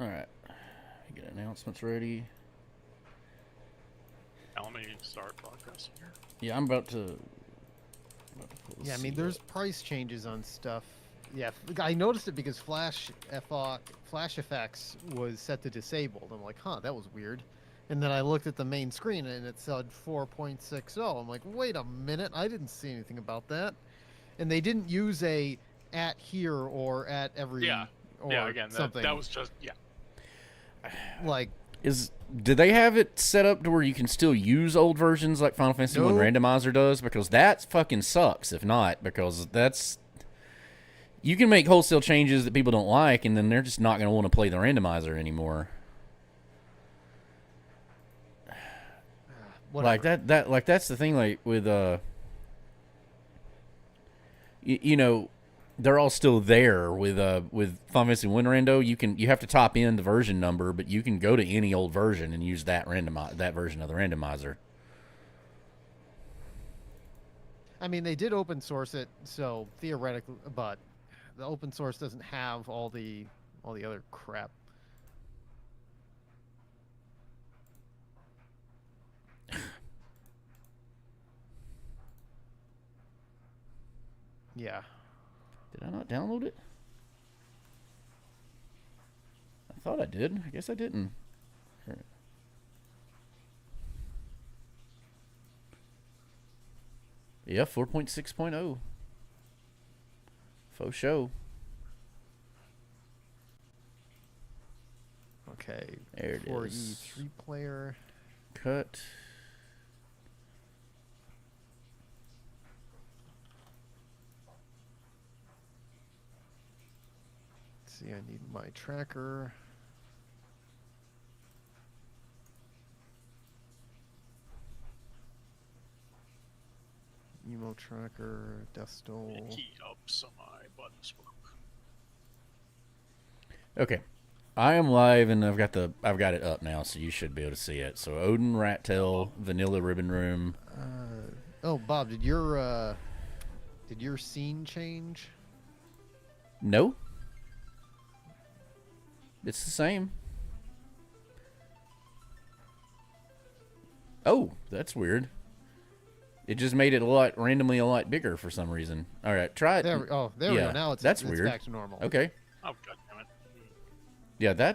All right. Get announcements ready. Now let me start broadcasting here. Yeah, I'm about to pull the Yeah, I mean, seat there's up. price changes on stuff. Yeah, I noticed it because Flash Effects was set to disabled. I'm like, huh, that was weird. And then I looked at the main screen and it said 4.60. I'm like, wait a minute, I didn't see anything about that. And they didn't use a at here or at Yeah. every Yeah, or again, that something was just, yeah. like Do they have it set up to where you can still use old versions like Final Fantasy One nope. Randomizer does? Because that fucking sucks. If not, because that's you can make wholesale changes that people don't like, and then they're just not going to want to play the randomizer anymore. Whatever. That's the thing. Like with you know, they're all still there with Final Fantasy One Rando. You have to top in the version number, but you can go to any old version and use that version of the randomizer. I mean, they did open source it, so theoretically, but the open source doesn't have all the other crap. Yeah. Did I not download it? I thought I did. I guess I didn't. Yeah, 4.6.0. Faux show. Okay. There it 4E is. 3-player. Cut. Let's see, I need my tracker. Emo tracker, Destal. Key up so my buttons work. Okay. I am live and I've got it up now, so you should be able to see it. So Odin Rat Tail, Vanilla Ribbon Room. Oh, Bob, did your scene change? No. It's the same. Oh, that's weird. It just made it randomly a lot bigger for some reason. All right, try it. There we go. Now it's weird. back to normal. Okay. Oh, god damn it. Yeah,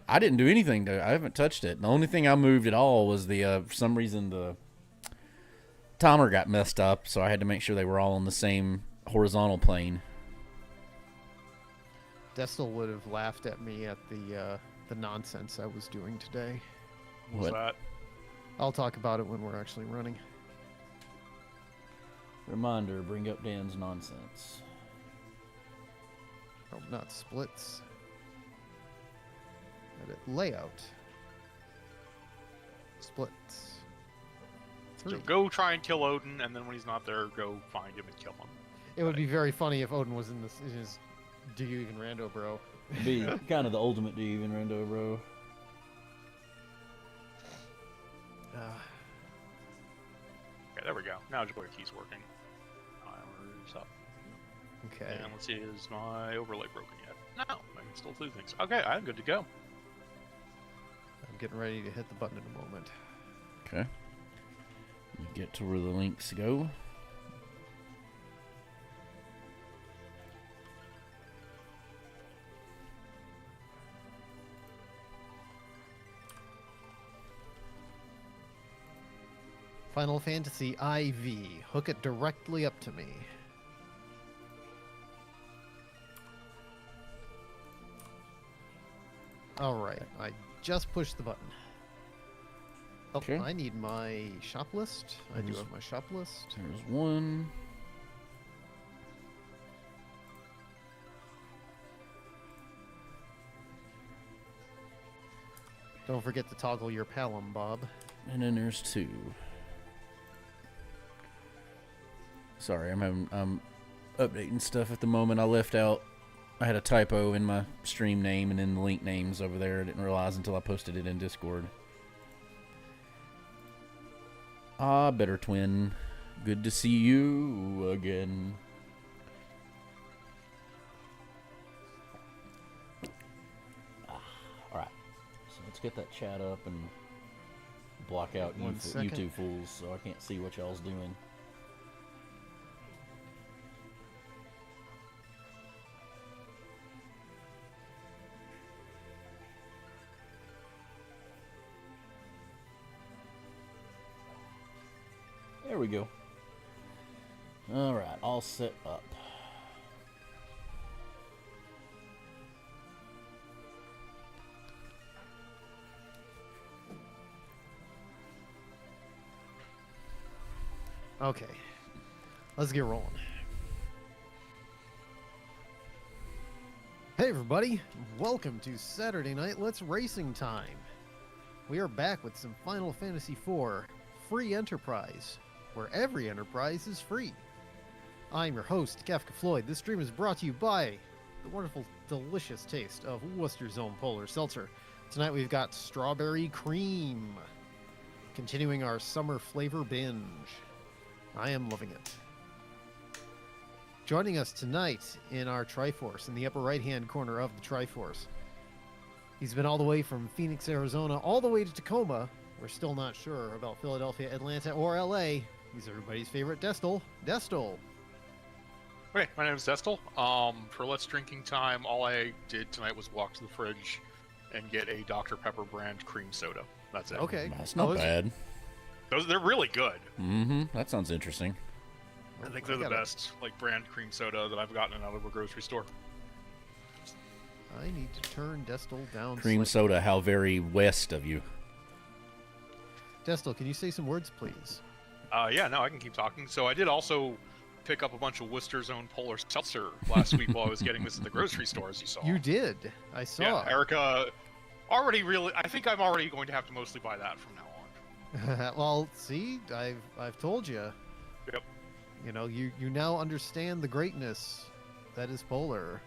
I didn't do anything I haven't touched it. The only thing I moved at all was for some reason the timer got messed up, so I had to make sure they were all on the same horizontal plane. Destal would have laughed at me at the nonsense I was doing today. What was that? I'll talk about it when we're actually running. Reminder, bring up Dan's nonsense. Oh, not splits. Edit layout. Splits. 3. So go try and kill Odin, and then when he's not there, go find him and kill him. It would be very funny if Odin was in his Do You Even Rando, bro? It'd be kind of the ultimate Do You Even Rando, bro. Okay, there we go. Now Jaboya key's working. Timer's up. Okay. And let's see, is my overlay broken yet? No, I can still do things. Okay, I'm good to go. I'm getting ready to hit the button in a moment. Okay. You get to where the links go. Final Fantasy IV. Hook it directly up to me. Alright, I just pushed the button. Oh, Okay. I need my shop list. I do have my shop list. There's one. Don't forget to toggle your Palom, Bob. And then there's 2. Sorry, I'm updating stuff at the moment. I had a typo in my stream name and in the link names over there. I didn't realize until I posted it in Discord. Ah, Better Twin. Good to see you again. Alright, get that chat up and block out you 1 second. two fools so I can't see what y'all's doing. There we go. All right, all set up. Okay, let's get rolling. Hey everybody, welcome to Saturday Night Let's Racing Time. We are back with some Final Fantasy IV Free Enterprise, where every enterprise is free. I'm your host, Kafka Floyd. This stream is brought to you by the wonderful, delicious taste of Worcester's Own Polar Seltzer. Tonight we've got Strawberry Cream, continuing our summer flavor binge. I am loving it. Joining us tonight in our Triforce, in the upper right-hand corner of the Triforce. He's been all the way from Phoenix, Arizona, all the way to Tacoma. We're still not sure about Philadelphia, Atlanta, or LA. He's everybody's favorite Destal. Destal. Okay, my name is Cystal. For Let's Drinking Time, all I did tonight was walk to the fridge and get a Dr. Pepper brand cream soda. That's it. Okay. That's not bad. They're really good. Mm-hmm. That sounds interesting. I think they're the best, like, brand cream soda that I've gotten out of a grocery store. I need to turn Destal down. Cream soda, how very west of you. Destal, can you say some words, please? Yeah, no, I can keep talking. So I did also pick up a bunch of Worcester's Own Polar Seltzer last week while I was getting this at the grocery store, as you saw. You did. I saw. Yeah, Erica already really... I think I'm already going to have to mostly buy that from now on. Well, see, I've told you. Yep. You know, you now understand the greatness that is Polar.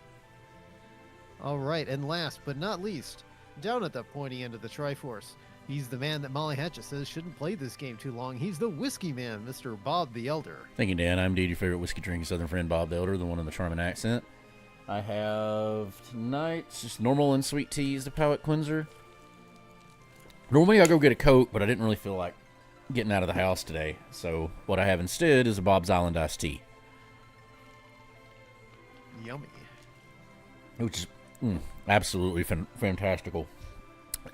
All right, and last but not least, down at the pointy end of the Triforce, he's the man that Molly Hatchet says shouldn't play this game too long. He's the Whiskey Man, Mr. Bob the Elder. Thank you, Dan. I'm indeed your favorite whiskey drinking Southern friend, Bob the Elder, the one in the charming accent. I have tonight just normal and sweet teas, the palate cleanser. Normally I go get a Coke, but I didn't really feel like getting out of the house today. So what I have instead is a Bob's Island iced tea. Yummy. Which is absolutely fantastical.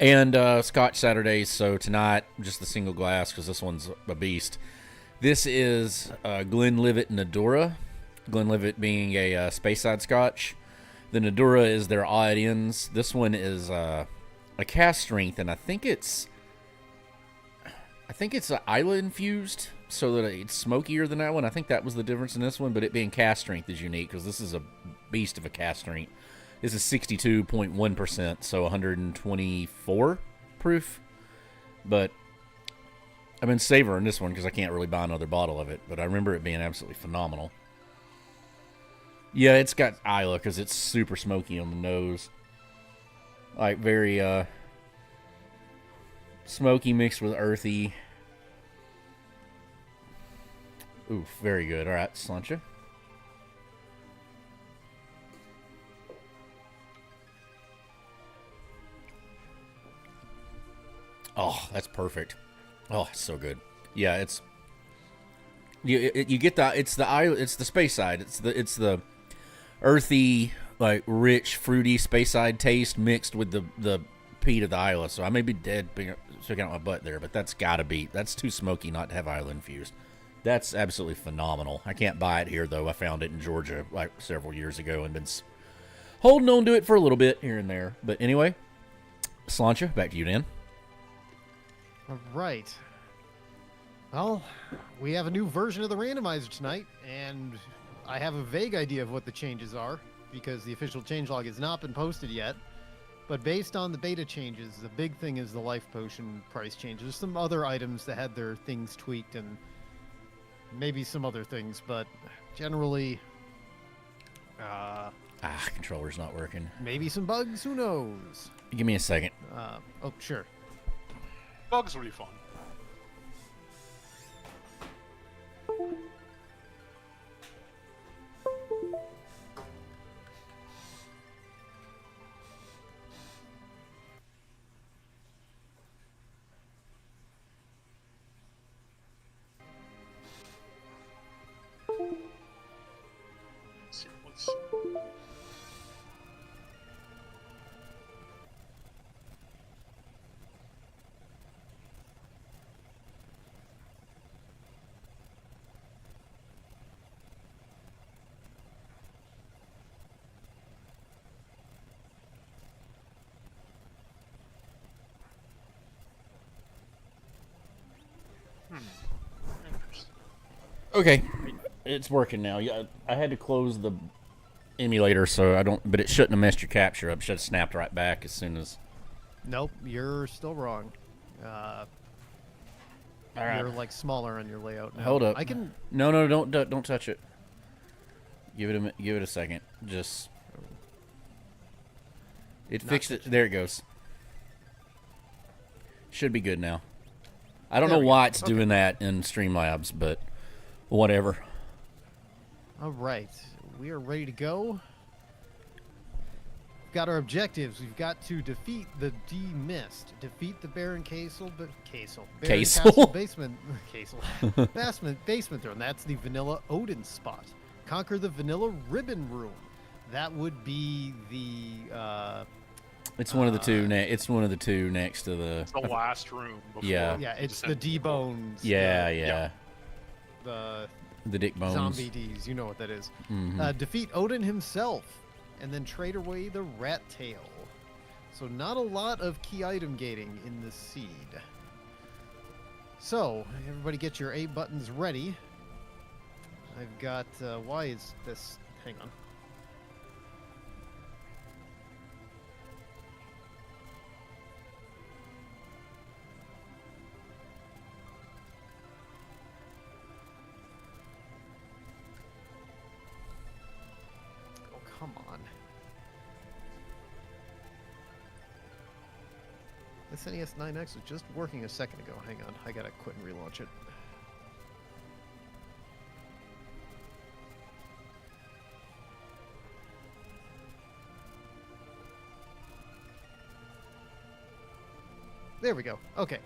And Scotch Saturdays, so tonight, just the single glass, because this one's a beast. This is Glenlivet Nadura. Glenlivet being a Speyside Scotch. The Nadura is their odd ends. This one is a cast strength, and I think it's Isla infused, so that it's smokier than that one. I think that was the difference in this one, but it being cast strength is unique, because this is a beast of a cast strength. This is 62.1%, so 124 proof. But I've been savoring this one because I can't really buy another bottle of it, but I remember it being absolutely phenomenal. Yeah, it's got Isla because it's super smoky on the nose. Like, very smoky mixed with earthy. Oof, very good. All right, Slancha. Oh, that's perfect. Oh, it's so good. Yeah, it's you get the it's the Speyside. It's the earthy, like, rich, fruity Speyside taste mixed with the peat of the Isla. So I may be dead sticking out my butt there, but that's too smoky not to have Isla infused. That's absolutely phenomenal. I can't buy it here though. I found it in Georgia like several years ago and been holding on to it for a little bit here and there. But anyway, Slancha, back to you, Dan. All right. Well, we have a new version of the randomizer tonight, and I have a vague idea of what the changes are, because the official changelog has not been posted yet. But based on the beta changes, the big thing is the life potion price changes. There's some other items that had their things tweaked, and maybe some other things, but generally... controller's not working. Maybe some bugs, who knows? Give me a second. Oh, sure. Bugs will be fun. Okay, it's working now. Yeah, I had to close the emulator, so I don't. But it shouldn't have messed your capture up. Should have snapped right back as soon as. Nope, you're still wrong. All right. You're like smaller on your layout now. Hold up. I can. No, don't touch it. Give it a second. Just. It fixed it. There it goes. Should be good now. I don't know why it's doing that in Streamlabs, but whatever. All right, we are ready to go. We've got our objectives. We've got to defeat the D-Mist, defeat the Baron Cystal, Baron Castle basement, basement throne. That's the Vanilla Odin spot. Conquer the Vanilla Ribbon Room. That would be the. It's one of the two. It's one of the two next to the. It's the last room. Before Yeah. Yeah, it's the D-Bones. Yeah. The Dick Bones. Zombie D's. You know what that is. Mm-hmm. Defeat Odin himself, and then trade away the Rat Tail. So not a lot of key item gating in the seed. So everybody get your A buttons ready. I've got. Why is this? Hang on. Come on. This NES 9X was just working a second ago. Hang on. I gotta quit and relaunch it. There we go. Okay.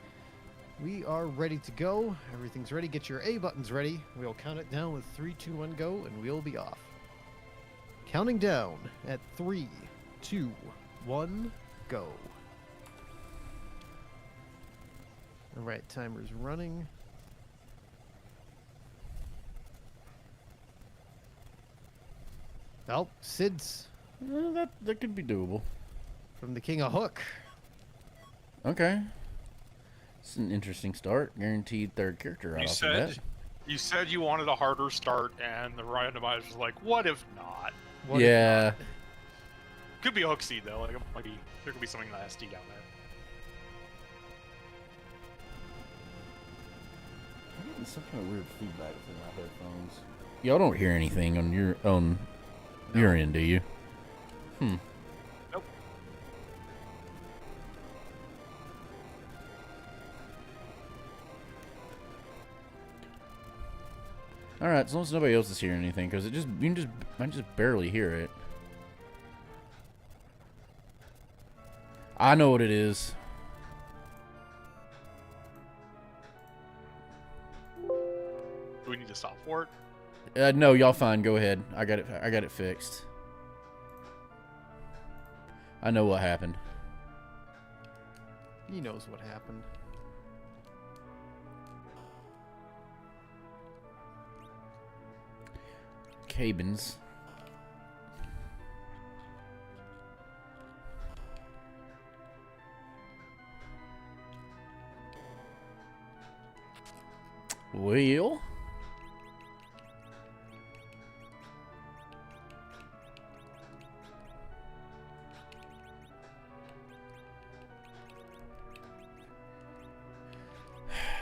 We are ready to go. Everything's ready. Get your A buttons ready. We'll count it down with 3, 2, 1, go, and we'll be off. Counting down at 3, 2, 1, go. All right, timer's running. Oh, Sid's That could be doable. from the King of Hook. Okay. It's an interesting start. Guaranteed third character right off the bat. You said you wanted a harder start, and the randomizer was like, "What if not?" What if Yeah. not? Could be a hook seed though. Like there could be something nasty down there. I'm getting some kind of weird feedback through my headphones. Y'all don't hear anything on your your end, do you? Nope. All right, as long as nobody else is hearing anything, because I just barely hear it. I know what it is. Do we need to stop for it? No, y'all fine. Go ahead. I got it fixed. I know what happened. He knows what happened. Cabins. Well,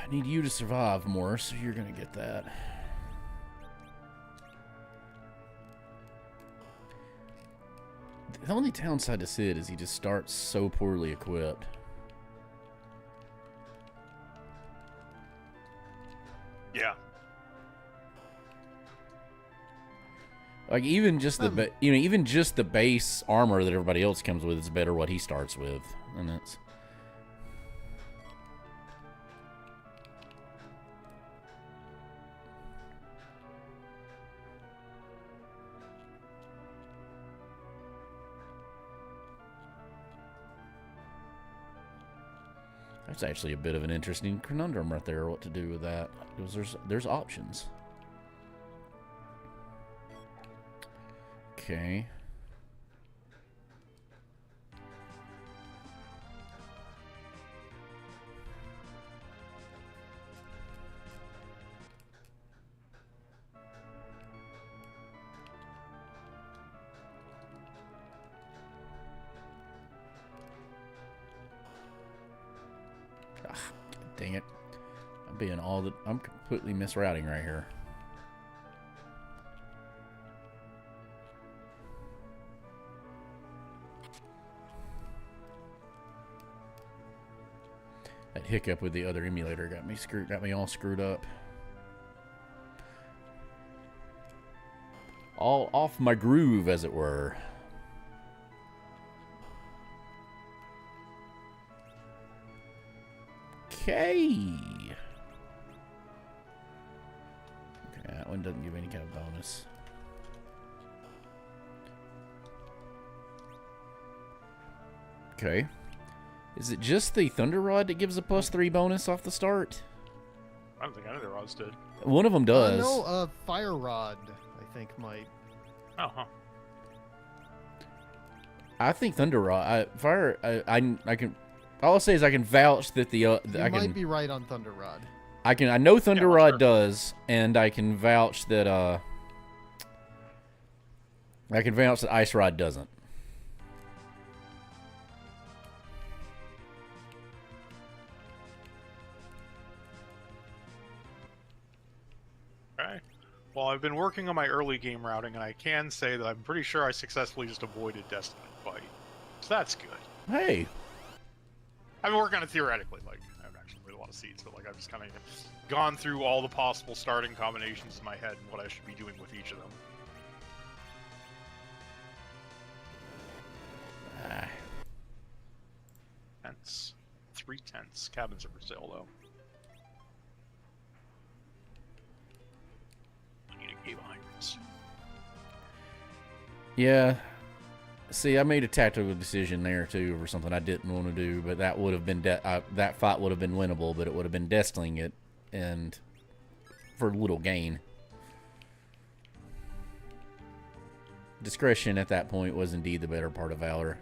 I need you to survive more, so you're gonna get that. The only downside to Sid is he just starts so poorly equipped. Yeah. Like even just the even just the base armor that everybody else comes with is better what he starts with, and it's. That's actually a bit of an interesting conundrum right there, what to do with that. Because there's options. Okay. Dang it. I'm completely misrouting right here. That hiccup with the other emulator got me all screwed up. All off my groove, as it were. Okay. That one doesn't give any kind of bonus. Okay. Is it just the Thunder Rod that gives a +3 bonus off the start? I don't think any of the rods did. One of them does. No, Fire Rod, I think, might. Oh, huh. I think Thunder Rod. I can. All I'll say is I can vouch that You might be right on Thunder Rod. I know Thunder Rod sure. does, and I can vouch that Ice Rod doesn't. Okay. Well, I've been working on my early game routing, and I can say that I'm pretty sure I successfully just avoided Destiny fight. So that's good. Hey. I've been working on it theoretically, like, I haven't actually played a lot of seeds, but, like, I've just kind of gone through all the possible starting combinations in my head and what I should be doing with each of them. Tents. 3 tents. Cabins are for sale, though. I need a gate behind us. Yeah. See, I made a tactical decision there too, over something I didn't want to do, but that would have been that fight would have been winnable, but it would have been destling it, and for little gain. Discretion at that point was indeed the better part of valor.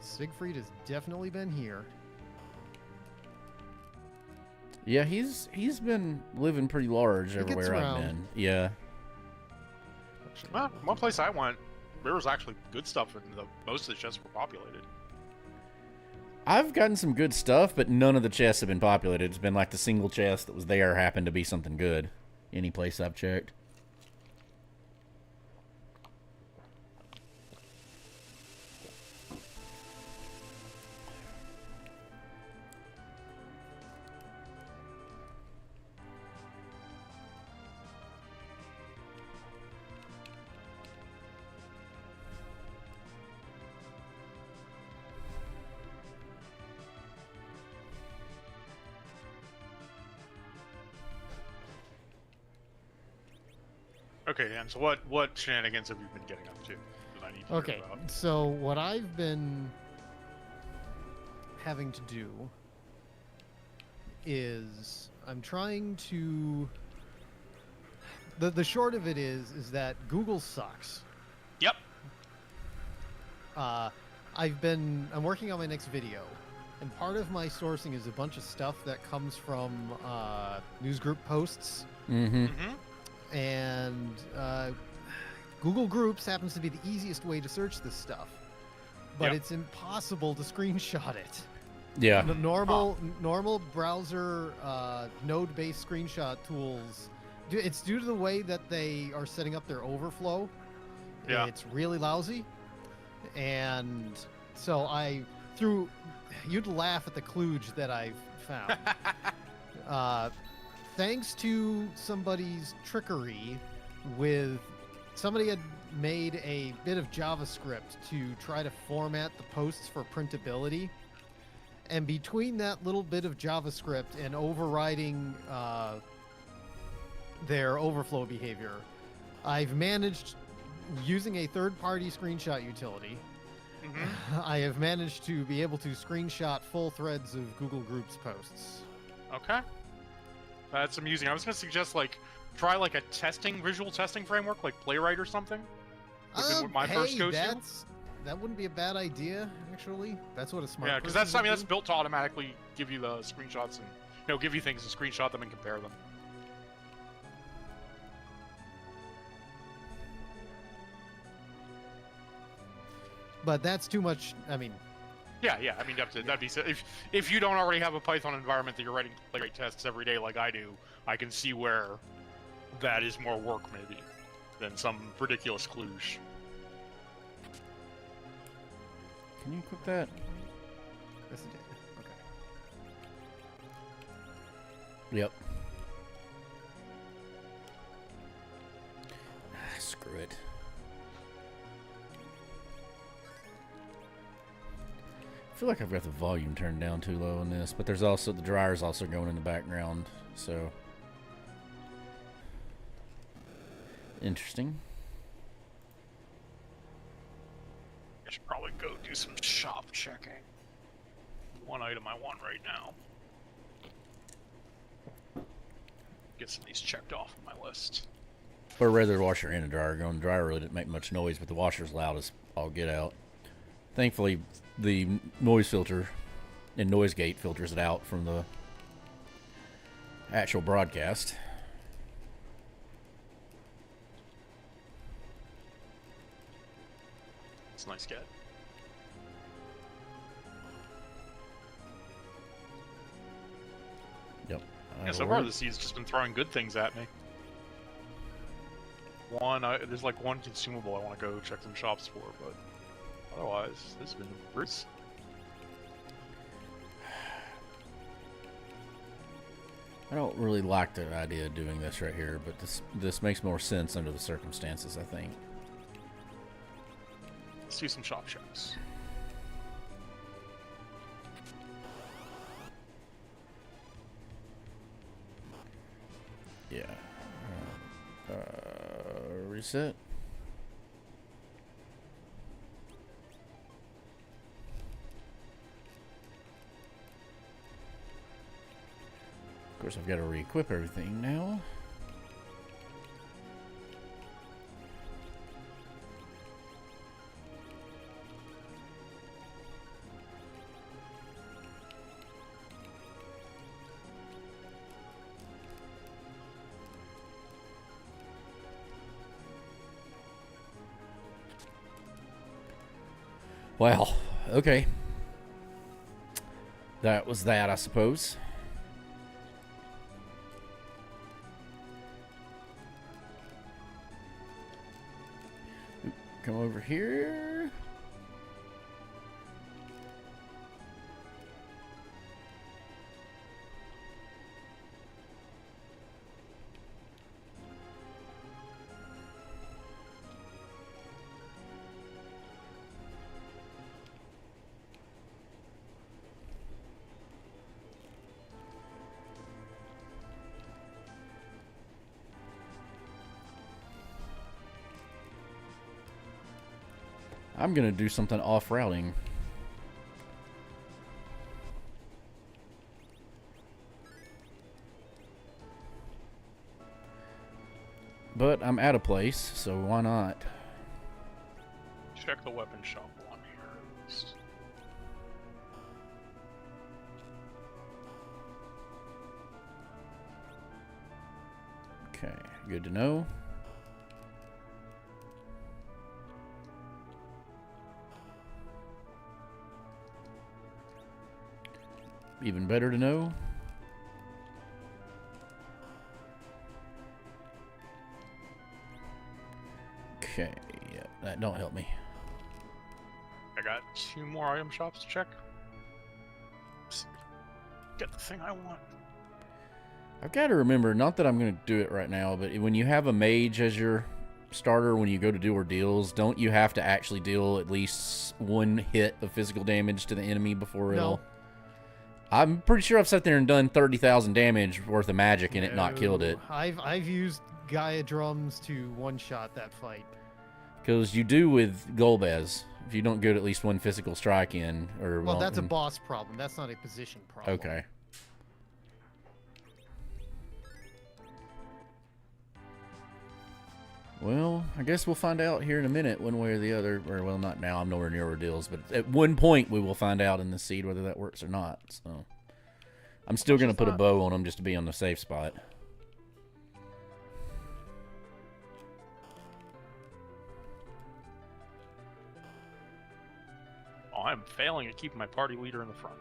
Siegfried has definitely been here. Yeah, he's been living pretty large He gets everywhere I've around. been. Yeah. Well, one place I went, there was actually good stuff, and most of the chests were populated. I've gotten some good stuff, but none of the chests have been populated. It's been like the single chest that was there happened to be something good. Any place I've checked. Okay, and so what shenanigans have you been getting up to that I need to Okay, hear about? so what I've been having to do is I'm trying to. The short of it is that Google sucks. Yep. I'm working on my next video, and part of my sourcing is a bunch of stuff that comes from newsgroup posts. Mm-hmm. Mm-hmm. And Google Groups happens to be the easiest way to search this stuff, but Yep. it's impossible to screenshot it. Yeah. The normal browser node-based screenshot tools, it's due to the way that they are setting up their overflow. Yeah. It's really lousy, and so you'd laugh at the kludge that I've found. Thanks to somebody's trickery somebody had made a bit of JavaScript to try to format the posts for printability. And between that little bit of JavaScript and overriding their overflow behavior, I've managed, using a third-party screenshot utility, Mm-hmm. I have managed to be able to screenshot full threads of Google Groups posts. Okay. That's amusing. I was gonna suggest like try like a visual testing framework like Playwright or something. Would've been my first go-to. That wouldn't be a bad idea, actually. That's what a smart. Yeah, because that's built to automatically give you the screenshots and give you things and screenshot them and compare them. But that's too much. I mean, yeah. I mean, that'd be if you don't already have a Python environment that you're writing Playwright tests every day like I do, I can see where that is more work maybe than some ridiculous kludge. Can you equip that? Yes, it did. Okay. Yep. Screw it. I feel like I've got the volume turned down too low on this, but there's also the dryer's also going in the background, so interesting. I should probably go do some shop checking. One item I want right now. Get some of these checked off on my list. Or rather, the washer and the dryer going. The dryer really didn't make much noise, but the washer's loud as all get out. Thankfully, the noise filter and noise gate filters it out from the actual broadcast. It's a nice get. Yep. Yeah, so far the seed's just been throwing good things at me. There's like one consumable I want to go check some shops for, but otherwise, this has been Bruce. I don't really like the idea of doing this right here, but this makes more sense under the circumstances, I think. Let's do some shop checks. Yeah. Reset. Of course, I've got to re-equip everything now. Well, okay. That was that, I suppose. Come over here. I'm going to do something off-routing. But I'm out of place, so why not? Check the weapon shop on here. Okay, good to know. Even better to know. Okay, yeah, that don't help me. I got 2 more item shops to check. Let's get the thing I want. I've got to remember, not that I'm going to do it right now, but when you have a mage as your starter, when you go to do ordeals, don't you have to actually deal at least 1 hit of physical damage to the enemy before it'll... I'm pretty sure I've sat there and done 30,000 damage worth of magic and it not killed it. I've used Gaia drums to one-shot that fight. Because you do with Golbez, if you don't get at least 1 physical strike in. Well, that's a boss problem. That's not a position problem. Okay. Well, I guess we'll find out here in a minute, one way or the other. Or, well, not now. I'm nowhere near ordeals, but at one point we will find out in the seed whether that works or not. So, I'm still going to put a bow on them just to be on the safe spot. Oh, I'm failing at keeping my party leader in the front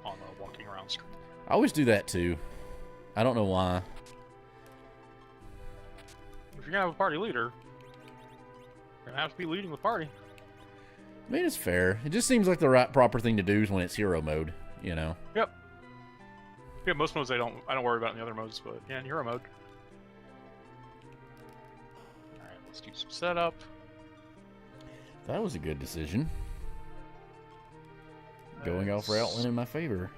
on the walking around screen. I always do that too. I don't know why. If you're gonna have a party leader, you're gonna have to be leading the party. I mean, it's fair. It just seems like the right, proper thing to do is when it's hero mode, you know? Yep. Yeah, most modes I don't worry about in the other modes, but yeah, in hero mode. Alright, let's do some setup. That was a good decision. Going off route went in my favor.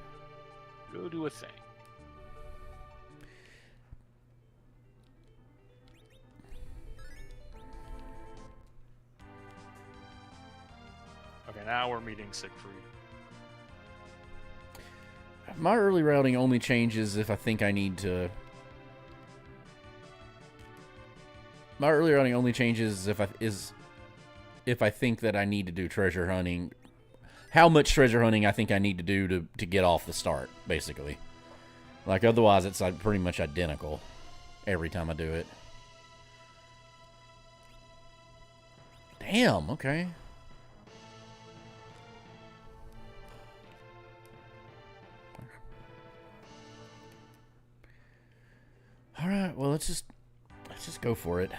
Go do a thing. Okay, now we're meeting Siegfried. My early routing only changes if I think I need to. My early routing only changes if I think that I need to do treasure hunting. How much treasure hunting I think I need to do to get off the start, basically. Like, otherwise it's like pretty much identical every time I do it. Damn, okay. Alright, well let's just go for it.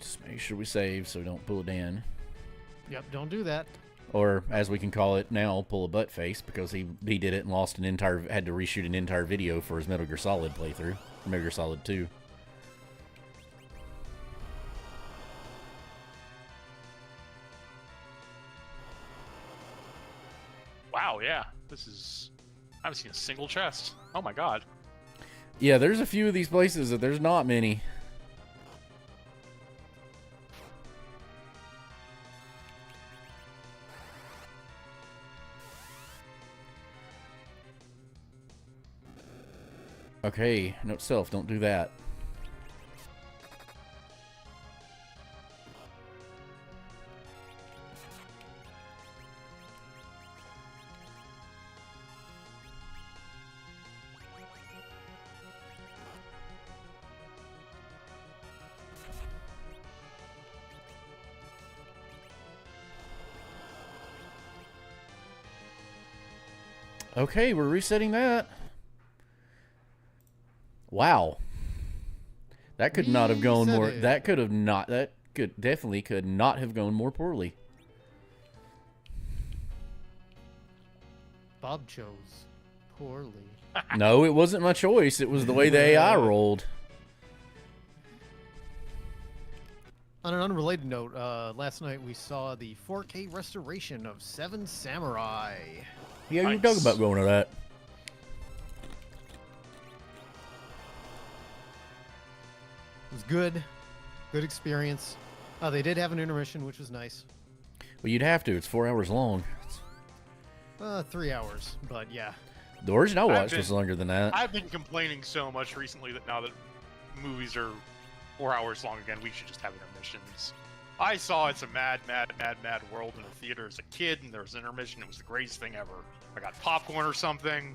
Just make sure we save so we don't pull it in. Yep, don't do that. Or, as we can call it now, pull a butt face, because he did it and lost an entire, had to reshoot an entire video for his Metal Gear Solid playthrough. Metal Gear Solid 2. Wow, yeah. This is... I haven't seen a single chest. Oh my god. Yeah, there's a few of these places that there's not many. Okay, note self, don't do that. Okay, we're resetting that. Wow. That could not have gone more. That could have not. That could definitely could not have gone more poorly. Bob chose poorly. No, it wasn't my choice. It was the way the AI rolled. On an unrelated note, last night we saw the 4K restoration of Seven Samurai. Yeah, you were talking about going to that. It was good. Good experience. They did have an intermission, which was nice. Well, you'd have to. It's 4 hours long. 3 hours, but yeah. The version I watched was longer than that. I've been complaining so much recently that now that movies are 4 hours long again, we should just have intermissions. I saw It's a Mad, Mad, Mad, Mad World in a theater as a kid, and there was an intermission. It was the greatest thing ever. I got popcorn or something.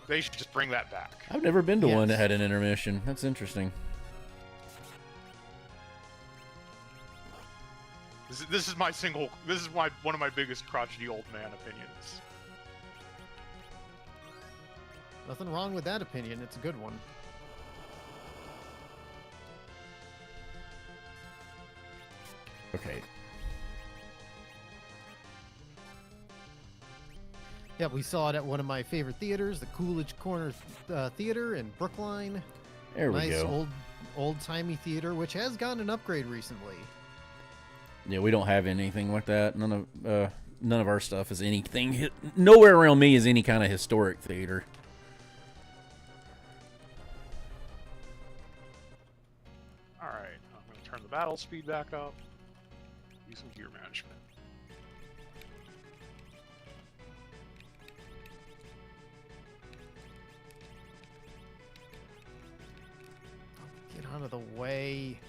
They should just bring that back. I've never been to one that had an intermission. That's interesting. This is my single. This is one of my biggest crotchety old man opinions. Nothing wrong with that opinion. It's a good one. Okay. Yeah, we saw it at one of my favorite theaters, the Coolidge Corner Theater in Brookline. There we go. Nice old-timey theater, which has gotten an upgrade recently. Yeah, we don't have anything like that. None of our stuff is anything. Nowhere around me is any kind of historic theater. battle speed back up. Use some gear management. Get out of the way.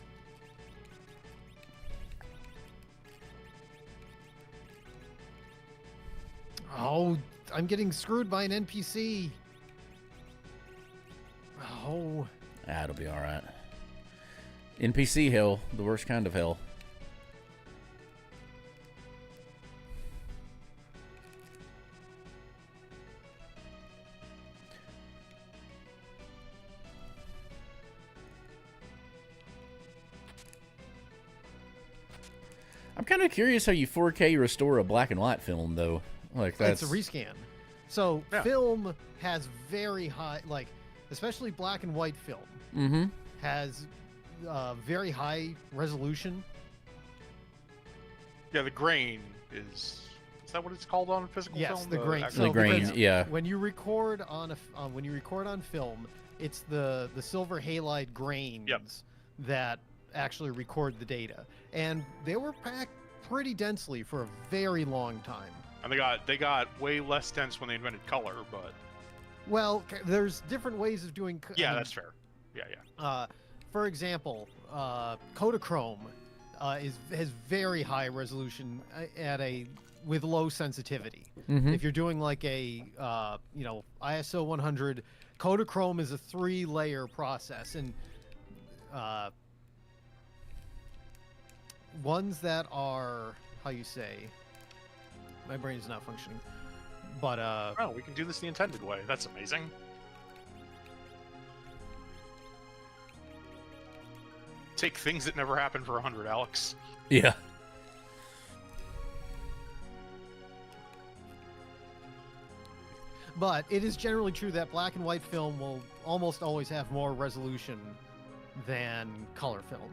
Oh, I'm getting screwed by an NPC. Oh. It'll be all right. NPC hell, the worst kind of hell. I'm kind of curious how you 4K restore a black and white film, though. Like that's It's a rescan. So Yeah. film has very high, like, especially black and white film Mm-hmm. has very high resolution. Yeah, the grain is that what it's called on physical Yes, film? the grain. actual- The grain, because yeah. When you record on when you record on film, it's the silver halide grains that actually record the data, and they were packed pretty densely for a very long time. And they got way less dense when they invented color, but Well, there's different ways of doing. I yeah, mean, that's fair. Yeah. For example, Kodachrome has very high resolution with low sensitivity. Mm-hmm. If you're doing like a ISO 100, Kodachrome is a 3-layer process, and ones that are, how you say, my brain is not functioning, but Oh, we can do this the intended way. That's amazing. Take things that never happened for 100, Alex. Yeah. But it is generally true that black and white film will almost always have more resolution than color film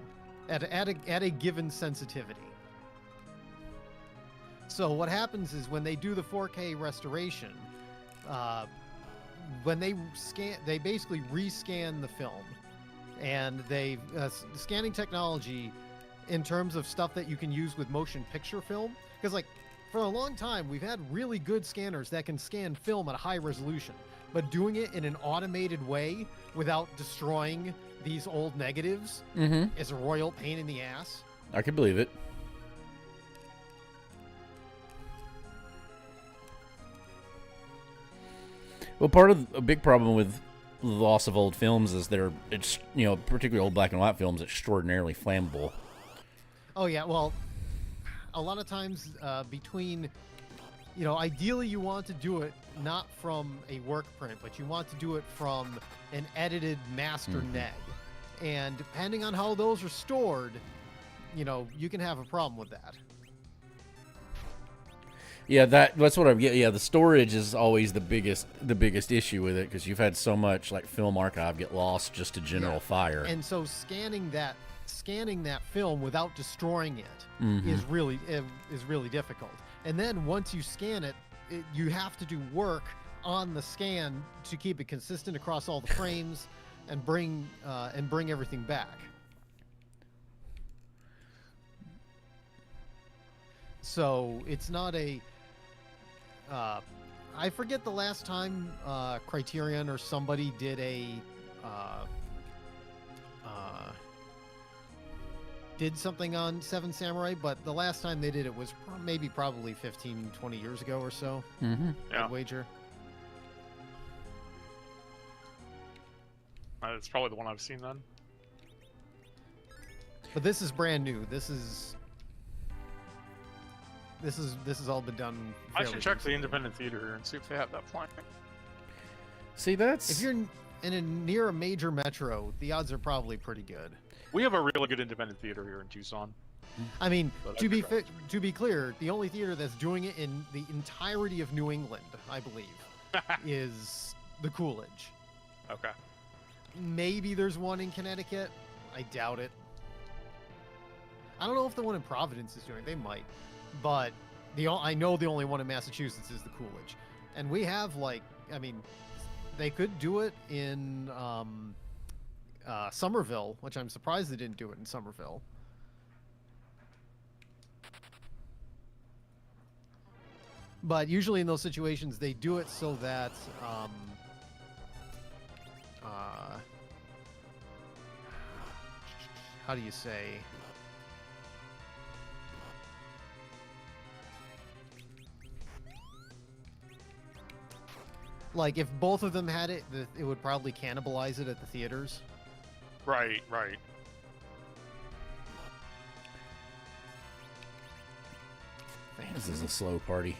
at a given sensitivity. So what happens is when they do the 4K restoration, when they basically rescan the film, and they scanning technology in terms of stuff that you can use with motion picture film, because like for a long time we've had really good scanners that can scan film at a high resolution, but doing it in an automated way without destroying these old negatives Mm-hmm. is a royal pain in the ass. I can believe it. Well, part of a big problem with the loss of old films is it's particularly old black and white films, extraordinarily flammable. Oh yeah, well, a lot of times between, ideally you want to do it not from a work print, but you want to do it from an edited master neg. And depending on how those are stored, you can have a problem with that. Yeah, that's what I'm getting. Yeah, the storage is always the biggest issue with it, because you've had so much like film archive get lost just to general fire. And so scanning that film without destroying it is really difficult. And then once you scan it, you have to do work on the scan to keep it consistent across all the frames and bring everything back. So it's not a I forget the last time Criterion or somebody did did something on Seven Samurai, but the last time they did it was probably 15, 20 years ago or so. Mm-hmm. Yeah. I'd wager. It's probably the one I've seen then. But this is brand new. This is all been done. I should fairly check the recently. independent theater here and see if they have that plan. See, that's If you're near a major metro, the odds are probably pretty good. We have a really good independent theater here in Tucson. I mean, But to be clear, the only theater that's doing it in the entirety of New England, I believe, is the Coolidge. Okay. Maybe there's one in Connecticut. I doubt it. I don't know if the one in Providence is doing it. They might, but I know the only one in Massachusetts is the Coolidge, and we have they could do it in Somerville, which I'm surprised they didn't do it in Somerville. But usually in those situations, they do it so that how do you say? Like, if both of them had it, it would probably cannibalize it at the theaters. Right, right. This is a slow party.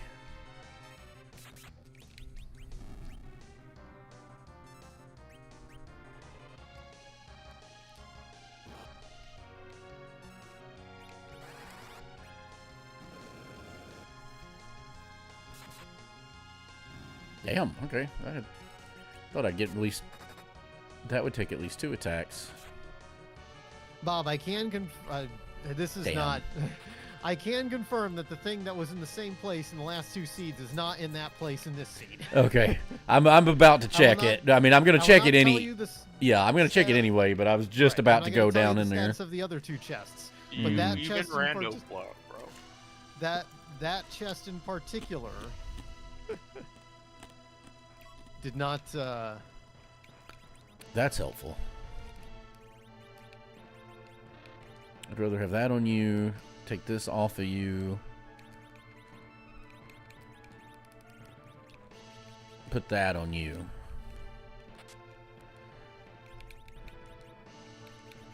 Damn, okay. I thought I'd get at least... That would take at least 2 attacks. Bob, I can this is Damn. not... I can confirm that the thing that was in the same place in the last 2 seeds is not in that place in this seed. Okay. I'm about to check it. I mean, I'm going to check it Yeah, I'm going to check it anyway, but I was just about to go down in there. Of the other 2 chests. But that even chest rando blow, bro. That chest in particular did not That's helpful. I'd rather have that on you. Take this off of you. Put that on you.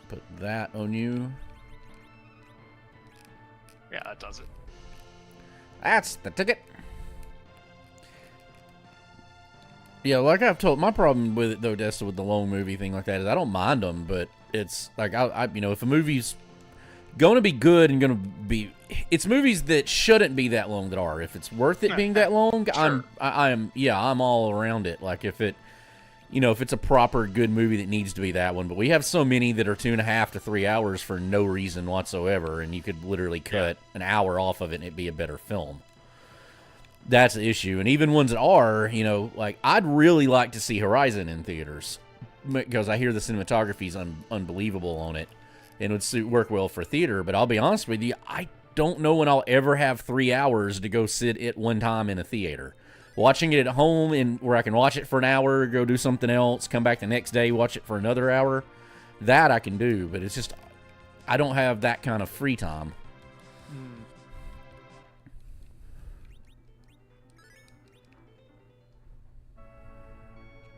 Put that on you. Yeah, that does it. That's the ticket. Yeah, like I've told, my problem with it though, Desta, with the long movie thing like that is I don't mind them, but it's like I you know, if a movie's going to be good and going to be, it's movies that shouldn't be that long that are. If it's worth it being that long, Sure. I'm all around it. Like if it, you know, if it's a proper good movie that needs to be that one. But we have so many that are 2.5 to 3 hours for no reason whatsoever, and you could literally cut an hour off of it and it'd be a better film. That's the issue. And even ones that are, you know, like I'd really like to see Horizon in theaters because I hear the cinematography is unbelievable on it. And it would work well for theater, but I'll be honest with you, I don't know when I'll ever have 3 hours to go sit at one time in a theater. Watching it at home, and where I can watch it for an hour, go do something else, come back the next day, watch it for another hour, that I can do, but it's just, I don't have that kind of free time.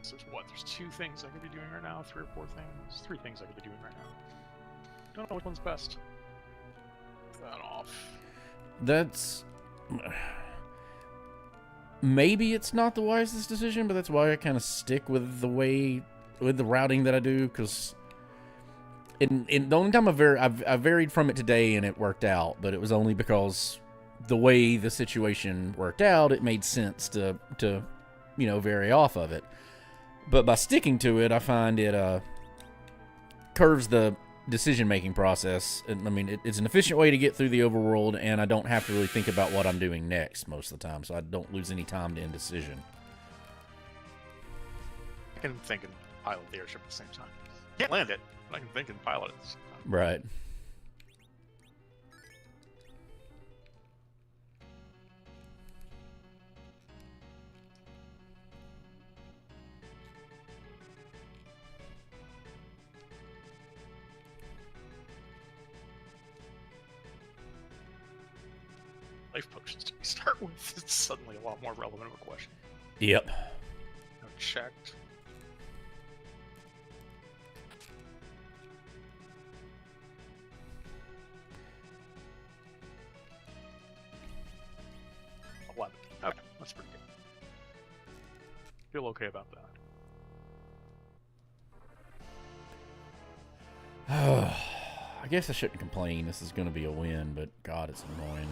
So what, there's 2 things I could be doing right now, 3 or 4 things? 3 things I could be doing right now. Don't know which one's best. Put that off. That's... Maybe it's not the wisest decision, but that's why I kind of stick with the routing that I do, because in the only time I varied from it today and it worked out, but it was only because the way the situation worked out, it made sense to you know, vary off of it. But by sticking to it, I find it curves the decision-making process. And I mean, it's an efficient way to get through the overworld, and I don't have to really think about what I'm doing next most of the time, so I don't lose any time to indecision. I can think and pilot the airship at the same time. Can't land it, but I can think and pilot it at the same time. Right. Life potions to start with. It's suddenly a lot more relevant of a question. Yep. I've checked. $11. Okay, that's pretty good. Feel okay about that. I guess I shouldn't complain. This is going to be a win, but God, it's annoying.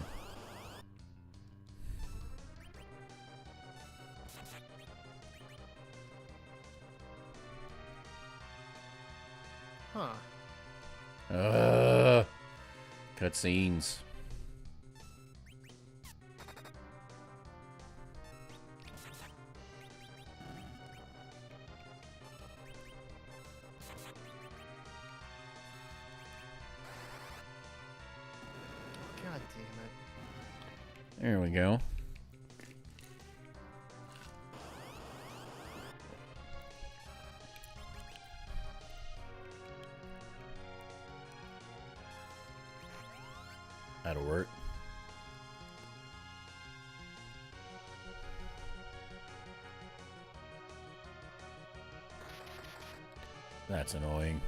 Huh. Cutscenes. God damn it. There we go. That's annoying.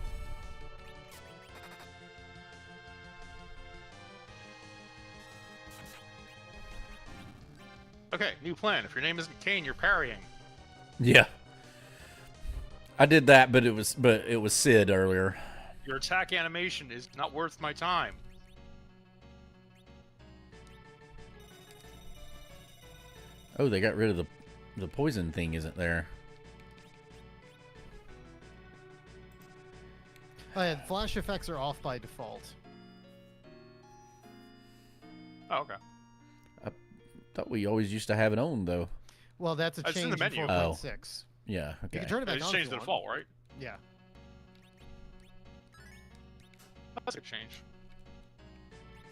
Okay, new plan. If your name isn't Kane, you're parrying. Yeah. I did that, but it was Sid earlier. Your attack animation is not worth my time. Oh, they got rid of the poison thing, isn't there? Oh, yeah, flash effects are off by default. Oh, okay. I thought we always used to have it on, though. Well, that's a It's in change the in menu. 4.6. Yeah, You okay. can turn it back It's on. changed if the you default, want. right? Yeah. That's a change.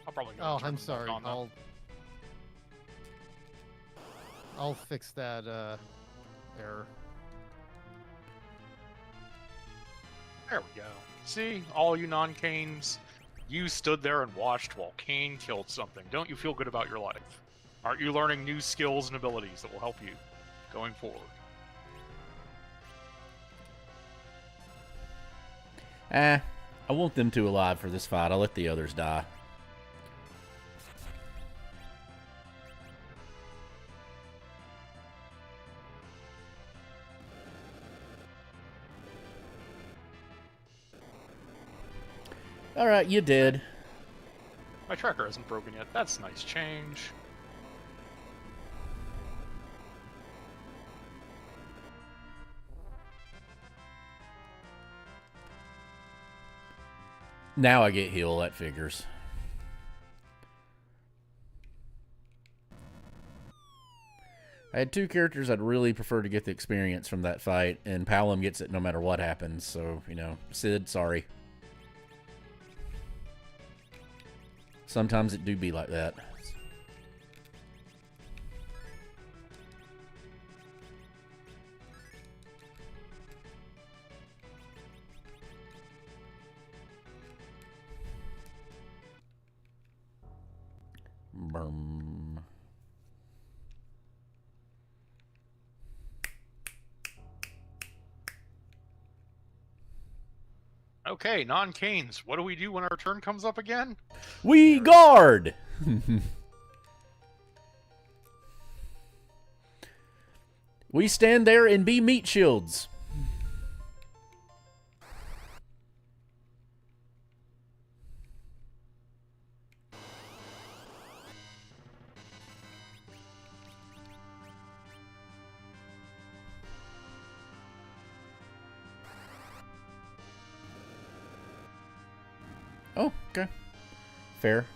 I'll probably. Oh, turn I'm it back sorry. on, though. I'll fix that error. There we go. See, all you non-Canes, you stood there and watched while Kane killed something. Don't you feel good about your life? Aren't you learning new skills and abilities that will help you going forward? I want them two alive for this fight. I'll let the others die. Alright, you did. My tracker hasn't broken yet. That's a nice change. Now I get heal, that figures. I had two characters I'd really prefer to get the experience from that fight, and Palom gets it no matter what happens, so, you know, Sid, sorry. Sometimes it do be like that. Burm. Okay, non-Canes, what do we do when our turn comes up again? We guard! We stand there and be meat shields. Oh, okay. Fair.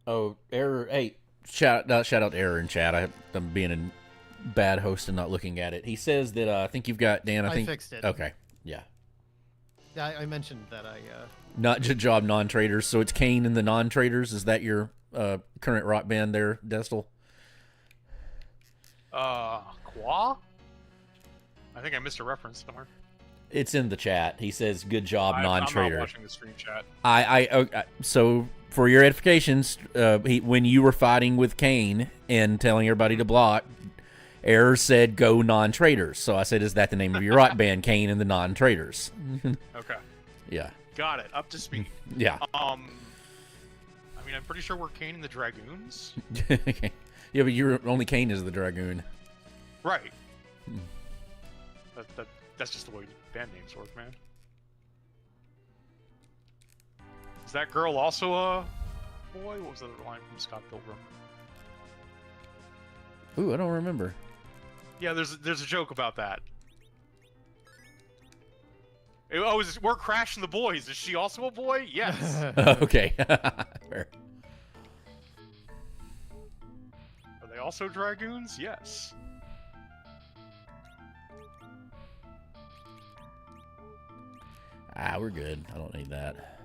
Oh, error. Hey, shout out to Error in chat. I'm being a bad host and not looking at it. He says that I think you've got Dan. I think fixed it. Okay, yeah. I mentioned that I. Not good job, non-traders. So it's Kane and the non-traders. Is that your current rock band there, Destal? Qua? I think I missed a reference somewhere. It's in the chat. He says, "Good job, I'm non-trader." not watching the stream chat. So for your edifications, when you were fighting with Kane and telling everybody to block, Error said, "Go non-traders." So I said, "Is that the name of your rock band, Kane and the non-traders?" Okay. Yeah. Got it. Up to speed. Yeah. I mean, I'm pretty sure we're Kane and the Dragoons. Yeah, but you're only Kane is the dragoon. Right. That's just the way band names work, man. Is that girl also a boy? What was the other line from Scott Pilgrim? Ooh, I don't remember. Yeah, there's a joke about that. We're crashing the boys. Is she also a boy? Yes. Okay. Fair. Are they also dragoons? Yes. We're good. I don't need that.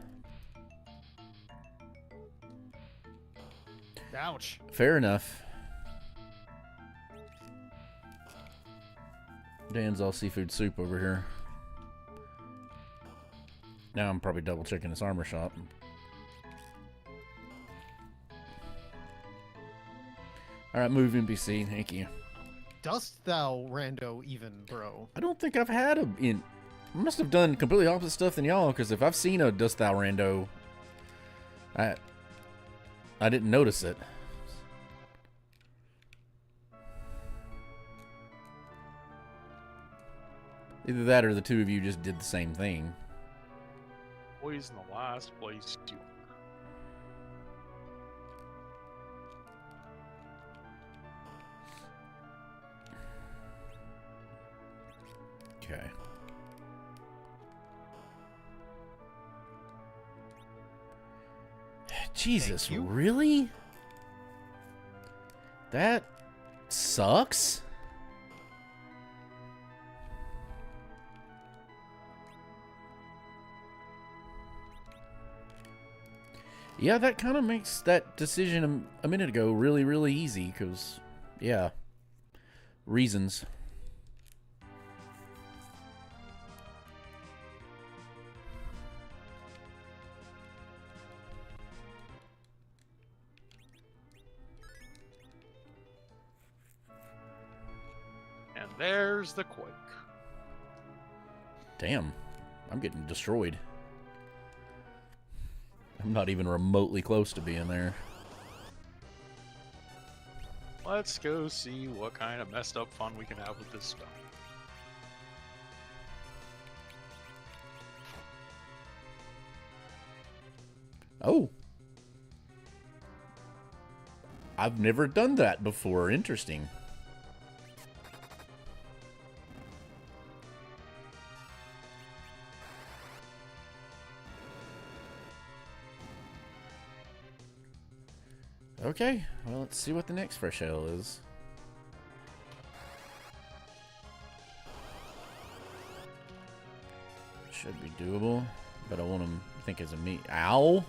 Ouch. Fair enough. Dan's all seafood soup over here. Now I'm probably double checking this armor shop. Alright, move NPC. Thank you. Dost thou rando even, bro? I don't think I've had a... I must have done completely opposite stuff than y'all, because if I've seen a Dost Thou Rando, I didn't notice it. Either that or the two of you just did the same thing. Always in the last place you Okay. Jesus, you. really? That sucks? Yeah, that kind of makes that decision a minute ago really, really easy, because, yeah, reasons. And there's the quake. Damn, I'm getting destroyed. I'm not even remotely close to being there. Let's go see what kind of messed up fun we can have with this spell. Oh. I've never done that before. Interesting. Okay, well, let's see what the next fresh ale is. Should be doable, but I want him to think as a meat. Ow!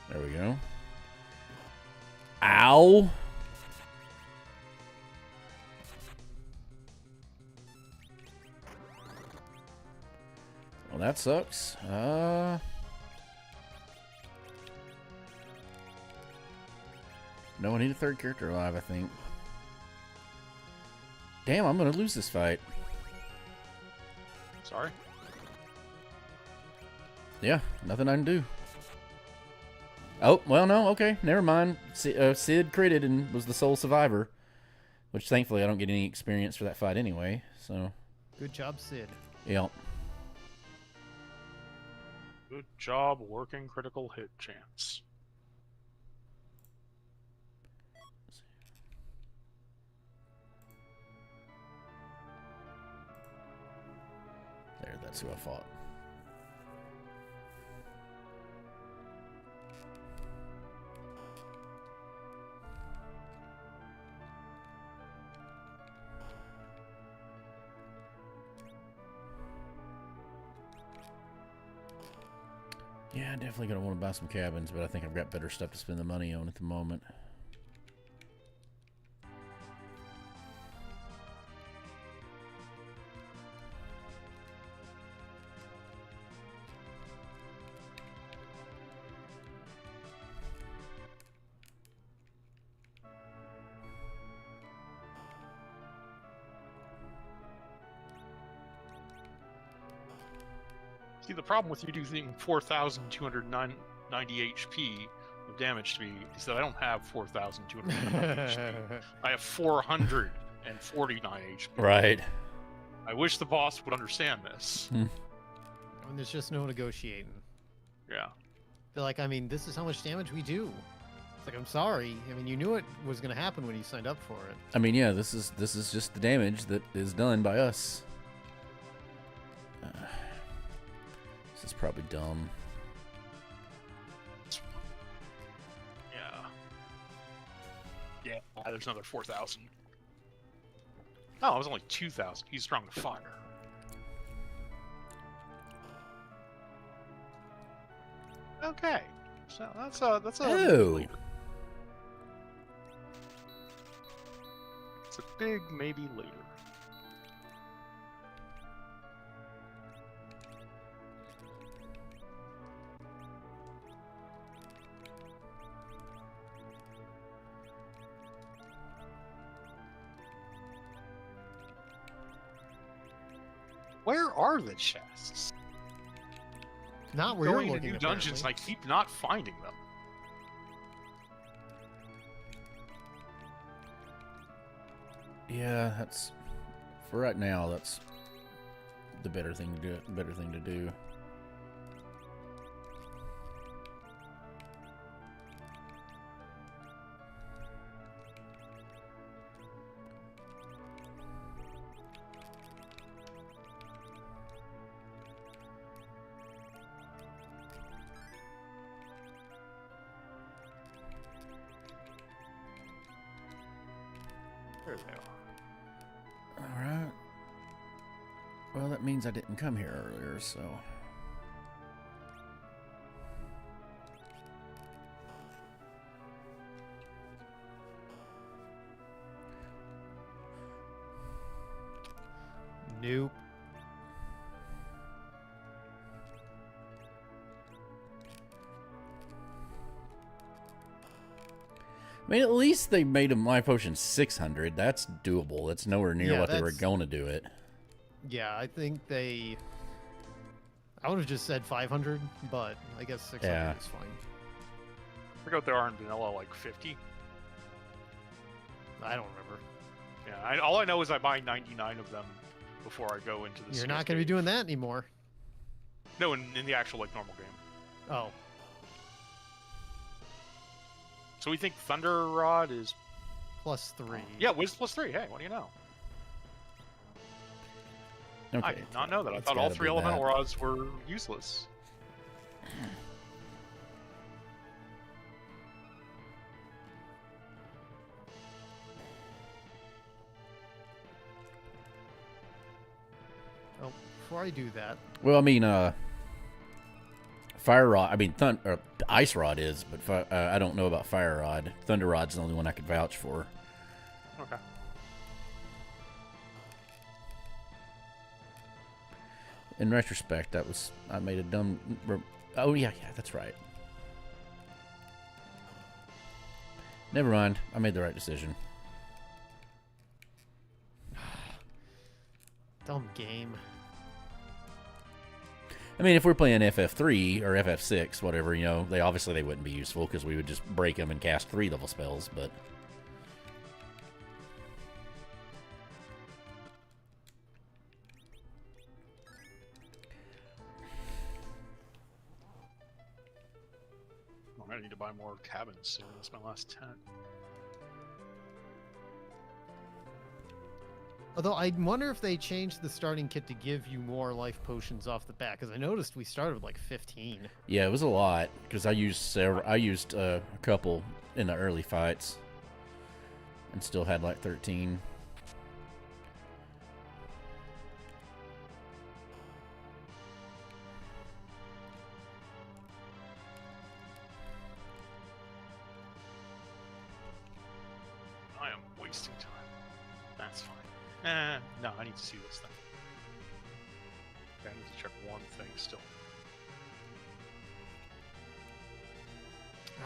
There we go. Ow! Well, that sucks. No, I need a third character alive, I think. Damn, I'm gonna lose this fight. Sorry? Yeah, nothing I can do. Oh, well, no, okay, never mind. Sid critted and was the sole survivor. Which, thankfully, I don't get any experience for that fight anyway, so... Good job, Sid. Yeah. Good job working critical hit chance. There, that's who I fought. Yeah, definitely gonna want to buy some cabins, but I think I've got better stuff to spend the money on at the moment. See, the problem with you using 4,290 HP of damage to me is that I don't have 4,290 HP. I have 449 HP. Right. I wish the boss would understand this. And there's just no negotiating. Yeah. They're like, I mean, this is how much damage we do. It's like, I'm sorry. I mean, you knew it was going to happen when you signed up for it. I mean, yeah, this is just the damage that is done by us. This is probably dumb. Yeah, there's another 4,000. Oh, it was only 2,000. He's strong to fire. Okay, so that's a Oh. leader. It's a big maybe later. Where are the chests? Not where you're Going to looking, new dungeons, and apparently. I keep not finding them. Yeah, that's for right now. That's the better thing to do. Better thing to do. There they are. All right. Well, that means I didn't come here earlier, so. Nope. I mean, at least they made a life potion 600. That's doable. That's nowhere near Yeah, what they were that's- going to do it. Yeah, I think I would have just said 500, but I guess 600 Yeah. is fine. I forget what there are in vanilla, like 50. I don't remember. Yeah, all I know is I buy 99 of them before I go into the. You're not going to be doing that anymore. No, in the actual like normal game. Oh, So we think Thunder Rod is +3. yeah, Wiz +3. Hey, what do you know? Okay. I did not know that. I It's thought all gotta 3 be elemental that. rods were useless. Oh, before I do that, Well, I mean, fire rod. I mean, ice rod is, but I don't know about fire rod. Thunder rod's the only one I could vouch for. Okay. In retrospect, I made a dumb. Oh yeah, that's right. Never mind. I made the right decision. dumb game. I mean, if we're playing FF3 or FF6, whatever, they obviously wouldn't be useful because we would just break them and cast 3-level spells. But I'm gonna need to buy more cabins soon. That's my last 10. Although I wonder if they changed the starting kit to give you more life potions off the bat, because I noticed we started with like 15. yeah, it was a lot because I used several. I used a couple in the early fights, and still had like 13. I am wasting time. That's fine. No, I need to see this thing. Okay, I need to check one thing still.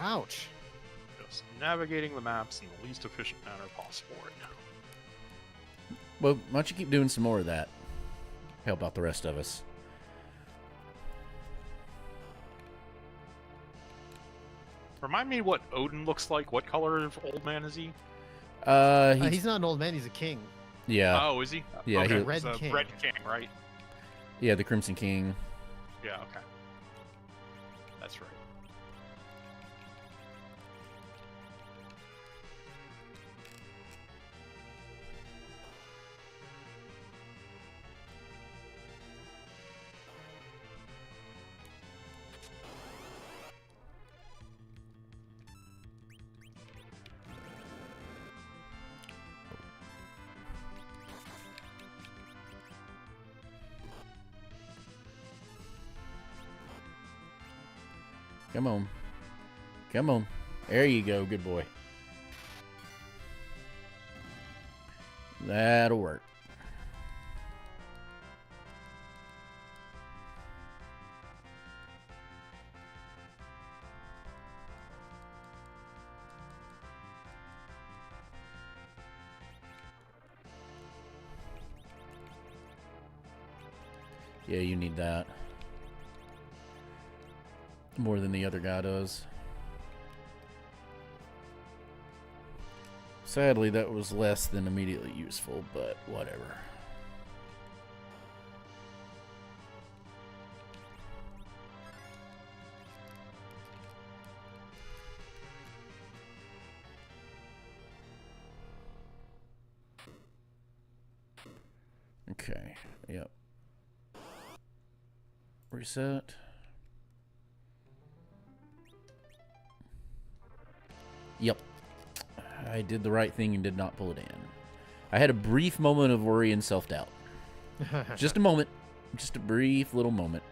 Ouch. Just navigating the maps in the least efficient manner possible right now. Well, why don't you keep doing some more of that? Help out the rest of us. Remind me what Odin looks like. What color of old man is he? He's not an old man, he's a king. Yeah, Oh, is he? Yeah, okay, he- Red it's a King. Red King, right? yeah, the Crimson King. Yeah, okay. That's right. Come on. Come on. There you go. Good boy. That'll work. Yeah, you need that. More than the other guy does. Sadly, that was less than immediately useful, but whatever. Okay, yep. Reset. Yep. I did the right thing and did not pull it in. I had a brief moment of worry and self-doubt. Just a moment. Just a brief little moment.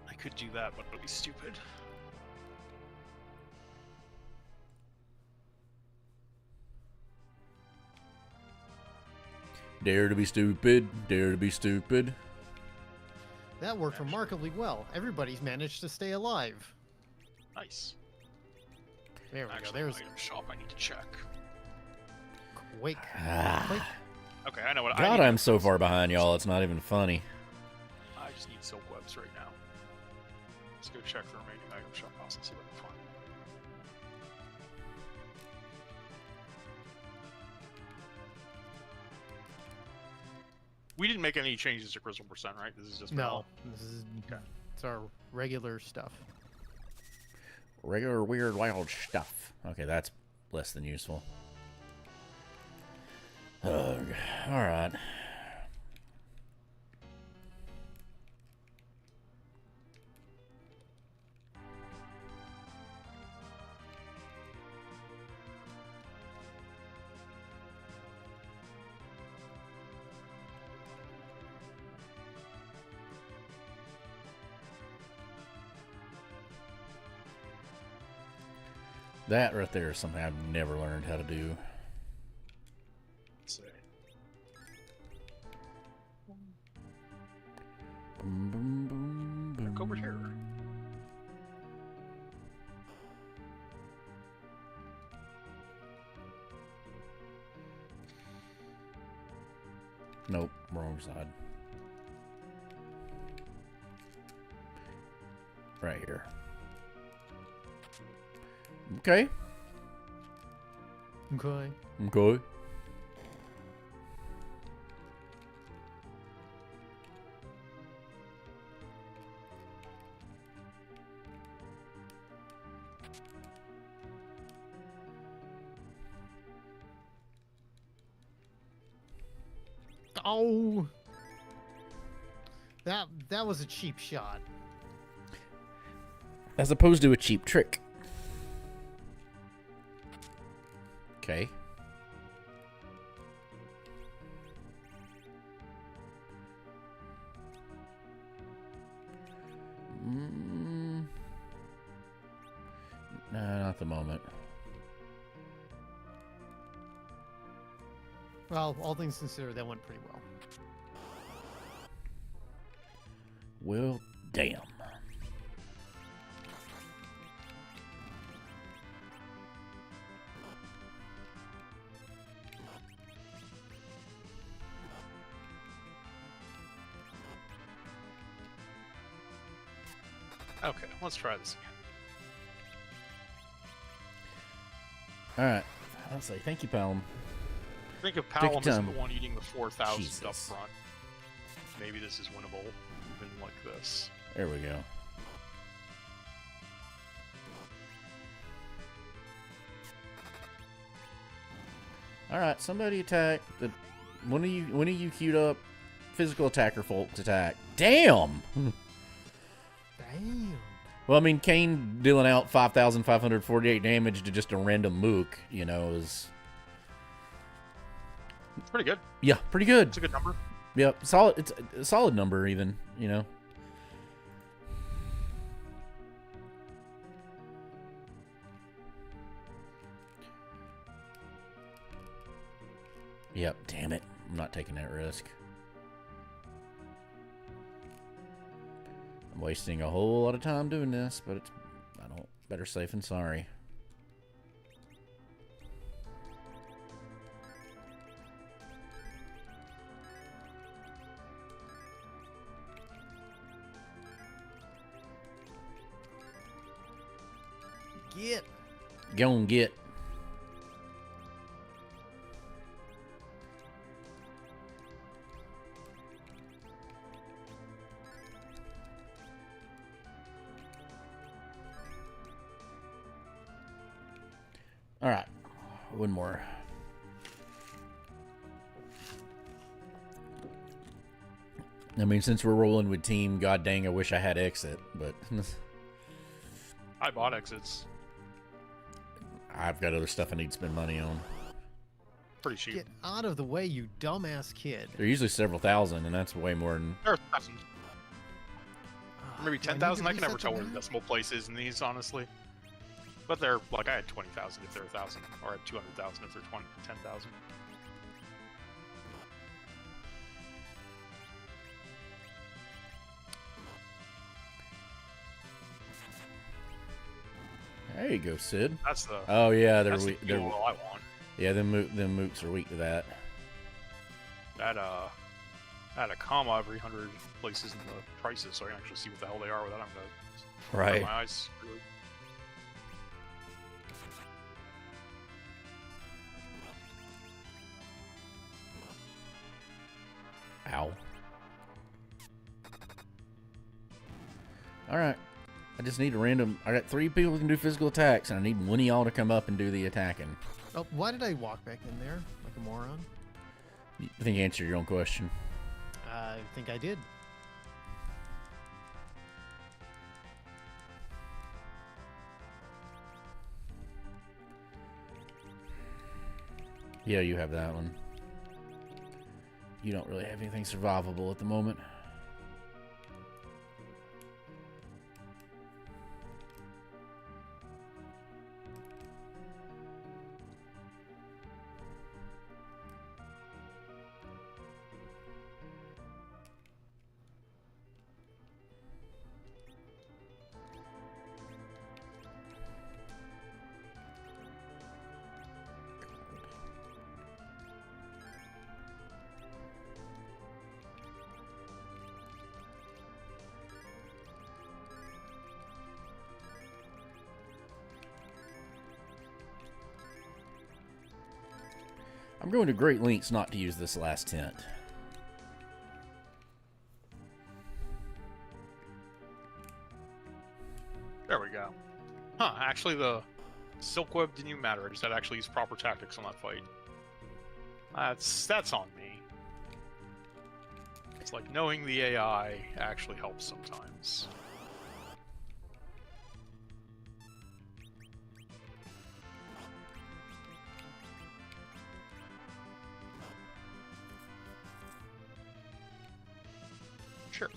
I could do that, but it would be stupid. Dare to be stupid. Dare to be stupid. That worked remarkably well. Everybody's managed to stay alive. Nice. There we Actually, go. There's item shop. I need to check. Quake. Ah. Okay, I know what. God, I I'm so far behind, y'all. It's not even funny. I just need silk webs right now. Let's go check the remaining item shop house and see what I can find. We didn't make any changes to crystal percent, right? This is just No, this is Okay. it's our regular stuff. Regular weird wild stuff. Okay, that's less than useful. Alright. That right there is something I've never learned how to do. Let's see. Boom, boom, boom, boom. Look over here. Nope, wrong side. Right here. Okay. Okay. Okay. Oh, that was a cheap shot. As opposed to a cheap trick. Okay. No, not the moment. Well, all things considered, that went pretty well. Well, damn. Okay, let's try this again. Alright. I'll say thank you, Palm. I think if Take your Palom isn't time. the one eating the 4,000 up Jesus. front, maybe this is winnable, even like this. There we go. All right, somebody attack. When are you queued up? Physical attacker folks attack. Damn. Damn. Well, I mean, Kane dealing out 5,548 damage to just a random mook, you know, is... It's pretty good. Yeah, pretty good. It's a good number. Yep, solid. It's a solid number, even, you know. Yep, damn it. I'm not taking that risk. I'm wasting a whole lot of time doing this, but it's, I don't, better safe than sorry. Get. Go and get. All right, one more. I mean, since we're rolling with team, god dang, I wish I had exit, but I bought exits. I've got other stuff I need to spend money on. Pretty cheap. Get out of the way, you dumbass kid. They're usually several thousand, and that's way more than... There are thousands. Ah, Maybe do I need 10,000. to I can never reset tell the where the map? decimal place is in these, honestly. But they're like I had 20,000 if they're 1,000, or I had 200,000 if they're 10,000. There you go, Sid. That's the. Oh yeah, they're That's the weak. They're, fuel I want. yeah, them mooks are weak to that. That add a comma every 100 places in the prices, so I can actually see what the hell they are without having to. Right. My eyes. Really. Ow. All right. I just need a random. I got 3 people who can do physical attacks, and I need one of y'all to come up and do the attacking. Oh, why did I walk back in there like a moron? I think you answered your own question. I think I did. Yeah, you have that one. You don't really have anything survivable at the moment. I'm going to great lengths not to use this last tent. There we go. Huh, actually the silk web didn't even matter. I just had to actually use proper tactics on that fight. That's on me. It's like knowing the AI actually helps sometimes. Sure.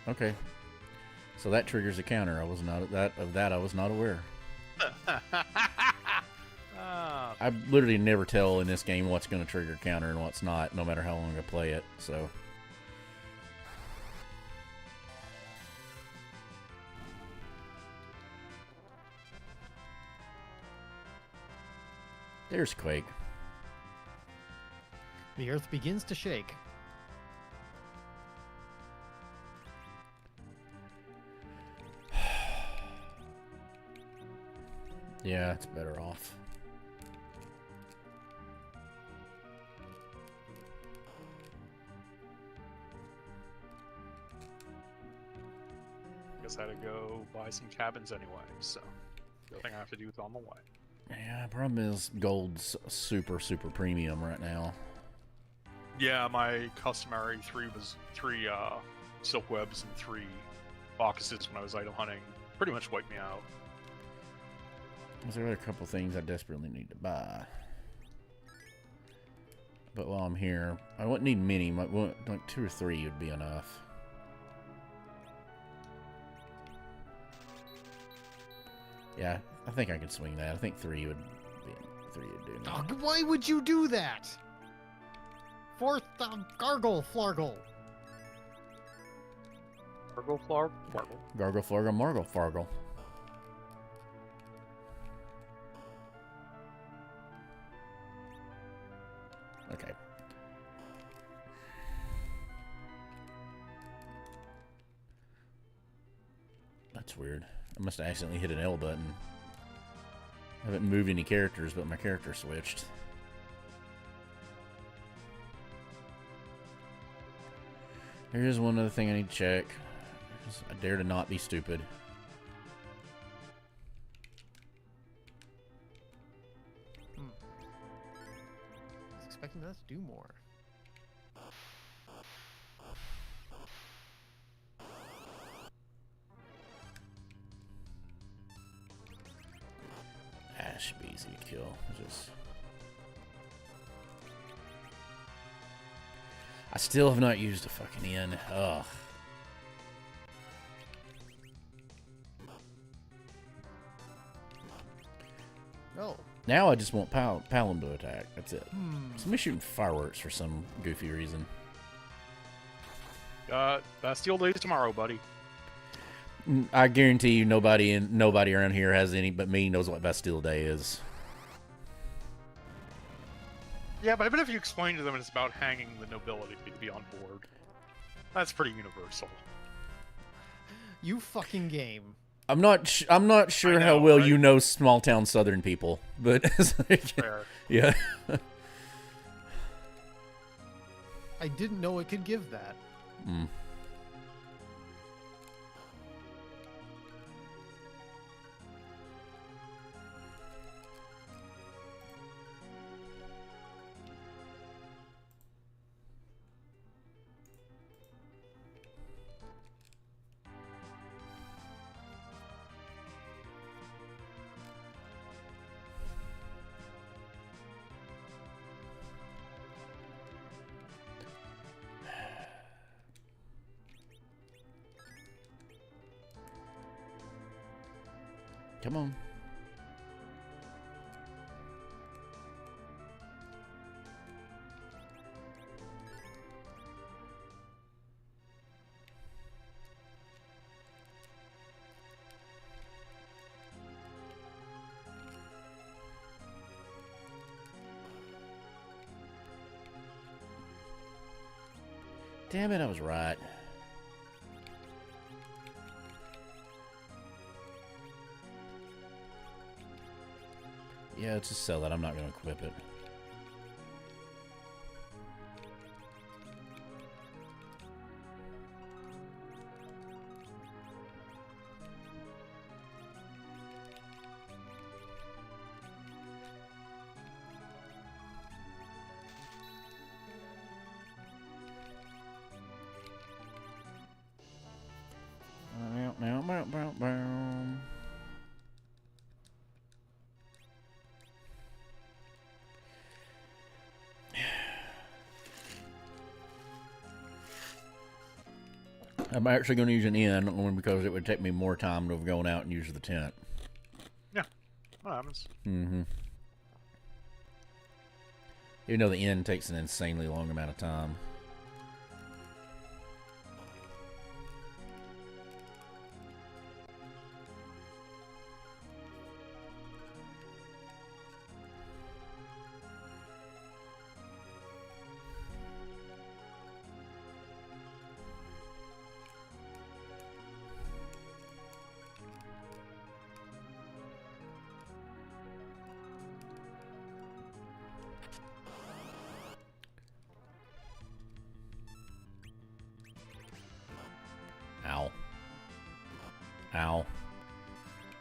Okay. So that triggers a counter. I was not I was not aware. Ah, I literally never tell in this game what's going to trigger a counter and what's not, no matter how long I play it. So there's Quake. The earth begins to shake. Yeah, it's better off. had to go buy some cabins anyway, so the thing I have to do is on the way. Yeah, problem is gold's super premium right now. Yeah, my customary three silk webs and 3 baucuses when I was idle hunting pretty much wiped me out. There are a couple things I desperately need to buy. But while I'm here, I wouldn't need many. Like 2 or 3 would be enough. Yeah, I think I could swing that. I think 3 would do. Dog, why would you do that? 4th gargle flargle. Gargle flargle? Gargle flargle margle fargle. Okay. That's weird. I must have accidentally hit an L button. I haven't moved any characters, but my character switched. Here's one other thing I need to check. I dare to not be stupid. I was expecting us to do more. That should be easy to kill. I still have not used a fucking inn. Ugh. Oh. Now I just want Palom to attack. That's it. Somebody's shooting fireworks for some goofy reason. Bastille Day is tomorrow, buddy. I guarantee you nobody around here has any but me knows what Bastille Day is. Yeah, but I bet if you explain to them it's about hanging the nobility to be on board. That's pretty universal. You fucking game. I'm not sure how well you know small town southern people, but Fair. Yeah. I didn't know it could give that. Come on. Damn it, I was right. Yeah, let's just sell that. I'm not going to equip it. I'm actually going to use an inn only because it would take me more time to have gone out and use the tent. Yeah, that happens. Mm-hmm. Even though the inn takes an insanely long amount of time.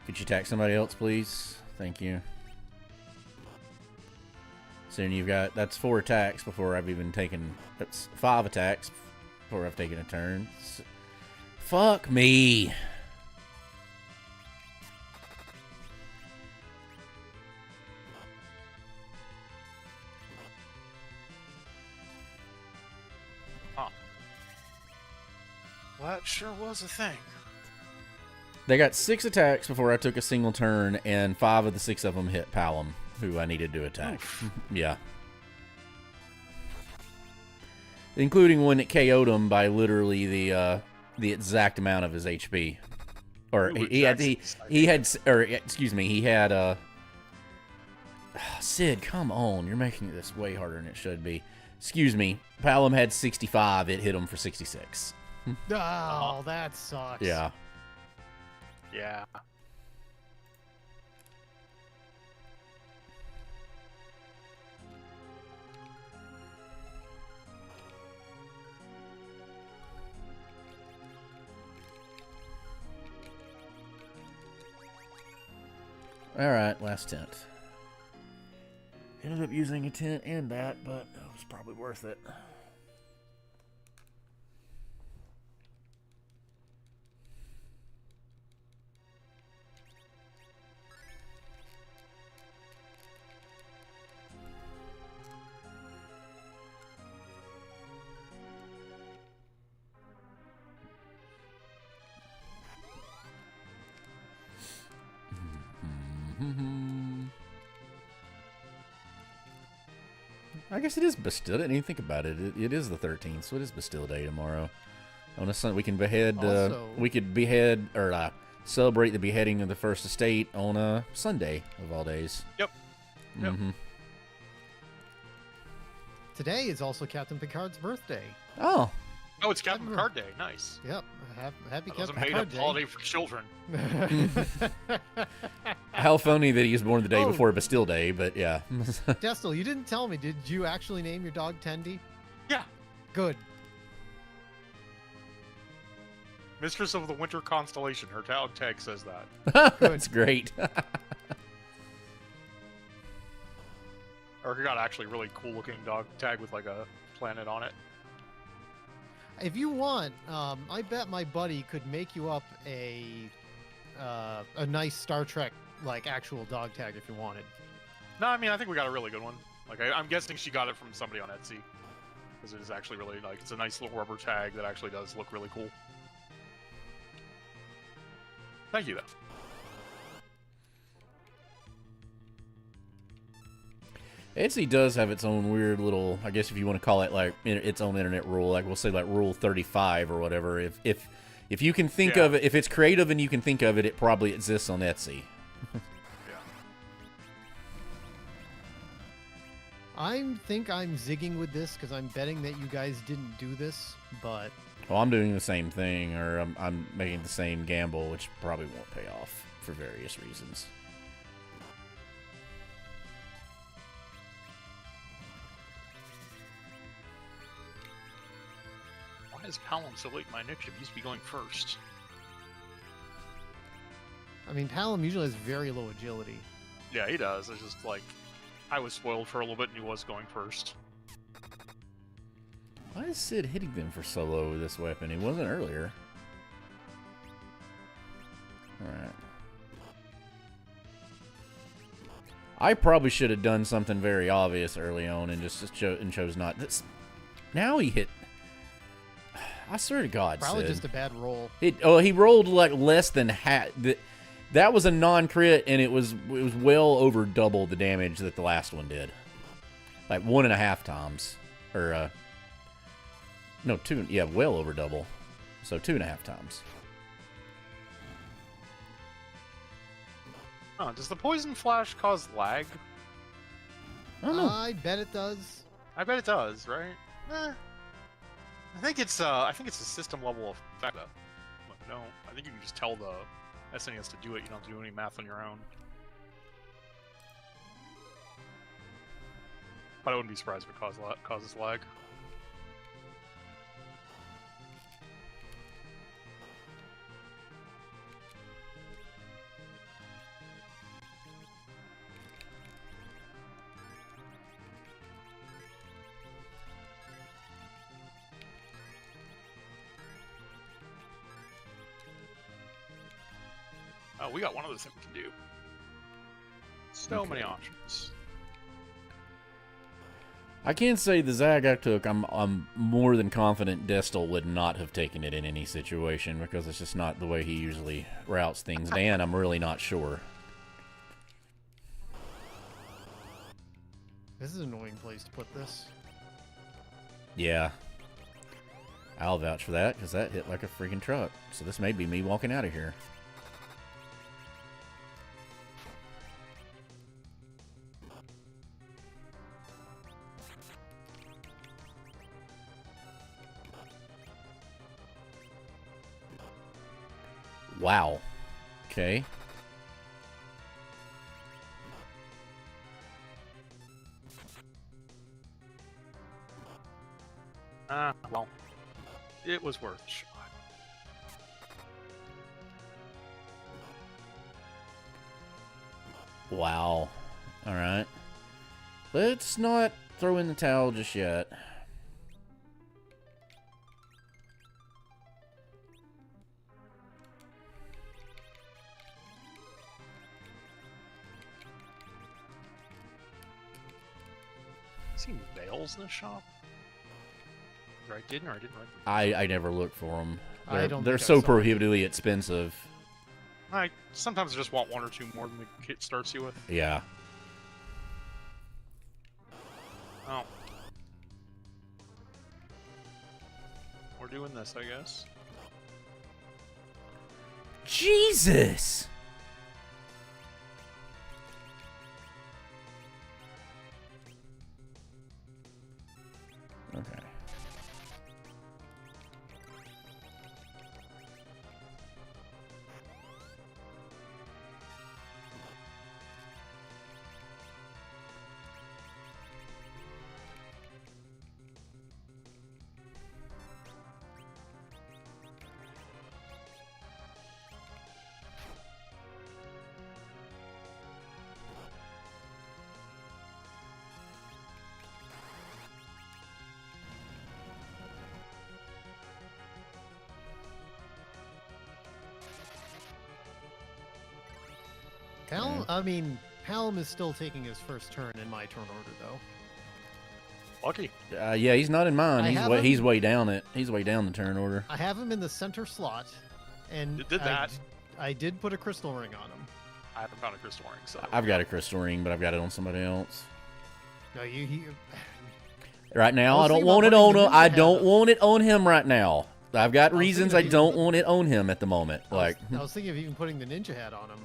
Could you attack somebody else, please? Thank you. So then you've got, that's 4 attacks before I've even taken, that's 5 attacks before I've taken a turn. Fuck me. Huh. Well, that sure was a thing. They got 6 attacks before I took a single turn, and 5 of the 6 of them hit Palom, who I needed to attack. Yeah. Including one that KO'd him by literally the exact amount of his HP. Or Ooh, he had Sid, come on, you're making this way harder than it should be. Excuse me, Palom had 65, it hit him for 66. Oh, that sucks. Yeah. Yeah. Alright, last tent. Ended up using a tent and that, but it was probably worth it. I guess it is Bastille. I didn't even think about it. It is the 13th, so it is Bastille Day tomorrow. On a Sunday, we can behead. We could behead or celebrate the beheading of the First Estate on a Sunday of all days. Yep. Yep. Today is also Captain Picard's birthday. Oh. Oh, it's Captain Picard Day. Nice. Yep. Happy That was a Captain Picard made-up Day. holiday for children. How funny that he was born the day before Bastille Day, but yeah. Cystal, you didn't tell me. Did you actually name your dog Tendi? Yeah. Good. Mistress of the Winter Constellation. Her tag says that. That's great. Or he got actually really cool-looking dog tag with like a planet on it. If you want, I bet my buddy could make you up a nice Star Trek like actual dog tag if you wanted. No, I mean I think we got a really good one. Like I'm guessing she got it from somebody on Etsy, because it is actually really like it's a nice little rubber tag that actually does look really cool. Thank you, though. Etsy does have its own weird little, I guess if you want to call it like its own internet rule, like we'll say like Rule 35 or whatever. If you can think of it, if it's creative and you can think of it, it probably exists on Etsy. I think I'm zigging with this because I'm betting that you guys didn't do this, but... Well, I'm doing the same thing, or I'm making the same gamble, which probably won't pay off for various reasons. Why is Palom so late in my initiative? He used to be going first. I mean, Palom usually has very low agility. Yeah, he does. It's just like I was spoiled for a little bit and he was going first. Why is Sid hitting them for so low with this weapon? He wasn't earlier. Alright. I probably should have done something very obvious early on and just chose not. Now he hit. I swear to God, Probably Sid. just a bad roll. He rolled like less than half. That was a non-crit, and it was well over double the damage that the last one did. Like 1.5 times, or no, 2. Yeah, well over double. So 2.5 times. Oh, does the poison flash cause lag? I don't know. I bet it does. I bet it does, right? I think it's a system level effect. No, I think you can just tell the SNES to do it. You don't have to do any math on your own. But I wouldn't be surprised if it causes lag. We got one other thing we can do. So many options. I can say the Zag I took, I'm more than confident Destal would not have taken it in any situation because it's just not the way he usually routes things. Dan, I'm really not sure. This is an annoying place to put this. Yeah. I'll vouch for that because that hit like a freaking truck. So this may be me walking out of here. Wow. Okay. Well, it was worth a shot. Wow. All right. Let's not throw in the towel just yet. Seen veils in the shop? Or I didn't write them. I never look for them. I don't They're think I so saw prohibitively expensive. I sometimes just want one or two more than the kit starts you with. Yeah. Oh. We're doing this, I guess. Jesus! Okay. Hallam is still taking his first turn in my turn order, though. Lucky. Yeah, he's not in mine. I He's have way, him- he's way down it. He's way down the turn order. I have him in the center slot, and You did that. I did put a crystal ring on him. I haven't found a crystal ring, so I've got a crystal ring, but I've got it on somebody else. No, he Right now, I I was don't thinking want it about on putting him. the I ninja don't hat want it on him right now. I've got was reasons thinking I of don't even- want it on him at the moment. Like, I was thinking of even putting the ninja hat on him.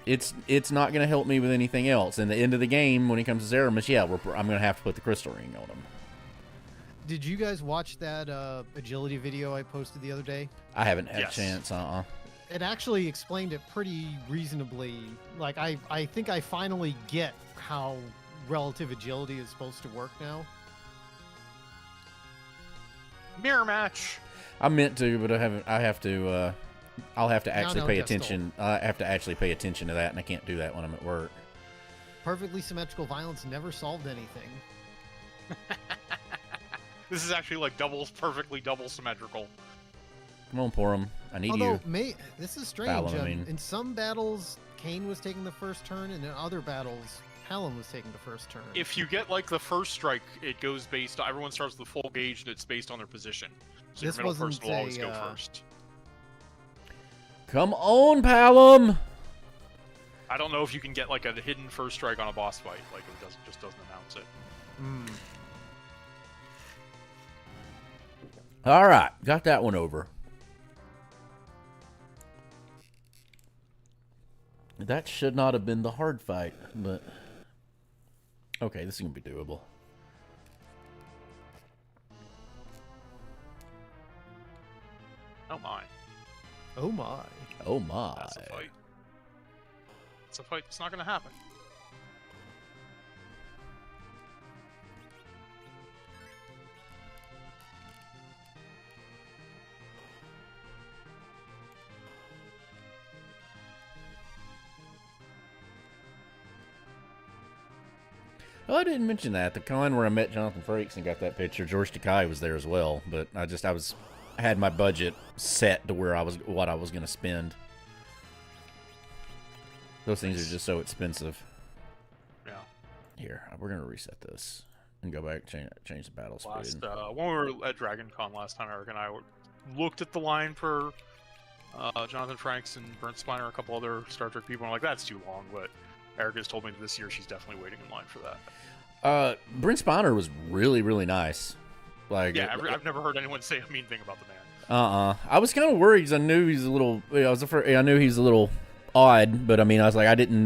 it's not going to help me with anything else. In the end of the game, when it comes to Zeramus, yeah, I'm going to have to put the crystal ring on him. Did you guys watch that agility video I posted the other day? I haven't had Yes. a chance. It actually explained it pretty reasonably. Like, I think I finally get how relative agility is supposed to work now. mirror match. I meant to, but I haven't. I have to. I'll have to actually no, pay just attention. I have to actually pay attention to that, and I can't do that when I'm at work. Perfectly symmetrical violence never solved anything. This is actually like perfectly double symmetrical. Come on, Porum. I need Although, you. this is strange. Fallon, I mean. In some battles, Kane was taking the first turn, and in other battles, Hallam was taking the first turn. If you get like the first strike, it goes based. Everyone starts with the full gauge, and it's based on their position. So This your middle wasn't person will always a, go first. Come on, Palom. I don't know if you can get like a hidden first strike on a boss fight. Like it just doesn't announce it. All right, got that one over. That should not have been the hard fight, but okay, this is gonna be doable. Oh my. Oh my. Oh my! That's a fight. It's a fight that's not going to happen. Oh, I didn't mention that. The con where I met Jonathan Frakes and got that picture, George Takei was there as well. But I had my budget set to where what I was going to spend. Those things are just so expensive. Yeah. Here, we're gonna reset this and go back change the battle speed. When we were at Dragon Con last time, Eric and I looked at the line for Jonathan Frakes and Brent Spiner, a couple other Star Trek people, and I'm like, that's too long, but Eric has told me this year she's definitely waiting in line for that. Brent Spiner was really, really nice. Like, yeah, I've never heard anyone say a mean thing about the man. I was kind of worried because I knew he's a little. I knew he's a little odd, but I mean, I was like, I didn't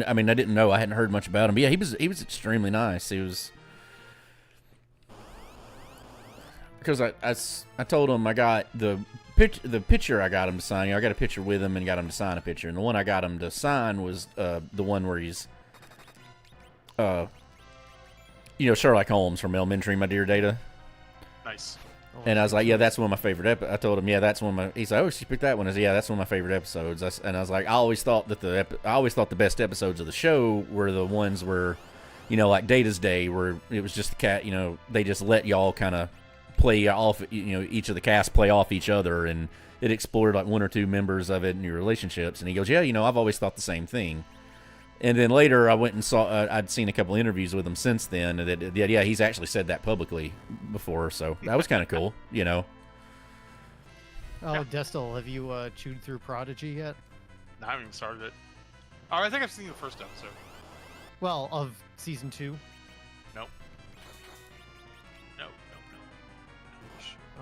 know. I hadn't heard much about him. But yeah, he was extremely nice. He was. Because I told him I got the picture I got him to sign. I got a picture with him and got him to sign a picture. And the one I got him to sign was the one where he's, Sherlock Holmes from Elementary, My Dear Data. Nice. And I was like, yeah, that's one of my favorite I told him, yeah, that's one of my. He's like, oh, she picked that one. I said, yeah, that's one of my favorite episodes. And I was like, I always thought the best episodes of the show were the ones where, like Data's Day, where it was just the cat. They just let y'all kind of play off, each of the cast play off each other, and it explored like one or two members of it and your relationships. And he goes, yeah, I've always thought the same thing. And then later I went and saw, I'd seen a couple interviews with him since then, and yeah, he's actually said that publicly before, so that was kind of cool, Oh, Destel, have you chewed through Prodigy yet? No, I haven't even started it. Oh, I think I've seen the first episode. Well, of season 2? Nope. No.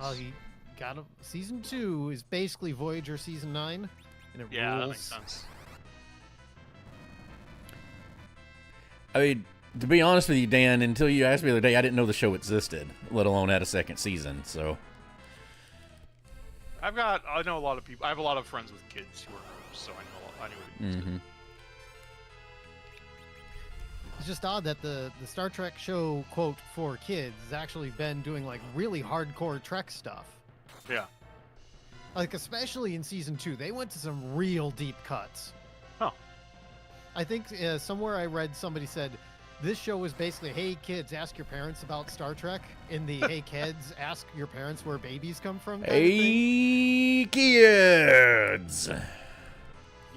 Oh, he got him. Season 2 is basically Voyager season 9, and it yeah, rules. that makes sense. I mean, to be honest with you, Dan, until you asked me the other day, I didn't know the show existed, let alone had a second season. So, I know a lot of people. I have a lot of friends with kids who are nerds, so I knew it existed. mm-hmm. It's just odd that the Star Trek show, quote, for kids, has actually been doing like really hardcore Trek stuff. Yeah. Like, especially in season 2, they went to some real deep cuts. Huh. I think somewhere I read somebody said this show was basically, hey kids, ask your parents about Star Trek. In the hey kids, ask your parents where babies come from. Hey kids.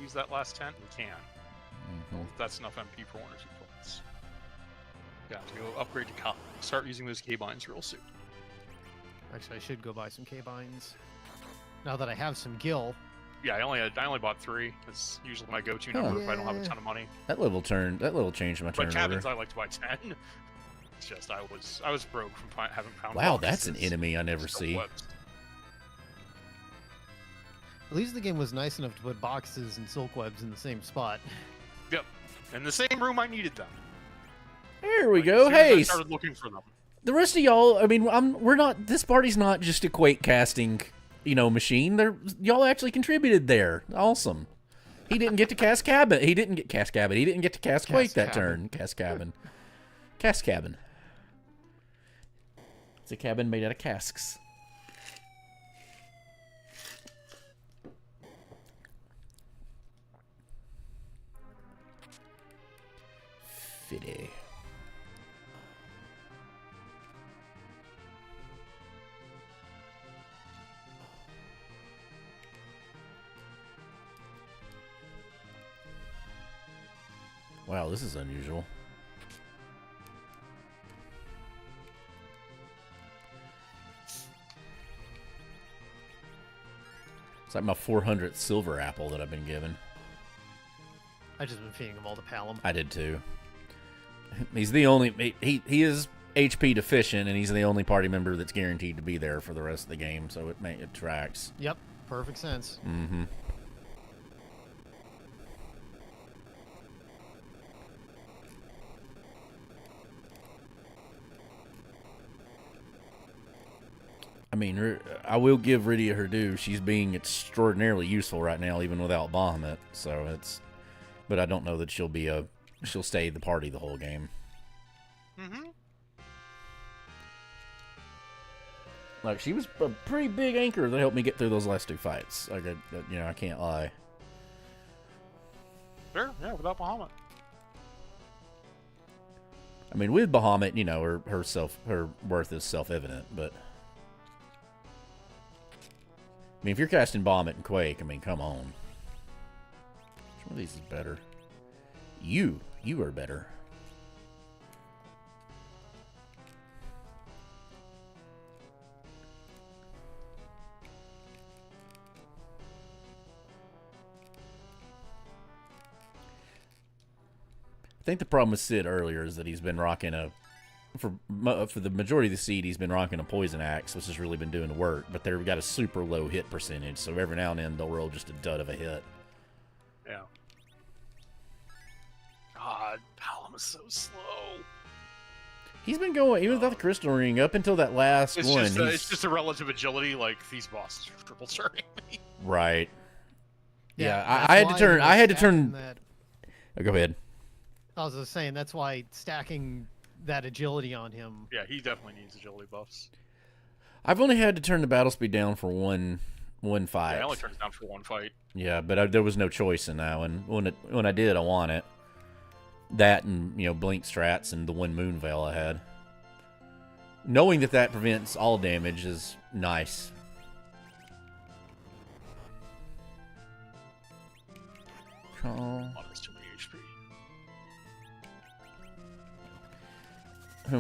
Use that last 10? We can. Well, that's enough MP for 1 or 2 points. Got to go upgrade to Cop. Start using those K-binds real soon. Actually, I should go buy some K-binds. Now that I have some Gil. Yeah, I only bought 3. It's usually my go-to number if I don't have a ton of money. That little changed my turn But cabins, order. I like to buy 10. It's just I was broke from having found. Wow, that's an enemy I never see. Webs. At least the game was nice enough to put boxes and silk webs in the same spot. Yep, in the same room I needed them. There we Like, go. as soon as I Hey, started looking for them. the rest of y'all. I mean, we're not. This party's not just a Quake casting, machine. Y'all actually contributed there. Awesome. He didn't get to cast cabin. He didn't get cast cabin. He didn't get to cast Quake that turn. Cast cabin. Cast cabin. It's a cabin made out of casks. Fitty. Wow, this is unusual. It's like my 400th silver apple that I've been given. I've just been feeding him all the palum. I did too. He's the only... He is HP deficient, and he's the only party member that's guaranteed to be there for the rest of the game, so it tracks. Yep, perfect sense. Mm-hmm. I mean, I will give Rydia her due. She's being extraordinarily useful right now, even without Bahamut. So it's, but I don't know that she'll stay the party the whole game. Mm-hmm. Like, she was a pretty big anchor that helped me get through those last 2 fights. Like, I can't lie. Sure, yeah, without Bahamut. I mean, with Bahamut, her worth is self-evident, but I mean, if you're casting Bahamut and Quake, I mean, come on. Which one of these is better? You are better. I think the problem with Sid earlier is that he's been rocking for the majority of the seed, he's been rocking a poison axe, which has really been doing the work. But they've got a super low hit percentage, so every now and then they'll roll just a dud of a hit. Yeah. God, Palom is so slow. He's been going even without the crystal ring up until that last one. It's just a relative agility. Like these bosses are triple turning me. Right. Yeah, that's I had why to turn. he was I had to stacking turn. That, Oh, go ahead. I was just saying that's why stacking that agility on him. Yeah, he definitely needs agility buffs. I've only had to turn the battle speed down for one fight. Yeah, I only turned it down for one fight. Yeah, but there was no choice in that one. When I did, I won it. That and blink strats and the one moon veil I had. Knowing that prevents all damage is nice. Oh, that's too many HP.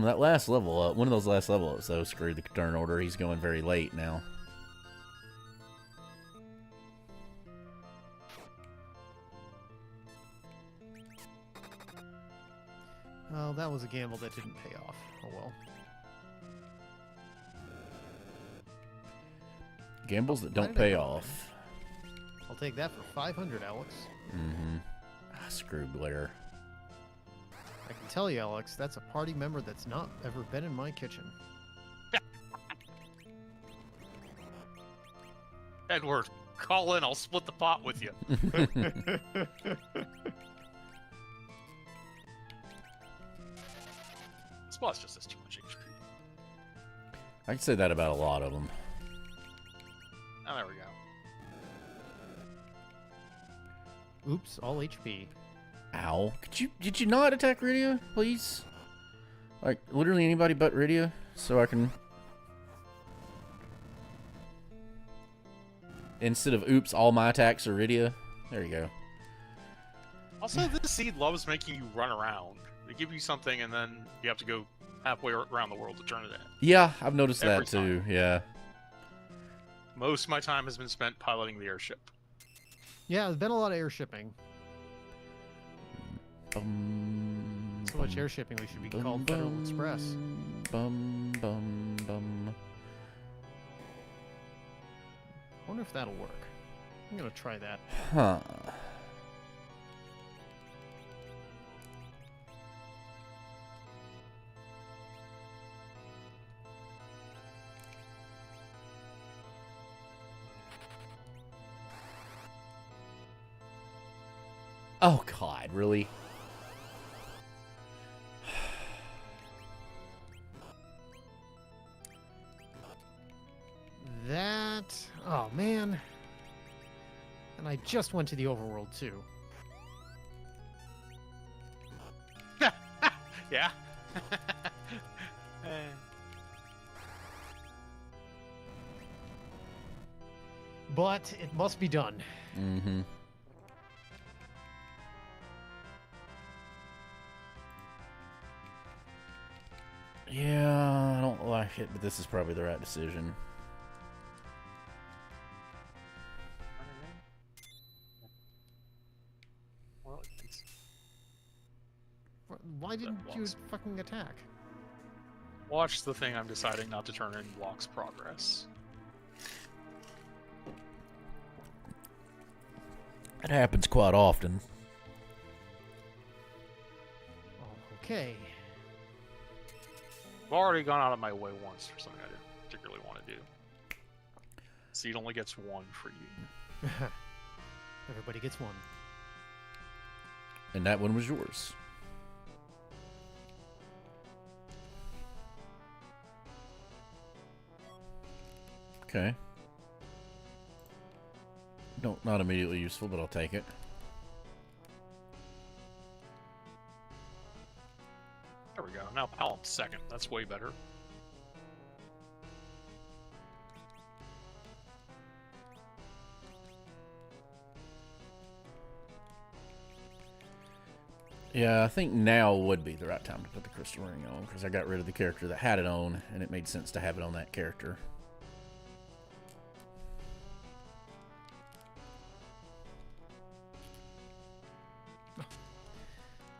That last level up, one of those last level ups though, screwed the turn order. He's going very late now. Well, that was a gamble that didn't pay off. Oh well. Gambles that don't pay off. I'll take that for 500, Alex. Mm-hmm. Screw Blair. I can tell you, Alex, that's a party member that's not ever been in my kitchen. Edward, call in. I'll split the pot with you. This boss just has too much HP. I can say that about a lot of them. Oh, there we go. Oops, all HP. Ow. Did you not attack Rydia, please? Like, literally anybody but Rydia? So I can... Instead of oops, all my attacks are Rydia. There you go. Also, this seed loves making you run around. They give you something, and then you have to go halfway around the world to turn it in. Yeah, I've noticed Every that too. Yeah. Most of my time has been spent piloting the airship. Yeah, there's been a lot of air shipping. So much air shipping, we should be called Federal Express. Bum, bum, bum. I wonder if that'll work. I'm gonna try that. Huh. Oh, God, really? That... Oh, man. And I just went to the overworld, too. Yeah. But it must be done. Mm-hmm. Yeah, I don't like it, but this is probably the right decision. Well, it's... Why didn't you blocks. fucking attack? Watch the thing I'm deciding not to turn in blocks progress. That happens quite often. Okay. I've already gone out of my way once for something I didn't particularly want to do. Seed only gets one for you. Everybody gets one. And that one was yours. Okay. Not immediately useful, but I'll take it. There we go. Now Palom's second. That's way better. Yeah, I think now would be the right time to put the crystal ring on, because I got rid of the character that had it on, and it made sense to have it on that character.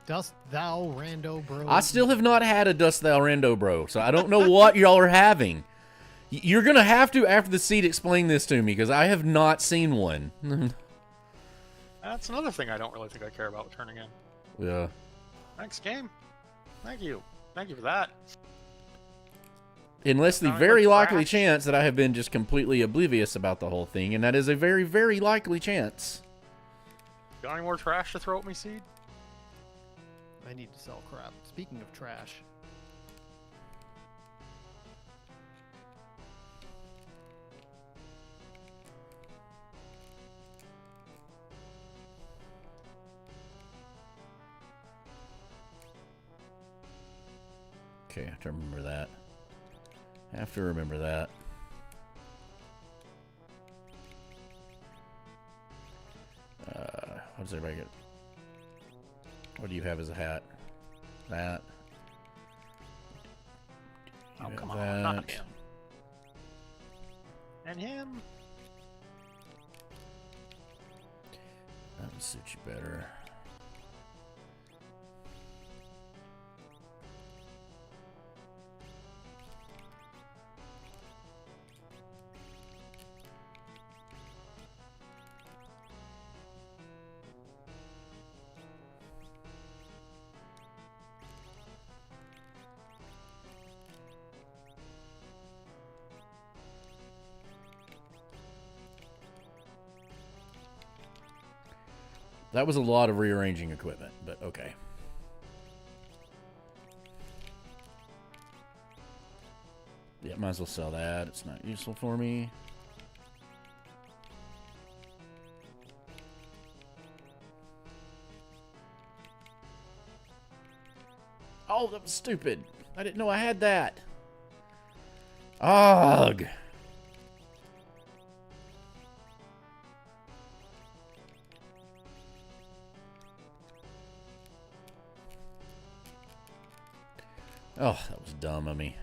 Dost thou rando bro? I still have not had a Dust Thou Rando Bro, so I don't know what y'all are having. You're going to have to, after the seed, explain this to me, because I have not seen one. That's another thing I don't really think I care about turning in. Yeah. Thanks, game. Thank you. Thank you for that. Unless the Sounding very like likely trash. chance that I have been just completely oblivious about the whole thing, and that is a very, very likely chance. Got any more trash to throw at me, Seed? I need to sell crap. Speaking of trash. Okay, I have to remember that. Have to remember that. What does everybody get? What do you have as a hat? That. Oh, You come have on. Not that. him. And him. That would suit you better. That was a lot of rearranging equipment, but okay. Yeah, might as well sell that. It's not useful for me. Oh, that was stupid. I didn't know I had that. Ugh. Oh, that was dumb of me.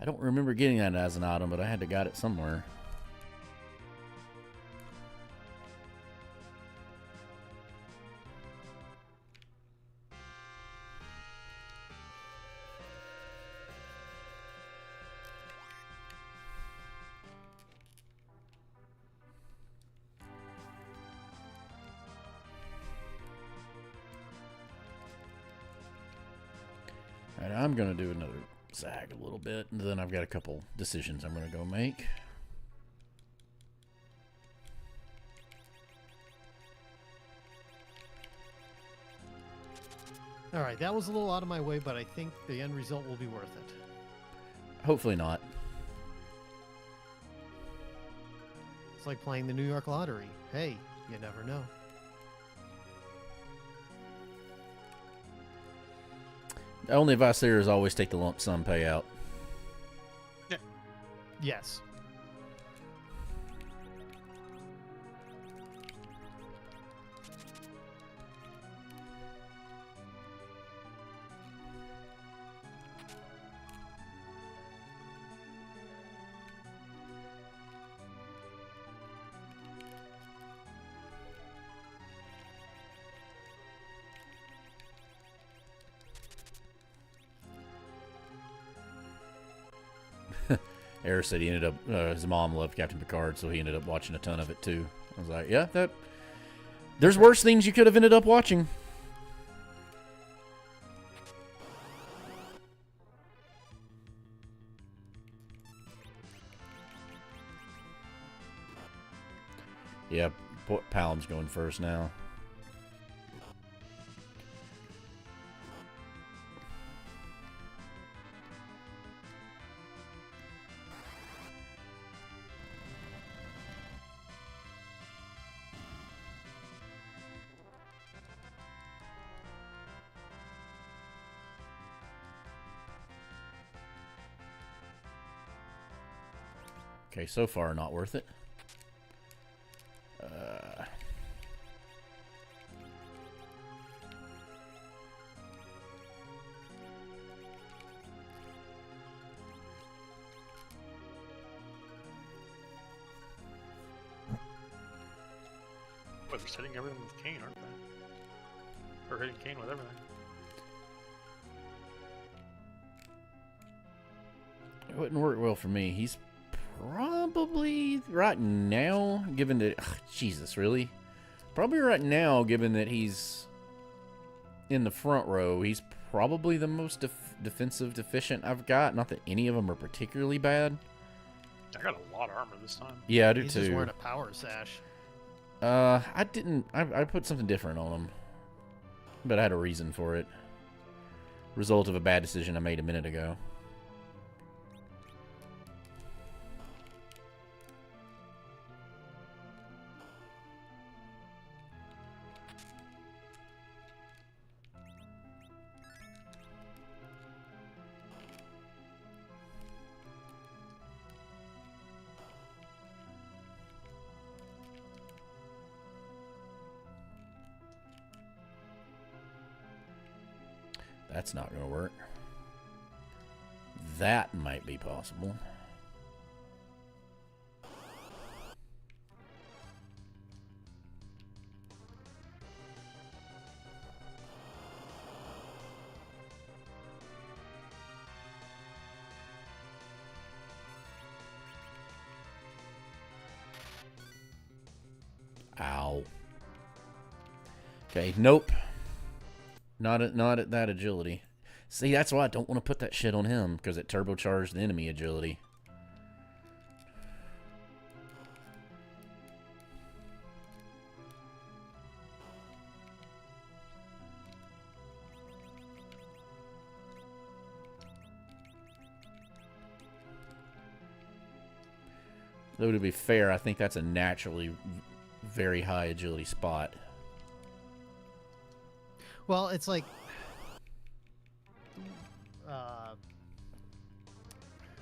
I don't remember getting that as an item, but I had to got it somewhere. All right, I'm going to do another zag a little bit, and then I've got a couple decisions I'm going to go make. All right, that was a little out of my way, but I think the end result will be worth it. Hopefully not. It's like playing the New York lottery. Hey, you never know. The only advice there is always take the lump sum payout. Yes. Eric said he ended up, his mom loved Captain Picard, so he ended up watching a ton of it too. I was like, yeah, there's worse things you could have ended up watching. Yeah, Palom's going first now. Okay, so far not worth it. But they're hitting everything with Kane, aren't they? Or hitting Kane with everything. It wouldn't work well for me. He's probably right now, given that... Ugh, Jesus, really? Probably right now, given that he's in the front row, he's probably the most defensive deficient I've got. Not that any of them are particularly bad. I got a lot of armor this time. Yeah, I do He's too. just wearing a power sash. I didn't... I put something different on him. But I had a reason for it. Result of a bad decision I made a minute ago. That's not going to work. That might be possible. Ow. Okay, nope. Not at that agility. See, that's why I don't want to put that shit on him, because it turbocharged the enemy agility. Though to be fair, I think that's a naturally very high agility spot. Well, it's like...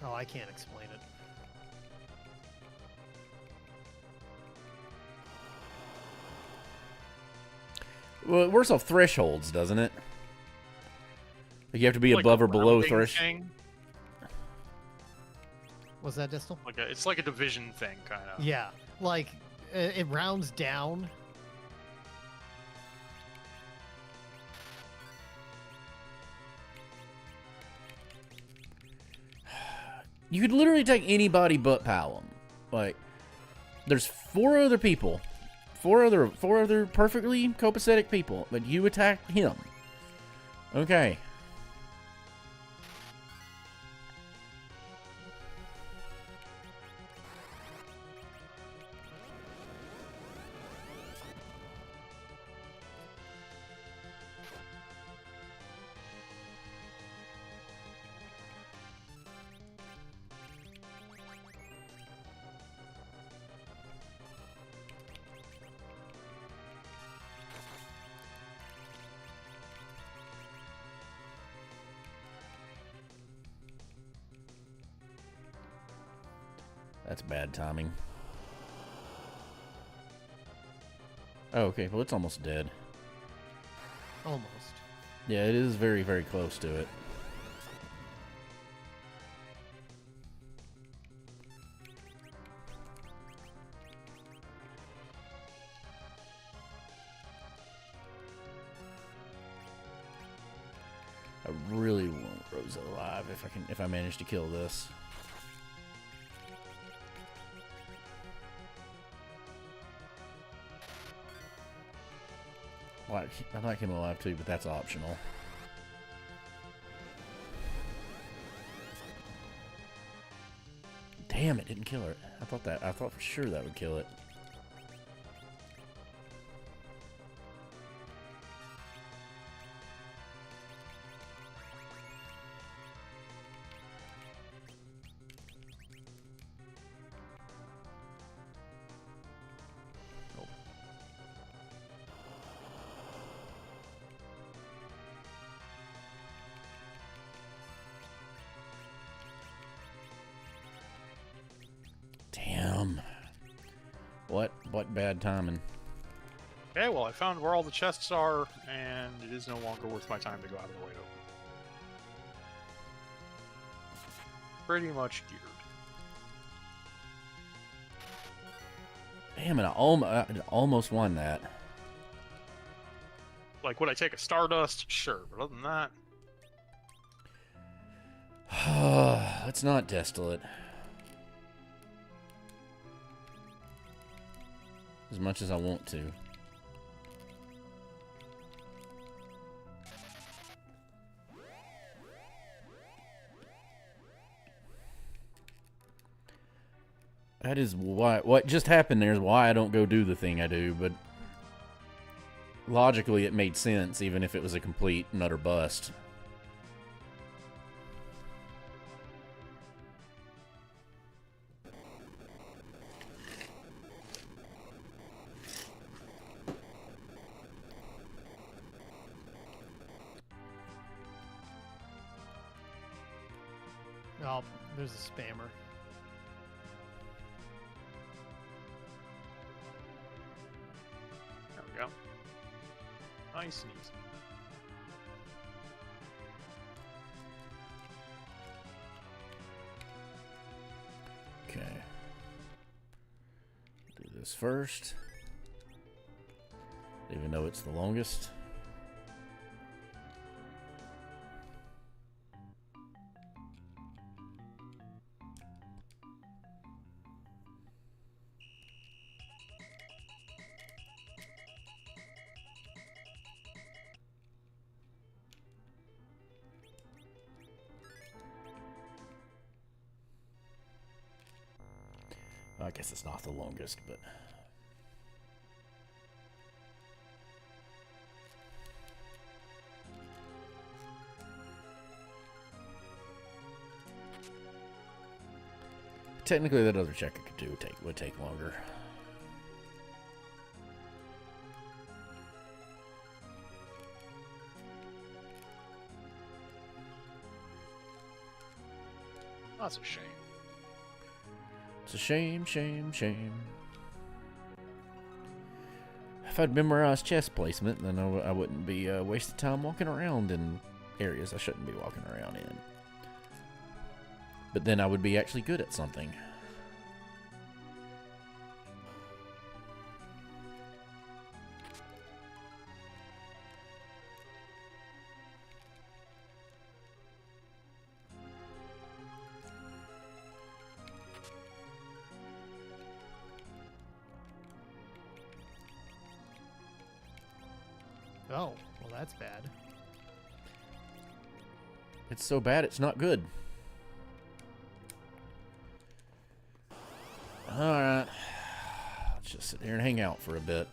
oh, I can't explain it. Well, it works off thresholds, doesn't it? Like you have to be Like above a or below rounding threshold. thing. Was that Distal? It's like a division thing, kind of. Yeah, like it rounds down. You could literally take anybody but Palom. Like, there's four other people, four other perfectly copacetic people, but you attack him. Okay. That's bad timing. Oh, okay. Well, it's almost dead. Almost. Yeah, it is very, very close to it. I really want Rosa alive if I manage to kill this. Well, I like him alive too, but that's optional. Damn, it didn't kill her. I thought for sure that would kill it. What bad timing? Okay, well, I found where all the chests are, and it is no longer worth my time to go out of the way to open. Pretty much geared. Damn it! I almost won that. Like, would I take a Stardust? Sure, but other than that... Let's not distillate. As much as I want to. That is why what just happened there is why I don't go do the thing I do, but logically it made sense even if it was a complete and utter bust. Oh, there's a spammer. There we go. Nice and easy. Okay. Do this first. Even though it's the longest. I guess it's not the longest, but... Technically, that other check I could do would take longer. That's a shame. It's a shame, shame, shame. If I'd memorized chest placement, then I wouldn't be wasting time walking around in areas I shouldn't be walking around in. But then I would be actually good at something. Oh, well that's bad. It's so bad, it's not good. Alright. Let's just sit here and hang out for a bit.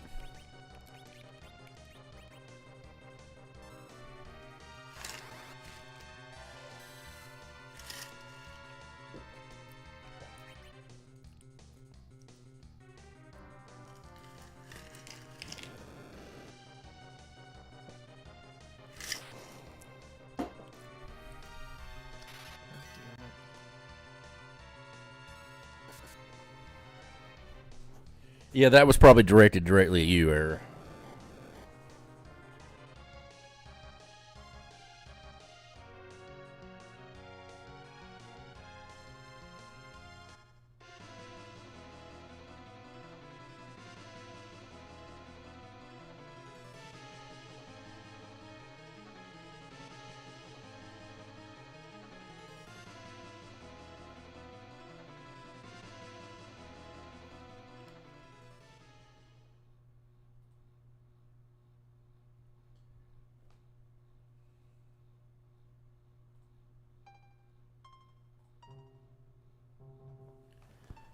Yeah, that was probably directed directly at you, Error.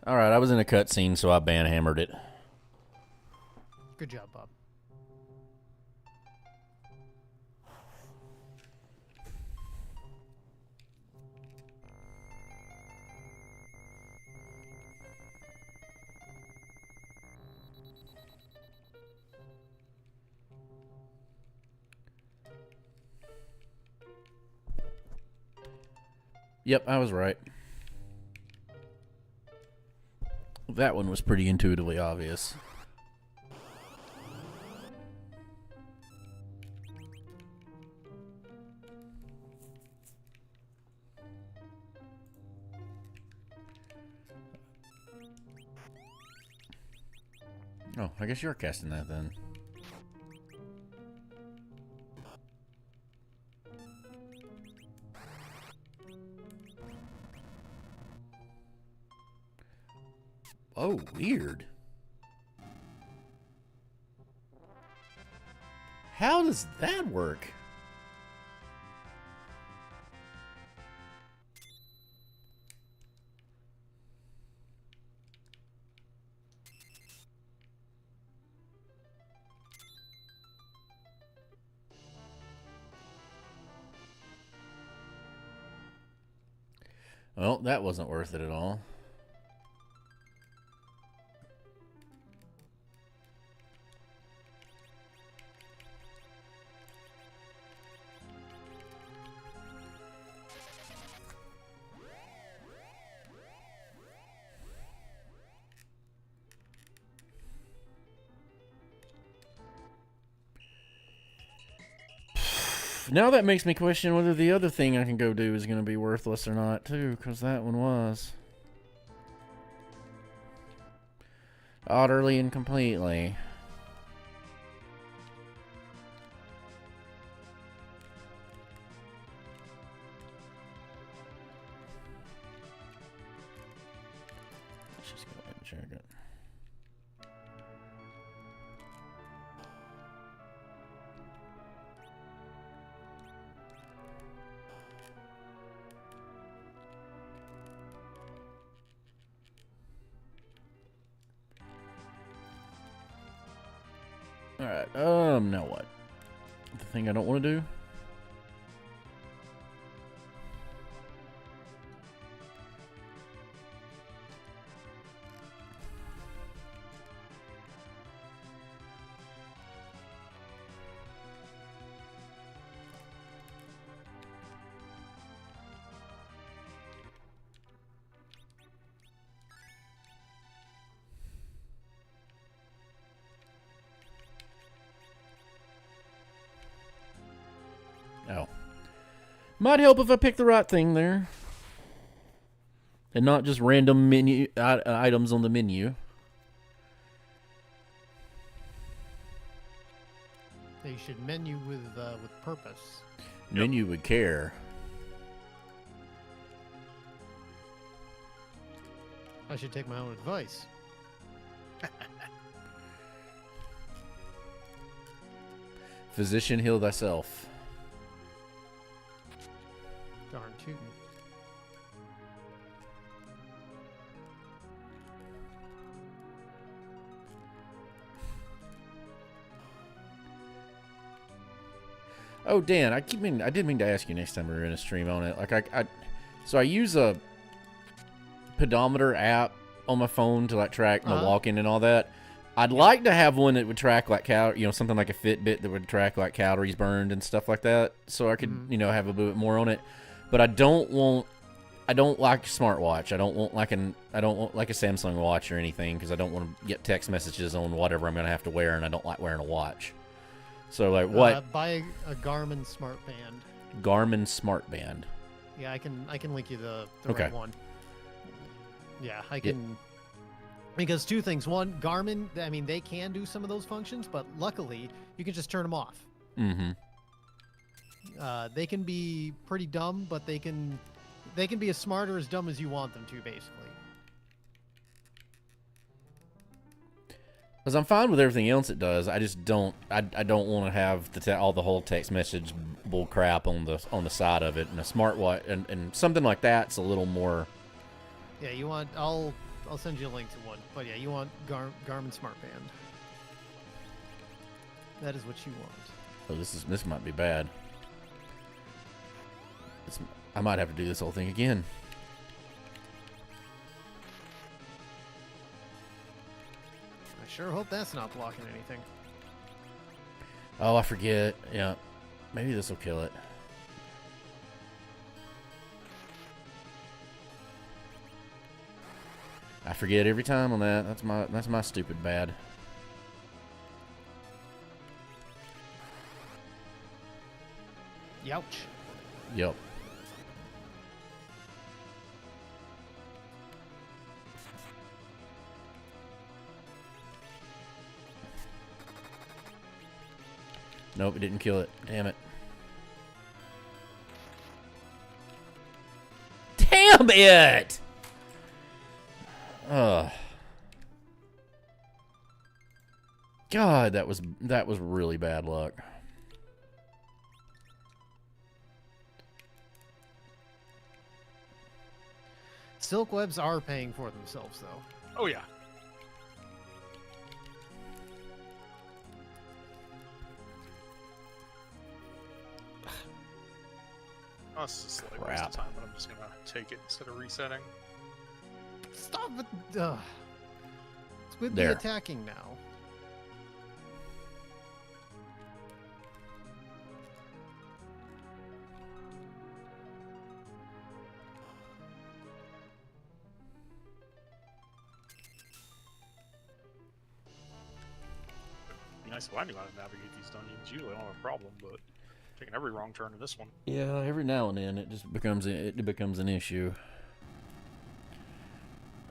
Alright, I was in a cutscene, so I banhammered it. Good job, Bob. Yep, I was right. That one was pretty intuitively obvious. Oh, I guess you're casting that then. Oh, weird. How does that work? Well, that wasn't worth it at all. Now that makes me question whether the other thing I can go do is going to be worthless or not, too, because that one was. Utterly and completely. Let's just go ahead and check it. Alright, now what? The thing I don't want to do? Oh. Might help if I pick the right thing there. And not just random menu items on the menu. They should menu with purpose. Menu would care. I should take my own advice. Physician, heal thyself. Darn tootin'. Oh, Dan, I did mean to ask you next time we were in a stream on it. Like so I use a pedometer app on my phone to like track my walking and all that. I'd like to have one that would track like something like a Fitbit that would track like calories burned and stuff like that, so I could have a bit more on it. But I don't like a smartwatch. I don't want like a Samsung watch or anything, because I don't want to get text messages on whatever I'm gonna have to wear, and I don't like wearing a watch. So like what? Buy a Garmin Smart Band. Garmin Smart Band. Yeah, I can link you the Okay. right one. Yeah, I can. Because two things. One, Garmin, I mean, they can do some of those functions, but luckily, you can just turn them off. Mm-hmm. They can be pretty dumb, but they can be as smart or as dumb as you want them to, basically. Because I'm fine with everything else it does. I just don't. I don't want to have all the whole text message bull crap on the side of it. And a smartwatch and something like that's a little more. Yeah, you want. I'll send you a link to one. But yeah, you want Garmin Smart Band. That is what you want. Oh, this might be bad. I might have to do this whole thing again. I sure hope that's not blocking anything. Oh, I forget. Yeah, maybe this will kill it. I forget every time on that. That's my stupid bad. Youch. Yep. Nope, it didn't kill it. Damn it. Damn it! God, that was really bad luck. Silk webs are paying for themselves, though. Oh yeah. Oh, this is a slight waste Crap. of time, but I'm just gonna take it instead of resetting. Stop it! It's with There. the attacking now. Be nice if I knew how to navigate these dungeons. Usually I don't have a problem, but taking every wrong turn in this one. Yeah, every now and then it just becomes an issue.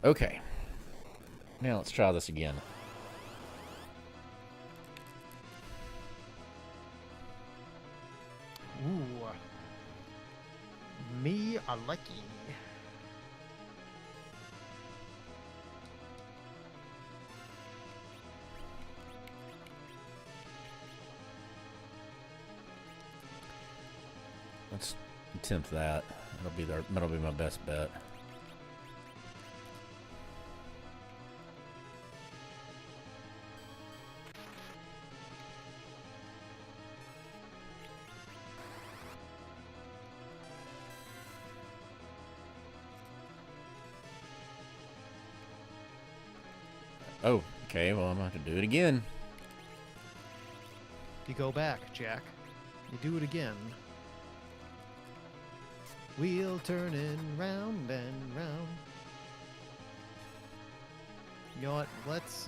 Okay. Now let's try this again. Ooh. Me a lucky. Let's attempt that. That'll be my best bet. Oh, okay. Well, I'm going to have to do it again. You go back, Jack. You do it again. Wheel turning round and round. You know what? Let's,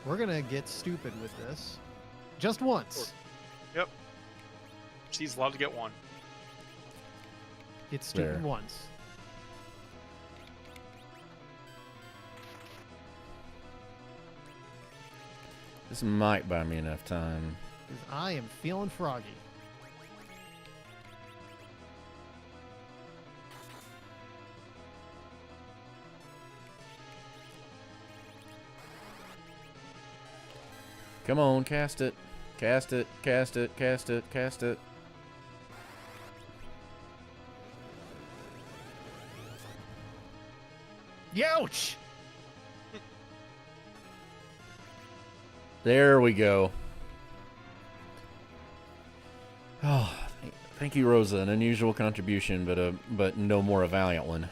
we're gonna get stupid with this. Just once. Yep. She's allowed to get one. Get stupid There. once. This might buy me enough time. 'Cause I am feeling froggy. Come on, cast it. Cast it, cast it, cast it, cast it. Youch! There we go. Oh, thank you, Rosa. An unusual contribution, but no more a valiant one.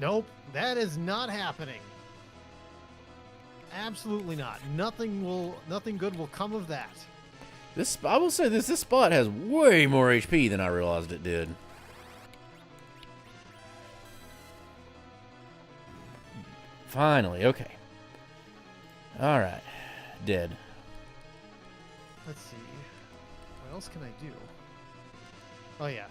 Nope, that is not happening. Absolutely not. Nothing good will come of that. I will say this spot has way more HP than I realized it did. Finally, okay. All right, dead. Let's see. What else can I do? Oh yeah.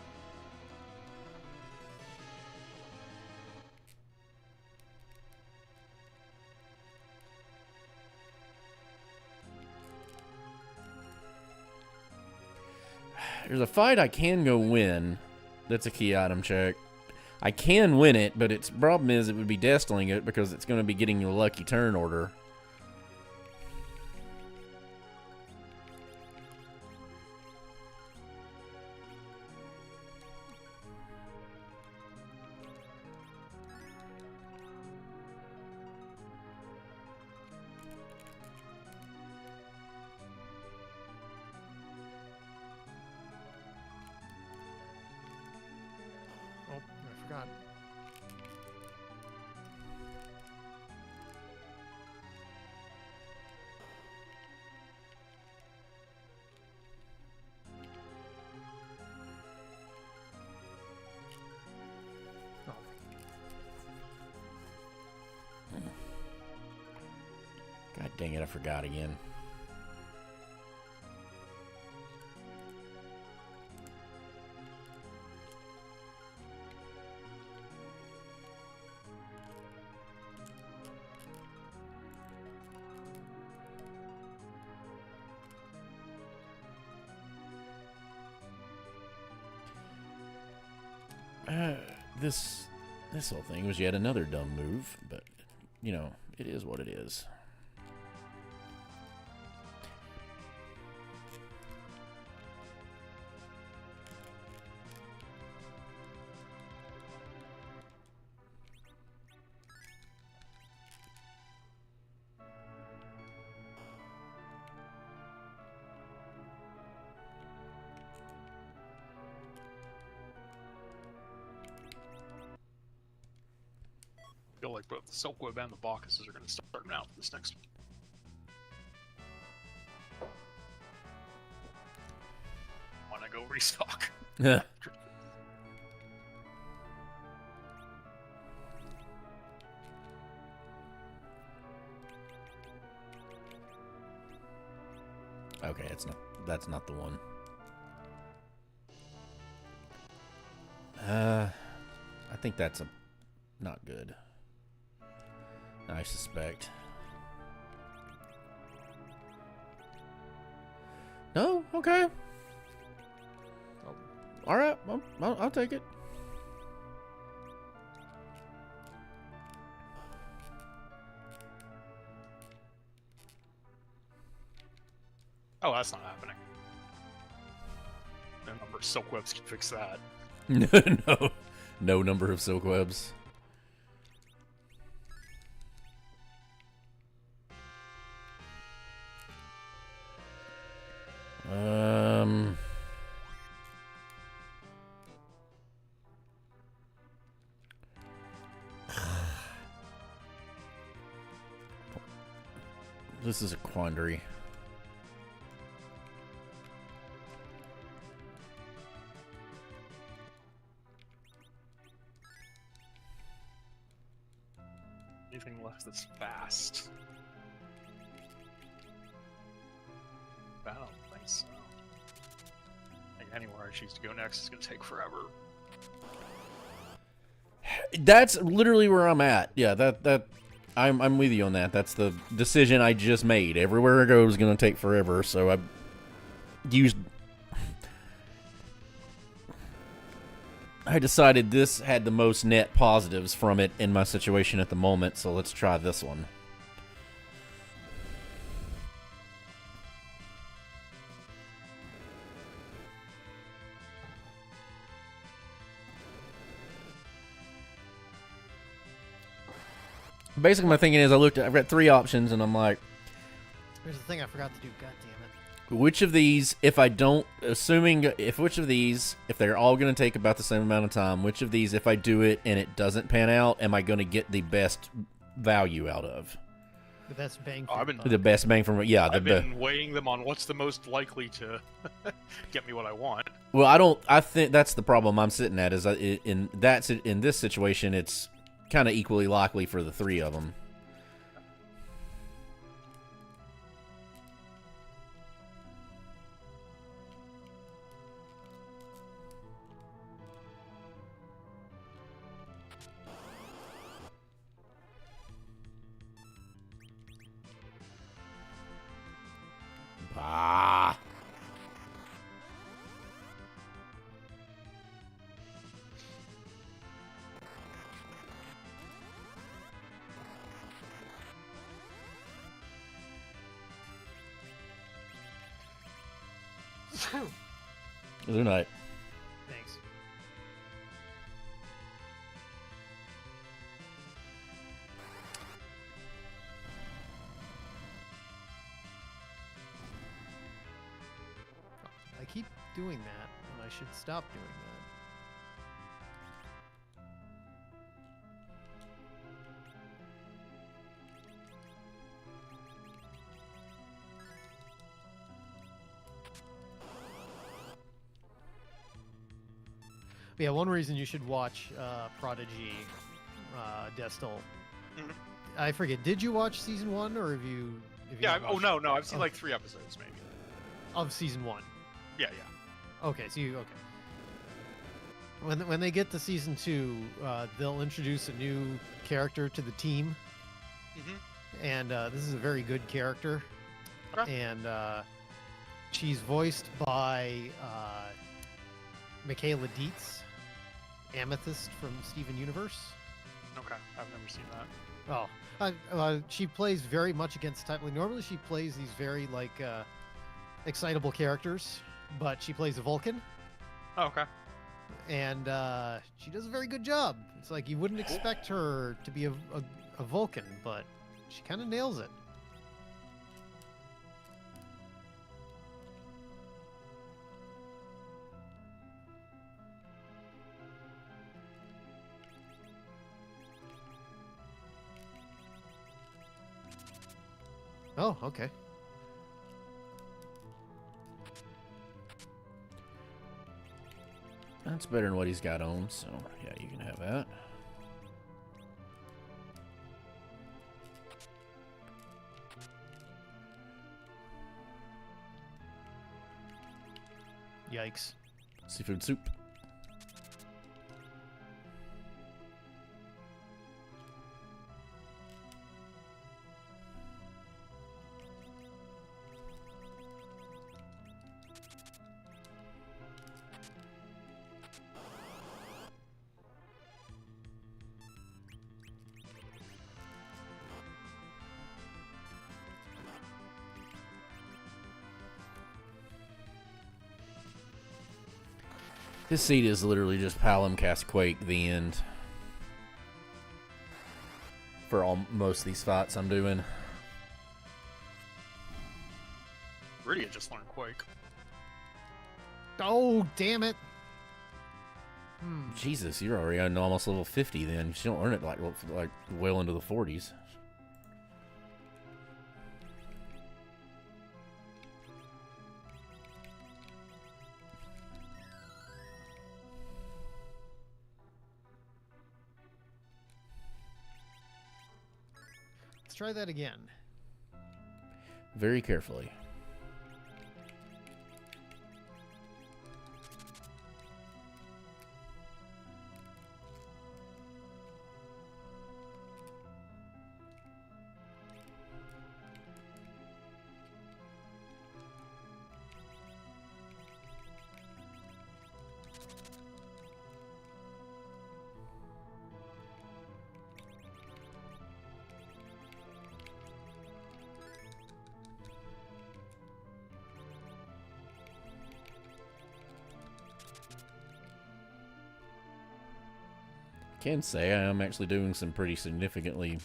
There's a fight I can go win. That's a key item check. I can win it, but its problem is it would be destiling it because it's going to be getting you a lucky turn order. Oh, I forgot. Dang it, I forgot again. This whole thing was yet another dumb move, but, you know, it is what it is. I feel like both the Silkweb and the Bacchuses are going to start now for this next one. Want to go restock? Yeah. Okay, that's not the one. I think that's not good. I suspect. No? Okay. All right. I'll take it. Oh, that's not happening. No number of Silkwebs can fix that. No number of Silkwebs. This is a quandary. Anything left that's fast? I don't think so. I think anywhere I choose to go next is going to take forever. That's literally where I'm at. Yeah, I'm with you on that. That's the decision I just made. Everywhere I go is going to take forever, so I decided this had the most net positives from it in my situation at the moment, so let's try this one. Basically, my thinking is I've got three options, and I'm like, Here's the thing I forgot to do. God damn it. which of these, if they're all going to take about the same amount of time, which of these, if I do it and it doesn't pan out, am I going to get the best value out of? The best bang Oh, for I've your been- buck. The best bang from, yeah. I've been weighing them on what's the most likely to get me what I want. Well, I think that's the problem I'm sitting at, is in this situation, it's kind of equally likely for the three of them. Ah. Good night. Thanks. I keep doing that, and I should stop doing that. But yeah, one reason you should watch Prodigy, Destal. Mhm. I forget. Did you watch season 1, or if you Yeah. haven't Oh watched no, I've seen like 3 episodes maybe. of season 1. Yeah, yeah. Okay, so you When they get to season 2, they'll introduce a new character to the team, and this is a very good character, Okay. and she's voiced by Michaela Dietz, Amethyst from Steven Universe. Okay, I've never seen that. Oh, she plays very much against type. Like, normally she plays these very like excitable characters, but she plays a Vulcan. Oh, okay. And she does a very good job. It's like you wouldn't expect her to be a Vulcan, but she kind of nails it. Oh, okay. That's better than what he's got on, so yeah, you can have that. Yikes. Seafood soup. This seed is literally just Palom cast Quake, the end. For most of these fights I'm doing. Rydia just learned Quake. Oh, damn it. Jesus, you're already on almost level 50 then. You don't learn it like well into the 40s. Let's try that again. Very carefully. Can say I am actually doing some pretty significantly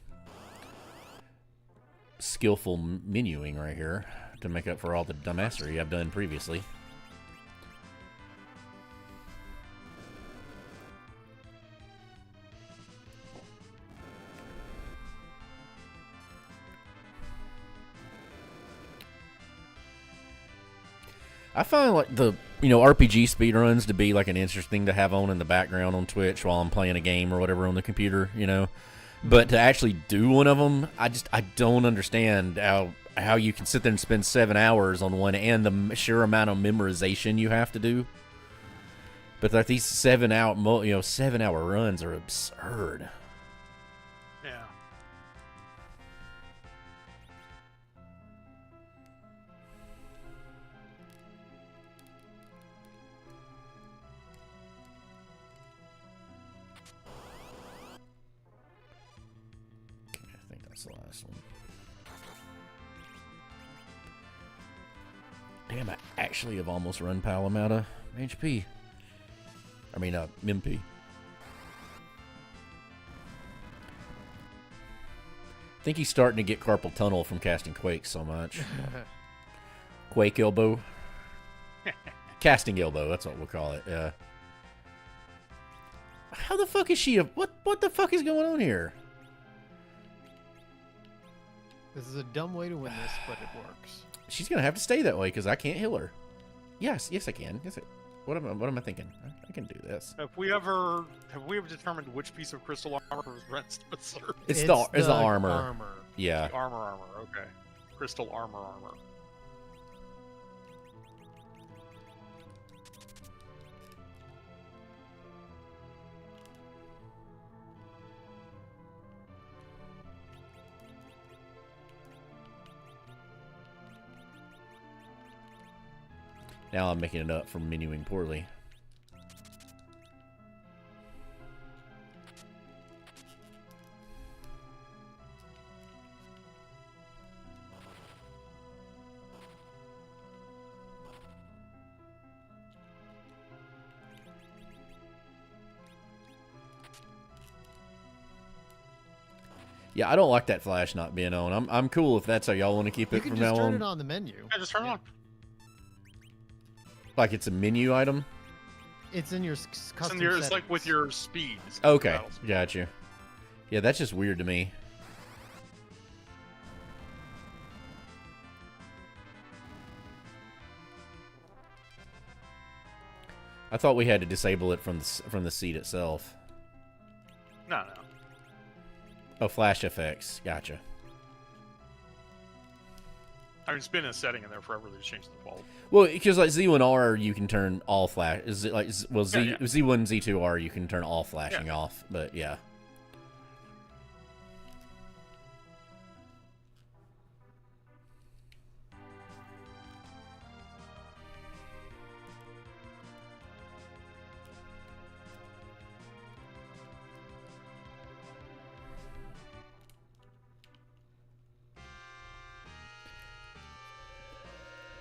skillful menuing right here to make up for all the dumbassery I've done previously. I find like the RPG speedruns to be like an interesting thing to have on in the background on Twitch while I'm playing a game or whatever on the computer, But to actually do one of them, I don't understand how you can sit there and spend 7 hours on one and the sheer amount of memorization you have to do. But like these 7 hour runs are absurd. Yeah. I think that's the last one. Damn, I actually have almost run Palom out of HP. I mean, MP. I think he's starting to get carpal tunnel from casting Quake so much. Quake elbow. Casting elbow, that's what we'll call it. How the fuck is she? What the fuck is going on here? This is a dumb way to win this, but it works. She's gonna have to stay that way because I can't heal her. Yes, I can. What am I thinking? I can do this. Have we ever determined which piece of crystal armor Brent's serve? It's the armor. Armor. Yeah. Armor. Okay. Crystal armor. Now I'm making it up from menuing poorly. Yeah, I don't like that flash not being on. I'm cool if that's how y'all want to keep it from now on. You can just turn it on the menu. Yeah, just turn it on. Like it's a menu item? It's in your custom It's like with your speeds. Okay, gotcha. Yeah, that's just weird to me. I thought we had to disable it from the seat itself. No. Oh, flash effects. Gotcha. I mean, it's been a setting in there forever. They just changed the default. Well, because like Z1R, you can turn all flash. Is it like Yeah. Z1, Z2R, you can turn all flashing off. But yeah.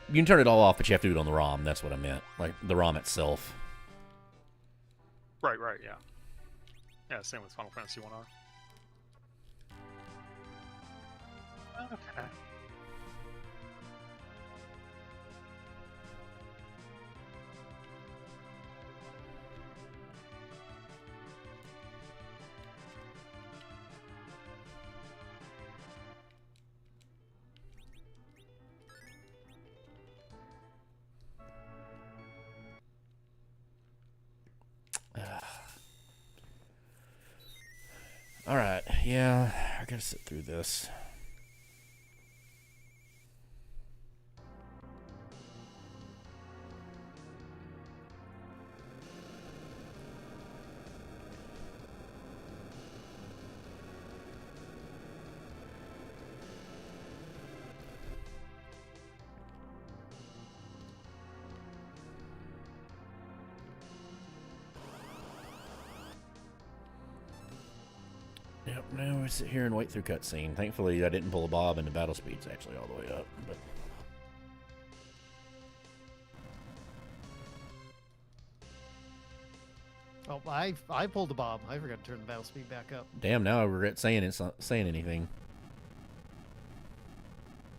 You can turn it all off, but you have to do it on the ROM. That's what I meant. Like, the ROM itself. Right, yeah. Yeah, same with Final Fantasy 1R. Okay. All right. Yeah, I gotta sit through this. Yep, now I sit here and wait through cutscene. Thankfully, I didn't pull a bob and the battle speed's actually all the way up. But Oh, I pulled a bob. I forgot to turn the battle speed back up. damn, now I regret saying it's not saying anything.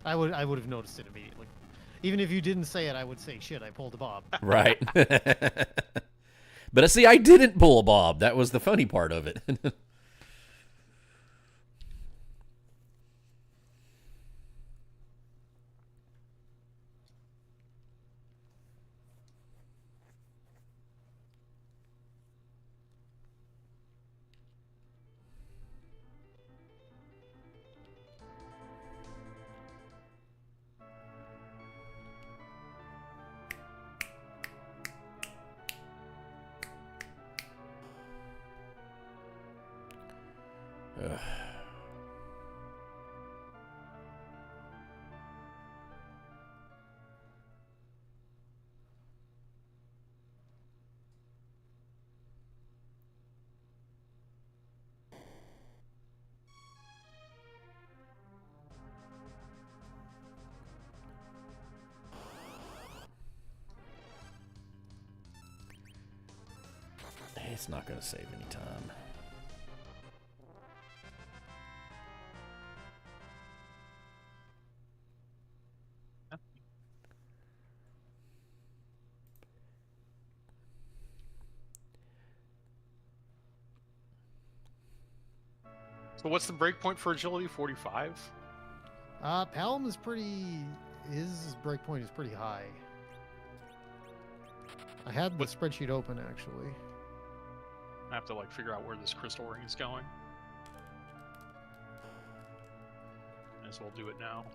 I would have noticed it immediately. Even if you didn't say it, I would say, shit, I pulled a bob. Right. But see, I didn't pull a bob. That was the funny part of it. Ugh. It's not going to save any time. So what's the breakpoint for agility? 45? Palom is his breakpoint is pretty high. I had the spreadsheet open, actually. I have to like figure out where this crystal ring is going. Might as well do it now.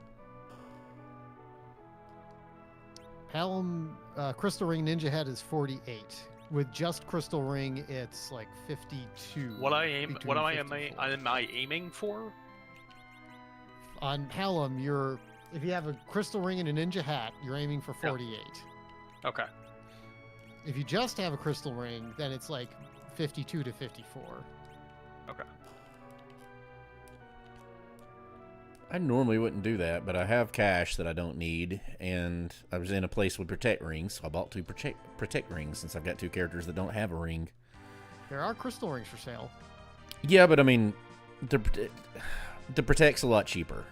Hallam Crystal Ring Ninja Hat is 48. With just Crystal Ring, it's like 52. What am 52, I 54. am I aiming for? On Hallam, if you have a Crystal Ring and a Ninja Hat, you're aiming for Yeah. 48. Okay. If you just have a Crystal Ring, then it's like 52 to 54. Okay. I normally wouldn't do that, but I have cash that I don't need, and I was in a place with protect rings, so I bought 2 protect rings since I've got 2 characters that don't have a ring. There are Crystal Rings for sale. Yeah, but I mean, the protect's a lot cheaper,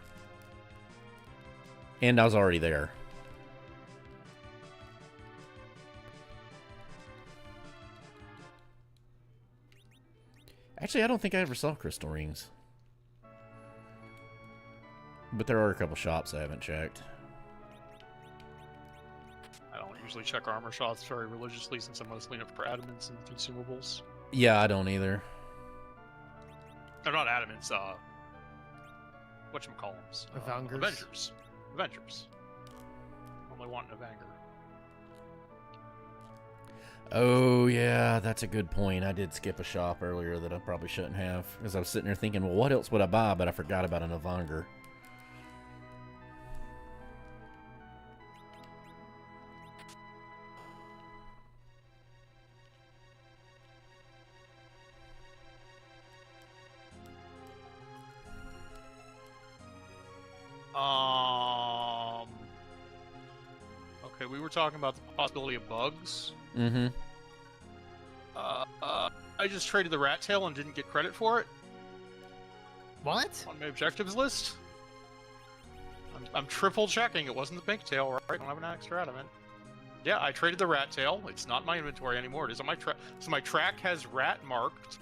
and I was already there. Actually, I don't think I ever saw crystal rings. But there are a couple shops I haven't checked. I don't usually check armor shots very religiously since I'm mostly in it for adamants and consumables. Yeah, I don't either. No, not adamants, whatchamacallums? Avengers? Avengers. Avengers. Only want an Avenger. Oh, yeah, that's a good point. I did skip a shop earlier that I probably shouldn't have. Because I was sitting there thinking, well, what else would I buy? But I forgot about an Avenger. Okay, we were talking about the possibility of bugs. Mm-hmm. I just traded the rat tail and didn't get credit for it What? on my objectives list. I'm triple checking. It wasn't the pink tail, right? I don't have an extra adamant. Yeah, I traded the rat tail. It's not in my inventory anymore. It is on my track. So my track has rat marked.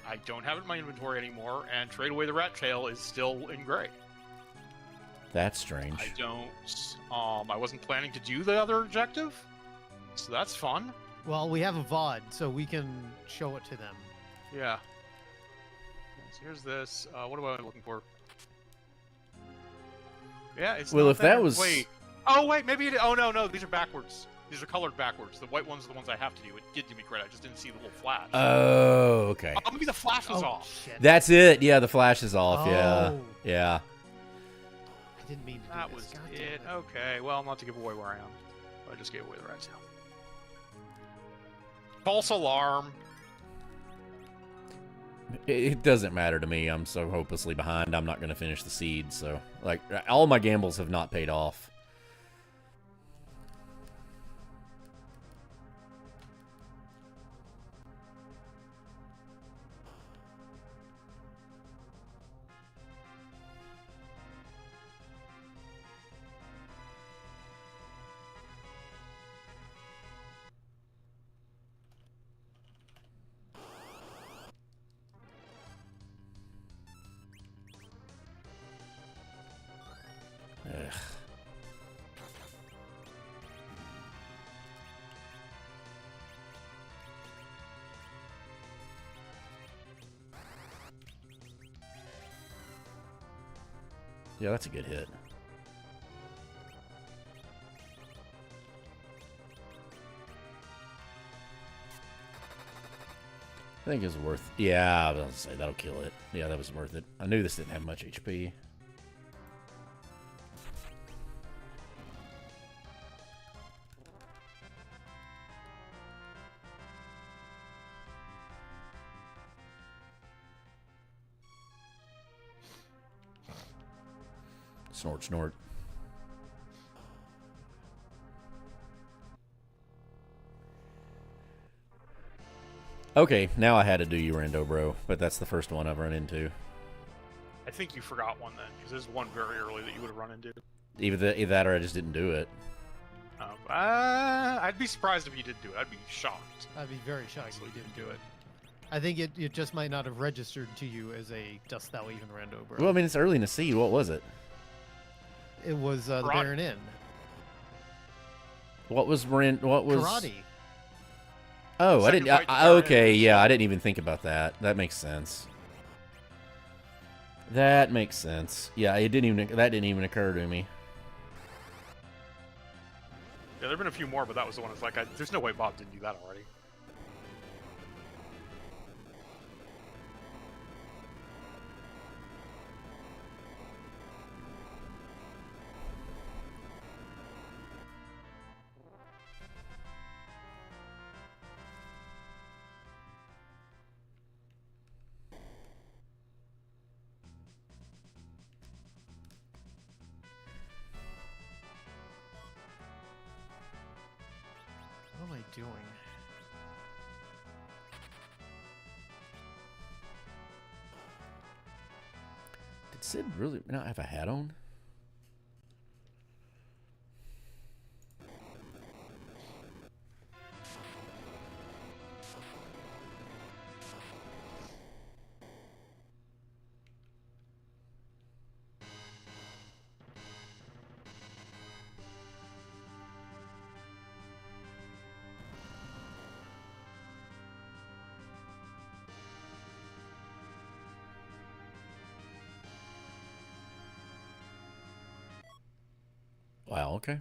I don't have it in my inventory anymore, and trade away the rat tail is still in gray. That's strange. I don't. I wasn't planning to do the other objective, so that's fun. Well, we have a VOD, so we can show it to them. Yeah. So here's this. What am I looking for? Yeah, it's. Well, not if that there. was- Wait. Oh wait, maybe it. Oh no, these are backwards. These are colored backwards. The white ones are the ones I have to do. It did give me credit. I just didn't see the little flash. Oh, okay. Oh, maybe the flash was Oh, off. shit. That's it. Yeah, the flash is off. Yeah. Oh. Yeah. I didn't mean to do That this. was God damn it. Okay, well, not to give away where I am. I just gave away the rat tail. False alarm. It doesn't matter to me. I'm so hopelessly behind. I'm not going to finish the seed. So, like, all my gambles have not paid off. Ugh. Yeah, that's a good hit. I think it's worth. Yeah, I was gonna say that'll kill it. Yeah, that was worth it. I knew this didn't have much HP. Snort, snort. Okay, now I had to do you rando, bro, but that's the first one I've run into. I think you forgot one then, because there's one very early that you would have run into. Either that or I just didn't do it. I'd be surprised if you did do it. I'd be shocked. I'd be very shocked if Honestly, you didn't do it. I think it just might not have registered to you as a Dost Thou Even Rando, bro. Well, I mean, it's early in the seed. What was it? It was the Karate. Baron Inn. What was What was Karate. Oh, I Second didn't. fight to Baron Okay, Inn. yeah, I didn't even think about that. That makes sense. That makes sense. Yeah, that didn't even occur to me. Yeah, there've been a few more, but that was the one that's like, there's no way Bob didn't do that already. What am I doing? Did Sid really not have a hat on? Wow, okay.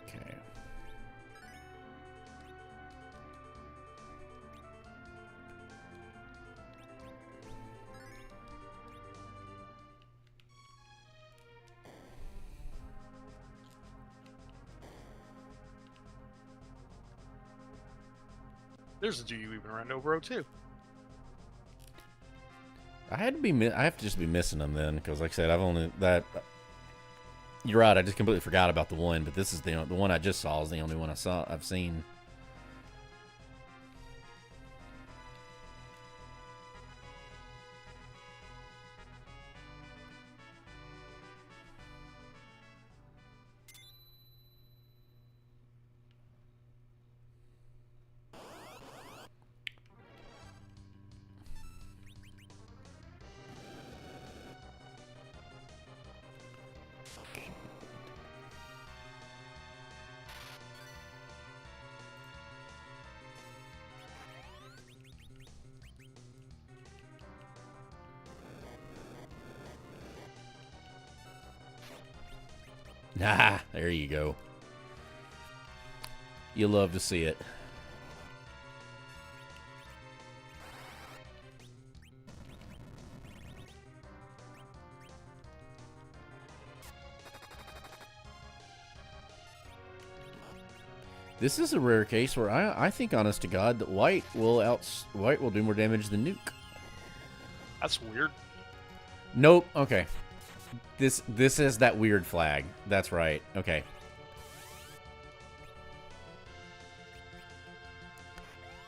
Okay. There's a Do You Even Run Over too. I have to just be missing them then, because like I said, I've only that. You're right. I just completely forgot about the one, but this is the one I just saw is the only one I've seen. Ah, there you go. You love to see it. This is a rare case where I think, honest to God, that white will do more damage than nuke. That's weird. Nope. Okay. This is that weird flag. That's right. Okay.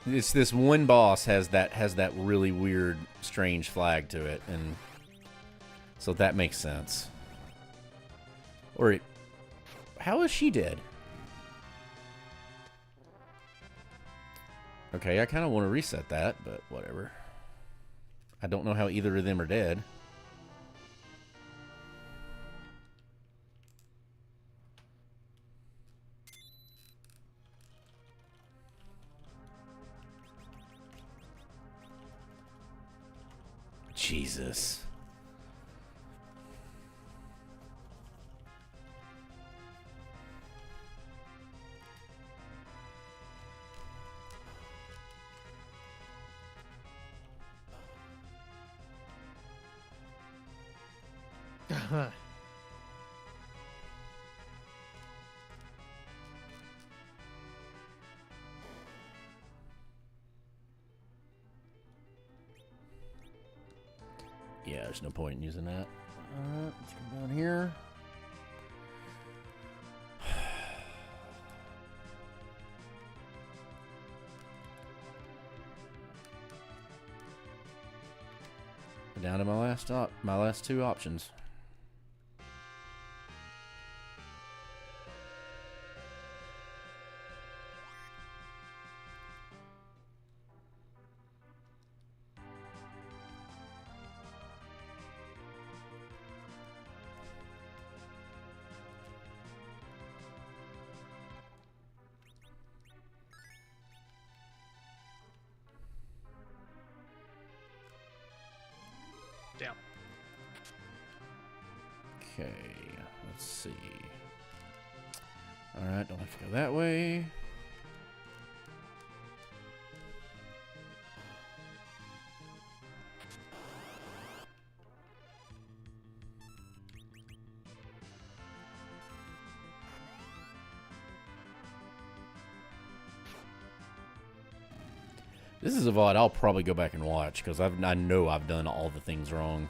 This one boss has that really weird, strange flag to it, and so that makes sense. Or how is she dead? Okay, I kind of want to reset that, but whatever. I don't know how either of them are dead. Jesus. Yeah, there's no point in using that. Let's go down here. Down to my last two options. Okay, let's see. Alright, don't have to go that way. This is a VOD I'll probably go back and watch because I know I've done all the things wrong.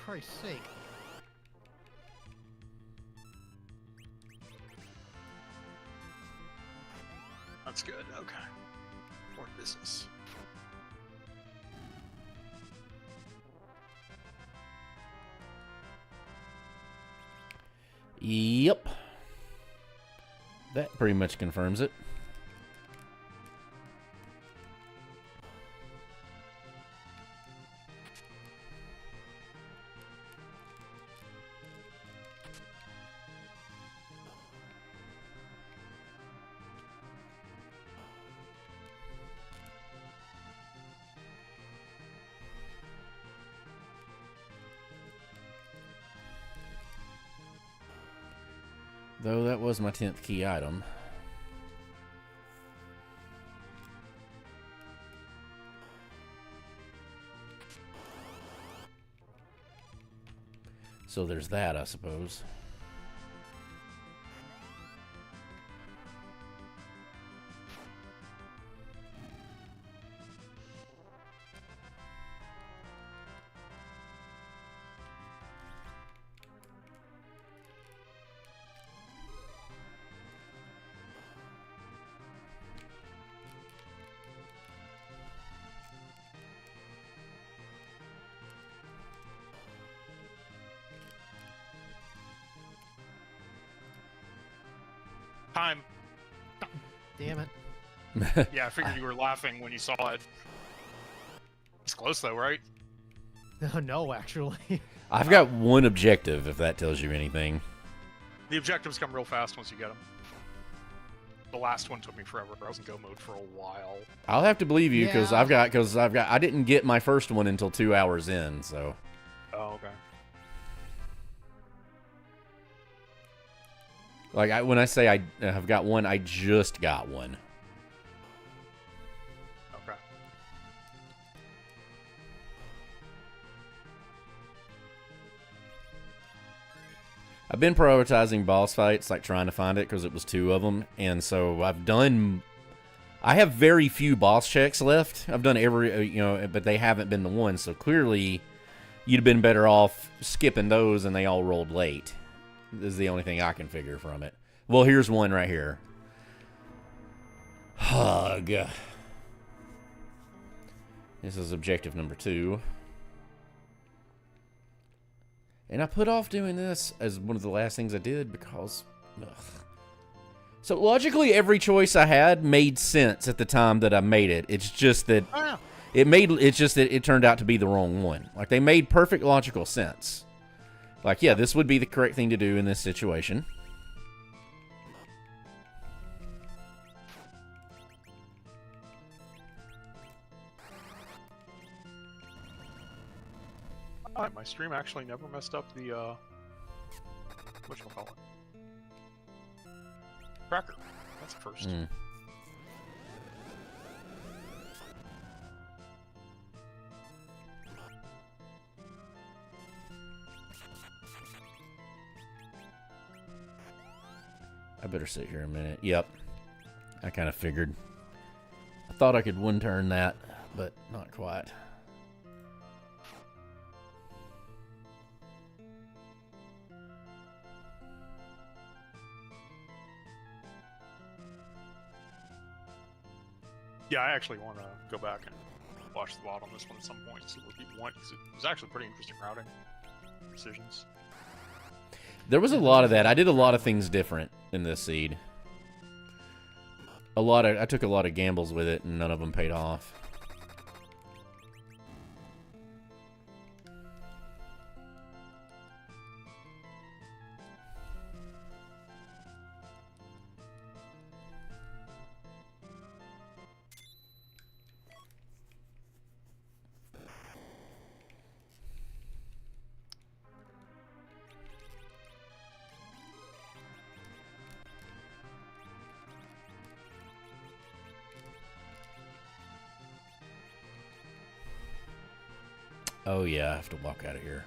Christ's sake. That's good. Okay. More business. Yep. That pretty much confirms it. Though that was my 10th key item. So there's that, I suppose. Time. Damn it. Yeah, I figured you were laughing when you saw it. It's close though, right? No, actually. I've got one objective, if that tells you anything. The objectives come real fast once you get them. The last one took me forever. I was in go mode for a while. I'll have to believe you because Yeah. I didn't get my first one until 2 hours in, so. Oh, okay. Like, when I say I have got one, I just got one. Okay. I've been prioritizing boss fights, like trying to find it because it was 2 of them, and so I have very few boss checks left. I've done every, but they haven't been the ones, so clearly you'd have been better off skipping those and they all rolled late. This is the only thing I can figure from it. Well, here's one right here. Hug. This is objective number 2. And I put off doing this as one of the last things I did because... Ugh. So logically, every choice I had made sense at the time that I made it. It's just that... it turned out to be the wrong one. Like, they made perfect logical sense. Like, yeah, this would be the correct thing to do in this situation. My stream actually never messed up the, whatchamacallit? Cracker. That's a first. Mm. I better sit here a minute. Yep. I kind of figured. I thought I could one-turn that, but not quite. Yeah, I actually want to go back and watch the VOD on this one at some point and see what people went, because it was actually pretty interesting routing decisions. There was a lot of that. I did a lot of things different in this seed. I took a lot of gambles with it, and none of them paid off. Oh, yeah, I have to walk out of here.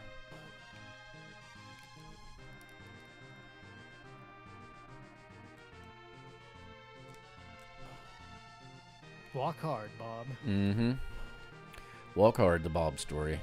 Walk hard, Bob. Mm-hmm. Walk hard, the Bob story.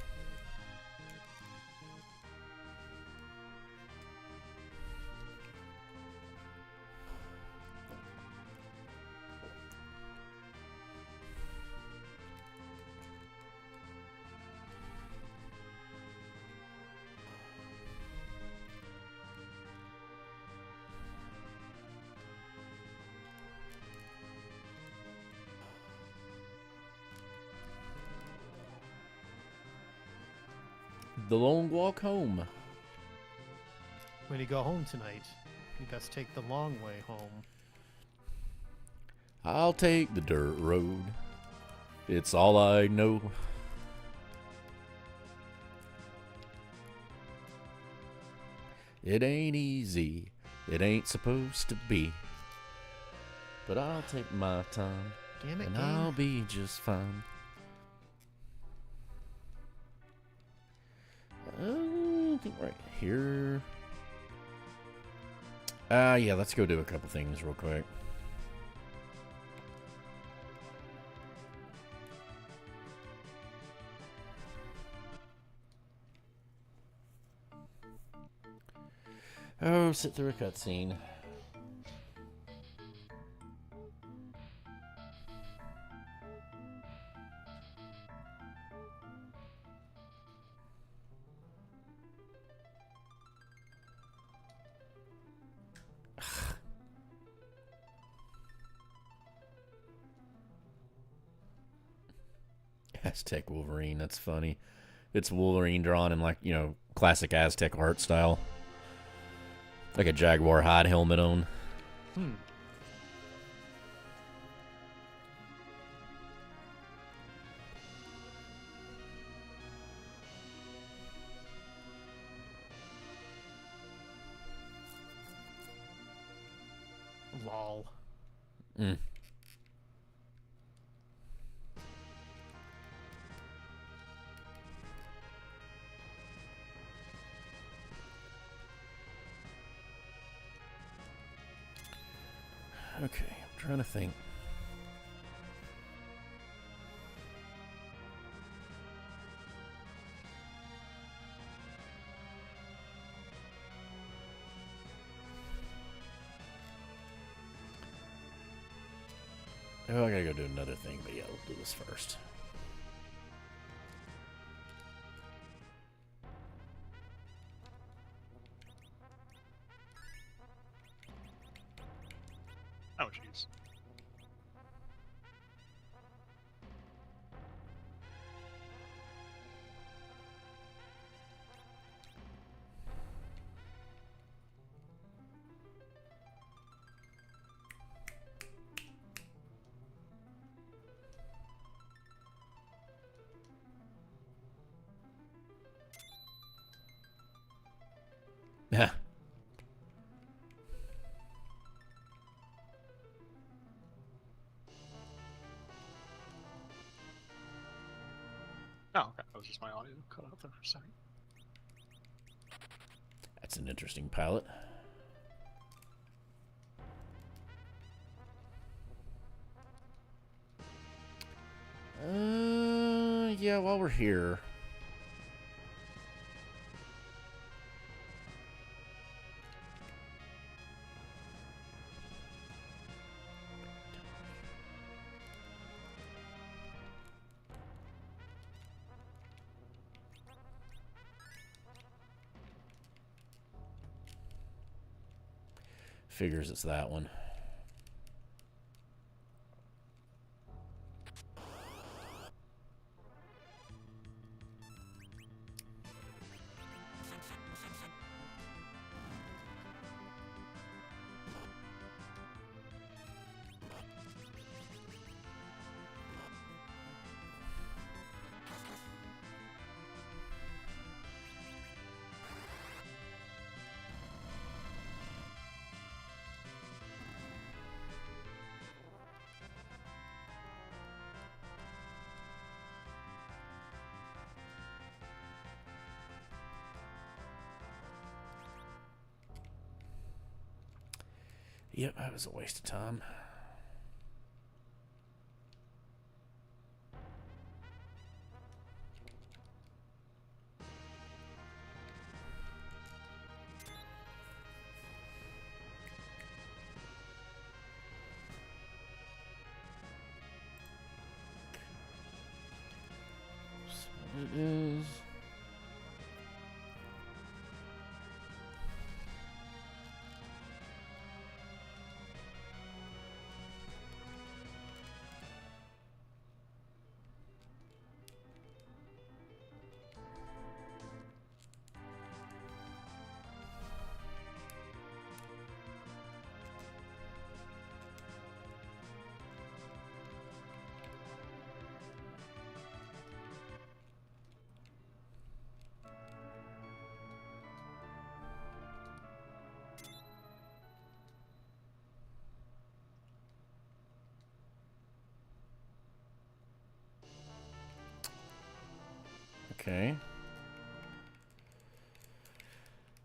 The long walk home. When you go home tonight, you best take the long way home. I'll take the dirt road. It's all I know. It ain't easy. It ain't supposed to be. But I'll take my time. Damn it, And game. I'll be just fine. I think right here. Yeah, let's go do a couple things real quick. Oh, sit through a cutscene. Aztec Wolverine, that's funny. It's Wolverine drawn in, like, you know, classic Aztec art style. Like a jaguar hide helmet on. Lol. Mm. Okay, I'm trying to think. Oh, I gotta go do another thing, but yeah, we'll do this first. Oh, jeez. Yeah. Oh, okay. That was just my audio cut out there for a second. That's an interesting palette. Yeah, while we're here. Figures it's that one. Yep, that was a waste of time. It is. Okay.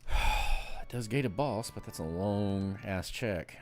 It does gate a boss, but that's a long ass check.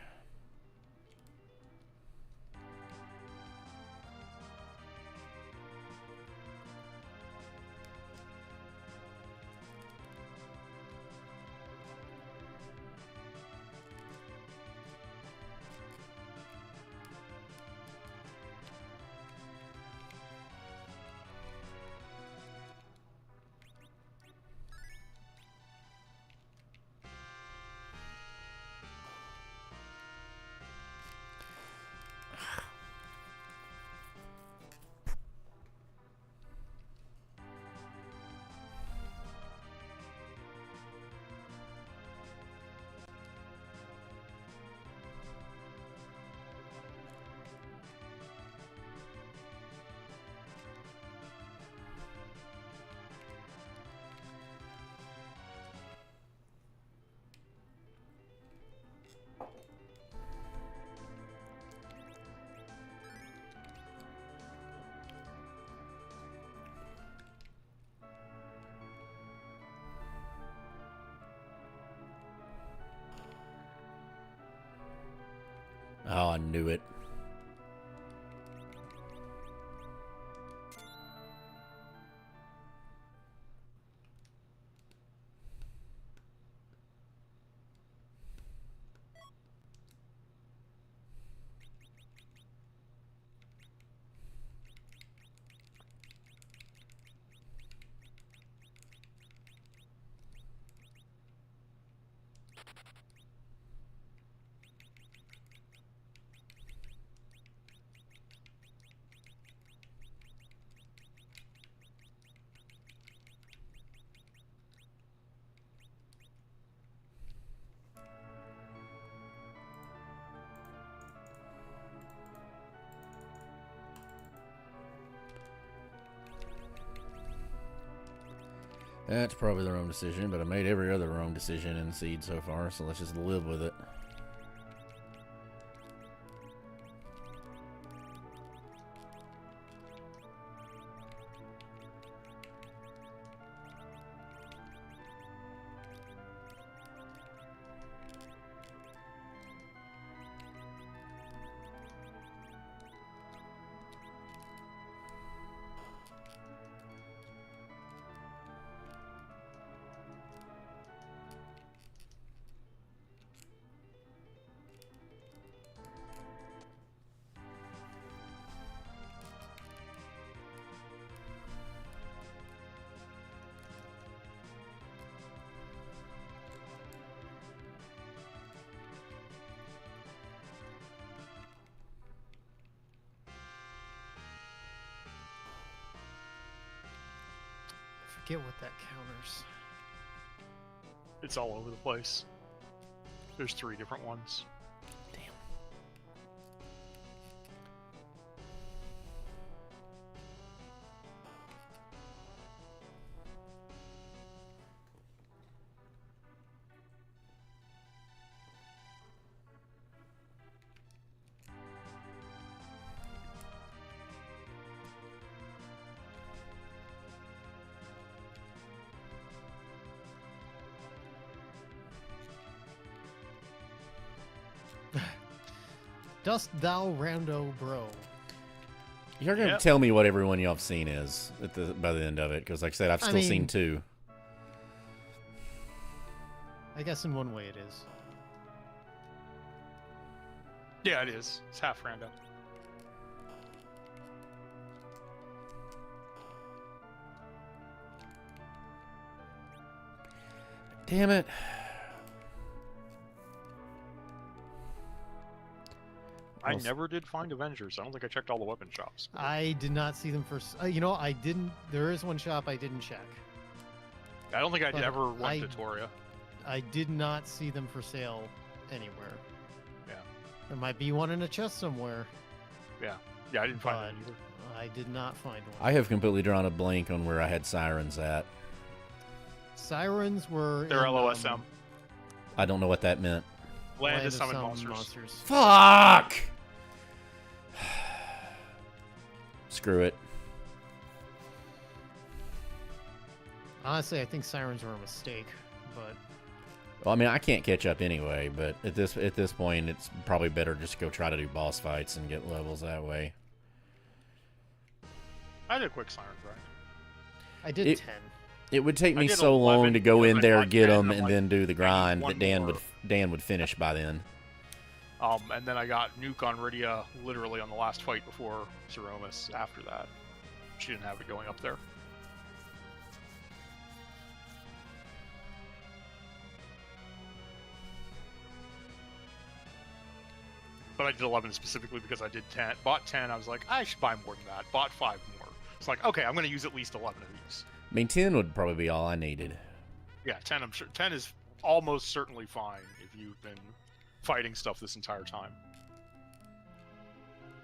Oh, I knew it. That's probably the wrong decision, but I made every other wrong decision in Seed so far, so let's just live with it. Forget what that counters. It's all over the place. There's 3 different ones. Damn. Dost thou rando bro? You're gonna Yep. tell me what everyone y'all have seen is by the end of it, because like I said, I've I still seen mean- 2. I guess in one way it is. Yeah, it is. It's half random. Damn it. I Well, never did find Avengers. I don't think I checked all the weapon shops. I did not see them for. You know, I didn't. There is one shop I didn't check. I don't think I But ever went I- to Toria. I did not see them for sale anywhere. Yeah. There might be one in a chest somewhere, Yeah, I didn't find it but either. I did not find one. I have completely drawn a blank on where I had sirens at. Sirens were. They're in, LOSM. I don't know what that meant. Land of of Summon Summoned Monsters. Fuck! Screw it. Honestly, I think sirens were a mistake, but Well, I mean, I can't catch up anyway, but at this point, it's probably better just go try to do boss fights and get levels that way. I did a quick siren grind. I did It- 10. It would take I me did so 11 long to go because in I there, got get 10, them, I'm and like, then do the I need grind one that more. Dan would finish by then. And then I got Nuke on Rydia literally on the last fight before Zeromus after that. She didn't have it going up there. But I did 11 specifically because I did 10. Bought 10, I was like, I should buy more than that. Bought 5 more. It's like, okay, I'm going to use at least 11 of these. I mean, 10 would probably be all I needed. Yeah, 10, I'm sure. 10 is almost certainly fine if you've been fighting stuff this entire time.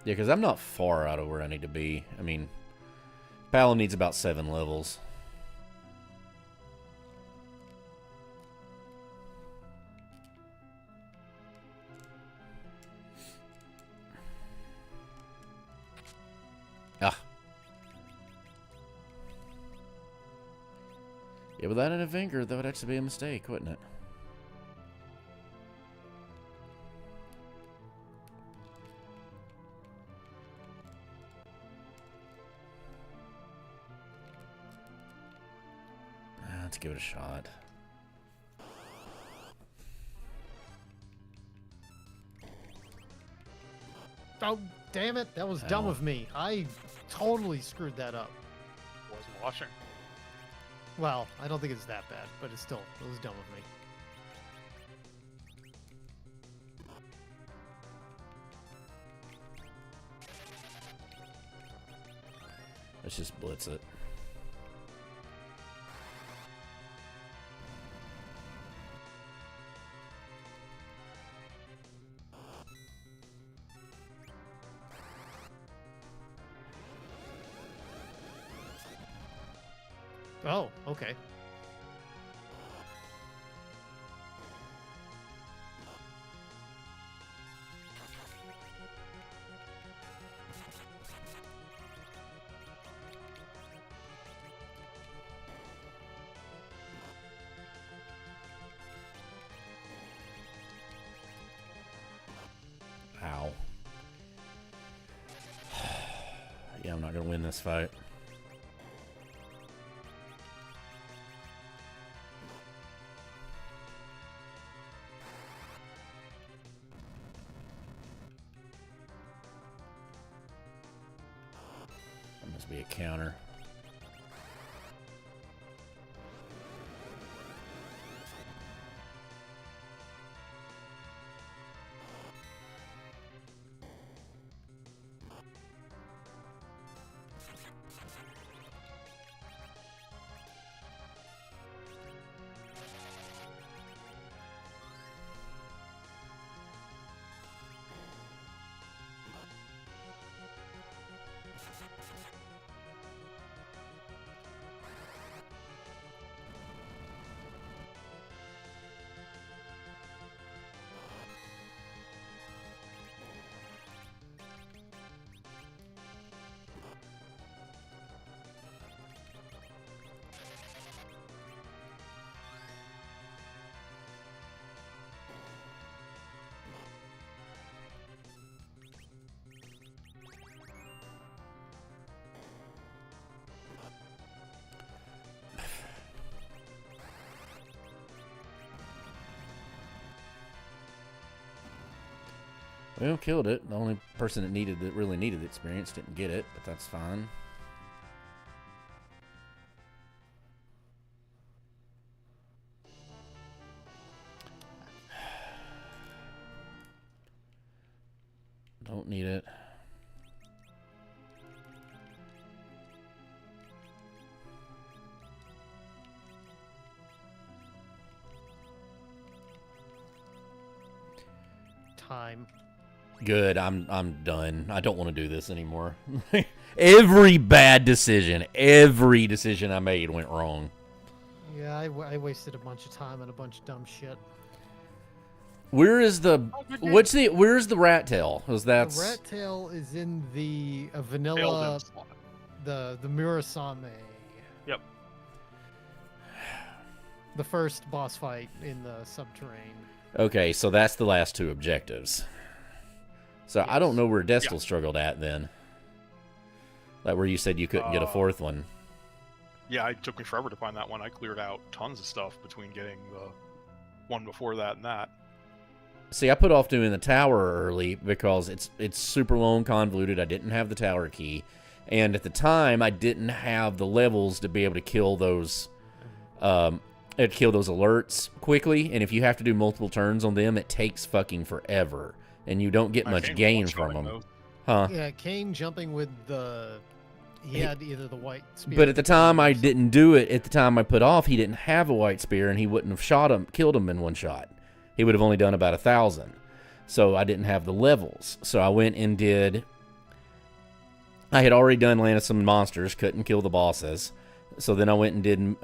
Yeah, because I'm not far out of where I need to be. I mean, Palo needs about 7 levels. Ah. Yeah, without an Avenger, that would actually be a mistake, wouldn't it? Let's give it a shot. Oh, damn it. That was dumb Ow. of me. I totally screwed that up. Wasn't watching. Well, I don't think it's that bad, but it was dumb of me. Let's just blitz it. Oh, okay. Ow. Yeah, I'm not going to win this fight. That must be a counter. Well, killed it. The only person that really needed the experience didn't get it, but that's fine. Don't need it. Time. Good. I'm done. I don't want to do this anymore. Every decision I made went wrong. Yeah, I wasted a bunch of time on a bunch of dumb shit. Where's the rat tail? Because that's The rat tail is in the Failed vanilla, in slot. the Murasame. Yep. The first boss fight in the subterranean. okay. So that's the last two objectives. So I don't Yes. know where Destil struggled at then. Like where you said you couldn't get a fourth one. Yeah, it took me forever to find that one. I cleared out tons of stuff between getting the one before that and that. See, I put off doing the tower early because it's super long, convoluted. I didn't have the tower key, and at the time, I didn't have the levels to be able to kill those, alerts quickly. And if you have to do multiple turns on them, it takes fucking forever, and you don't get My much favorite gain one's from going, them, though. huh? Yeah, Kane jumping with the. He had either the white spear. But at the time, I didn't do it. At the time I put off, he didn't have a white spear, and he wouldn't have killed him in one shot. He would have only done about 1,000. So I didn't have the levels. So I went and did... I had already landed some monsters, couldn't kill the bosses. So then I went and did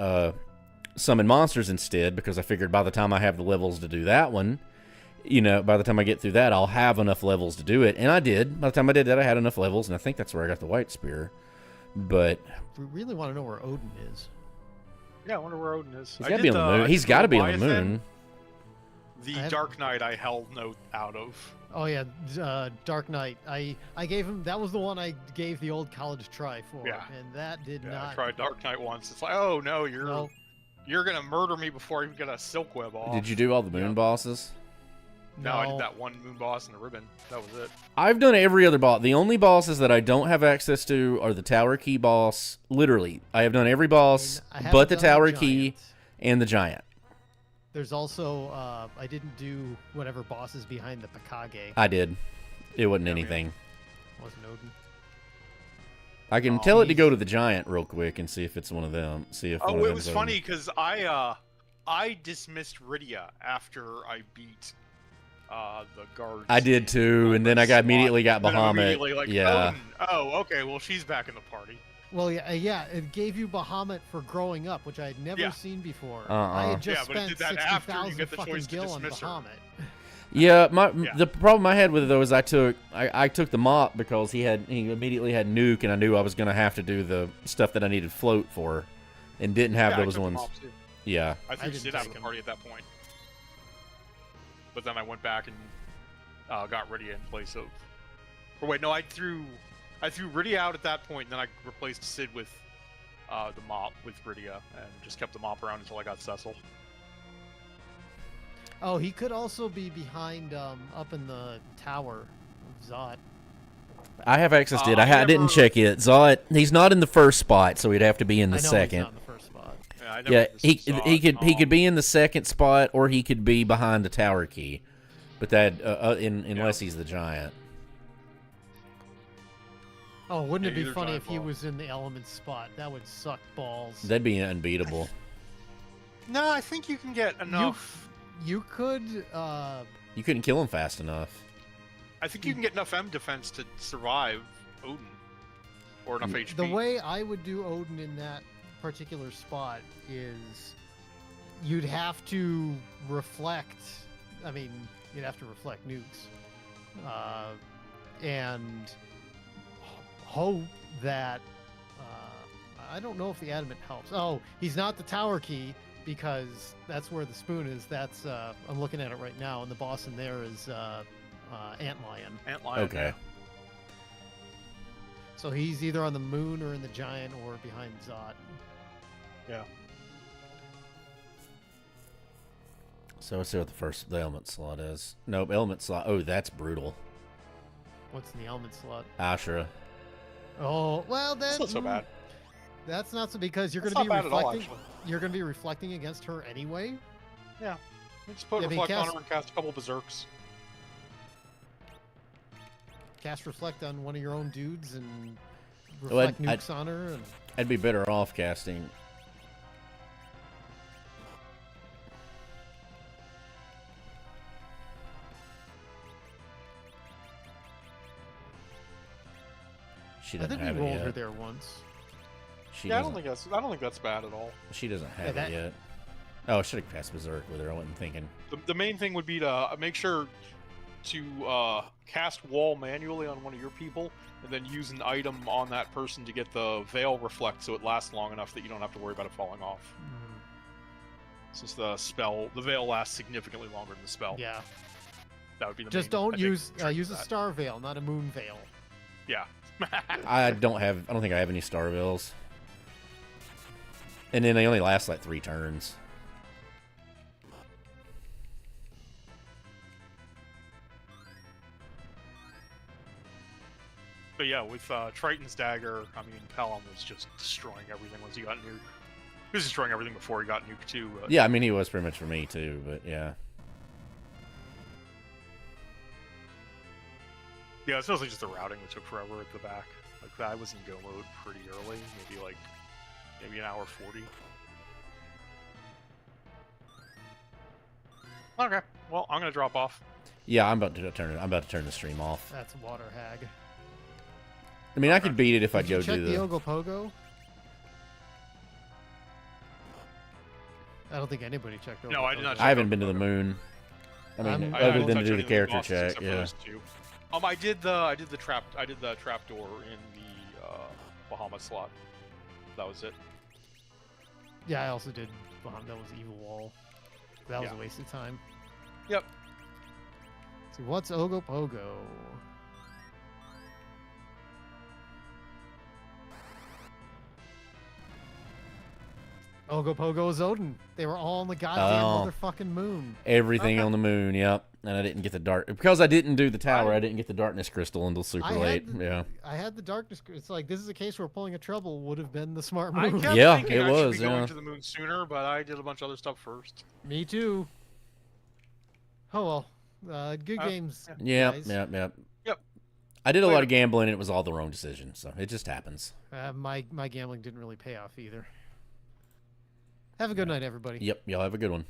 summon monsters instead, because I figured by the time I have the levels to do that one, by the time I get through that, I'll have enough levels to do it. And I did. By the time I did that, I had enough levels, and I think that's where I got the white spear. But... We really want to know where Odin is. Yeah, I wonder where Odin is. He's got to be on the moon. He's got to be on the moon. The Dark Knight I held note out of. Oh yeah, Dark Knight. I gave him. That was the one I gave the old college try for. Yeah. And that did Yeah, not. I tried Dark Knight once. It's like, oh no, you're gonna murder me before I even get a silk web off. Did you do all the moon bosses? No, I did that one moon boss and the ribbon. That was it. I've done every other boss. The only bosses that I don't have access to are the tower key boss. Literally, I have done every boss I but the haven't done tower key giant. and the giant. There's also I didn't do whatever bosses behind the Pakage. I did. It wasn't Yeah, anything. Wasn't Odin. I can tell it to go to the giant real quick and see if it's one of them. See if one of Oh, it them's was Odin. funny because I dismissed Rydia after I beat the guards. I did too, and then I immediately got Then I'm Bahamut. immediately like, Yeah. Odin. Oh, okay. Well, she's back in the party. Well, yeah, it gave you Bahamut for growing up, which I had never Yeah. seen before. Uh-uh. I had just Yeah, but it spent did that after you 60,000 get the fucking choice to gil on dismiss her. Bahamut. Yeah, Yeah. the problem I had with it though is I took the mop because he immediately had nuke, and I knew I was gonna have to do the stuff that I needed float for, and didn't have Yeah, I those took them ones. off, too. Yeah. I threw didn't Sid out of take the him. party at that point. But then I went back and got Rydia in place of. Or wait, no, I threw Rydia out at that point, and then I replaced Sid with the mop with Rydia, and just kept the mop around until I got Cecil. Oh, he could also be behind up in the tower of Zot. I have access to it. I I didn't never- check it. Zot, he's not in the first spot, so he'd have to be in the I know second. he's not in the first spot. Yeah, I never Yeah, he saw he it. could he could be in the second spot, or he could be behind the tower key, but that unless he's the giant. Oh, wouldn't Yeah, it be either funny giant if he ball. was in the element spot? That would suck balls. That'd be unbeatable. No, I think you can get enough. You could. You couldn't kill him fast enough. I think you can get enough M defense to survive Odin, or enough HP. The way I would do Odin in that particular spot is you'd have to reflect. I mean, you'd have to reflect nukes, and hope that. I don't know if the adamant helps. Oh, he's not the tower key because that's where the spoon is. That's I'm looking at it right now, and the boss in there is Antlion. Antlion. Okay. So he's either on the moon or in the giant or behind Zot. Yeah. So let's see what the element slot is. Nope, element slot. Oh, that's brutal. What's in the element slot? Ashura. Oh, well, That's then not so bad. that's not so because you're going That's to be not bad at all, reflecting. actually. You're going to be reflecting against her anyway. Yeah. Just put Yeah, I mean, reflect on cast- her and cast a couple berserks. Cast reflect on one of your own dudes and Well, reflect nukes on her. And I'd be better off casting. She I doesn't think we have it rolled her yet. there once. She Yeah, I doesn't. don't think that's bad at all. She doesn't have that- it yet. Oh, I should have cast Berserk with her. I wasn't thinking. The main thing would be to make sure to cast wall manually on one of your people, and then use an item on that person to get the veil reflect, so it lasts long enough that you don't have to worry about it falling off. Since the veil lasts significantly longer than the spell. Yeah. That would be the Just main, don't I think, use trick use to a that. star veil, not a moon veil. Yeah. I don't think I have any Star Veils. And then they only last like 3 turns. But yeah, with Triton's dagger, I mean, Pelham was just destroying everything once he got nuked. He was destroying everything before he got nuked too. Yeah, I mean he was pretty much for me too, but yeah. Yeah, it's mostly just the routing that took forever at the back. Like I was in go mode pretty early, maybe an hour 40. Okay, well I'm gonna drop off. Yeah, I'm about to turn the stream off. That's water hag. I mean, I could beat it if I Did go you check do the the. Ogopogo? I don't think anybody checked. No, I did not Ogopogo. check. I haven't been to the moon. I mean, I'm- I other didn't than to touch do any the of character bosses check. except for Yeah. those two. I did the trap door in the Bahamut slot. That was it. Yeah, I also did. That was Evil Wall. That was Yeah. a waste of time. Yep. So what's Ogopogo? Ogopogo is Odin. They were all on the goddamn Oh. motherfucking moon. Everything Okay. on the moon. Yep. And I didn't get the dark because I didn't do the tower. I didn't get the darkness crystal until super I had late. the- Yeah. I had the darkness. It's like this is a case where pulling a trouble would have been the smart I move. kept Yeah, thinking it I was, should be going yeah. to the moon sooner, but I did a bunch of other stuff first. Me too. Oh well. Good games. Yep. guys. Yep. Yep. I did a lot Later. of gambling. And it was all the wrong decision, so it just happens. My gambling didn't really pay off either. Have a good night, everybody. Yep. Y'all have a good one.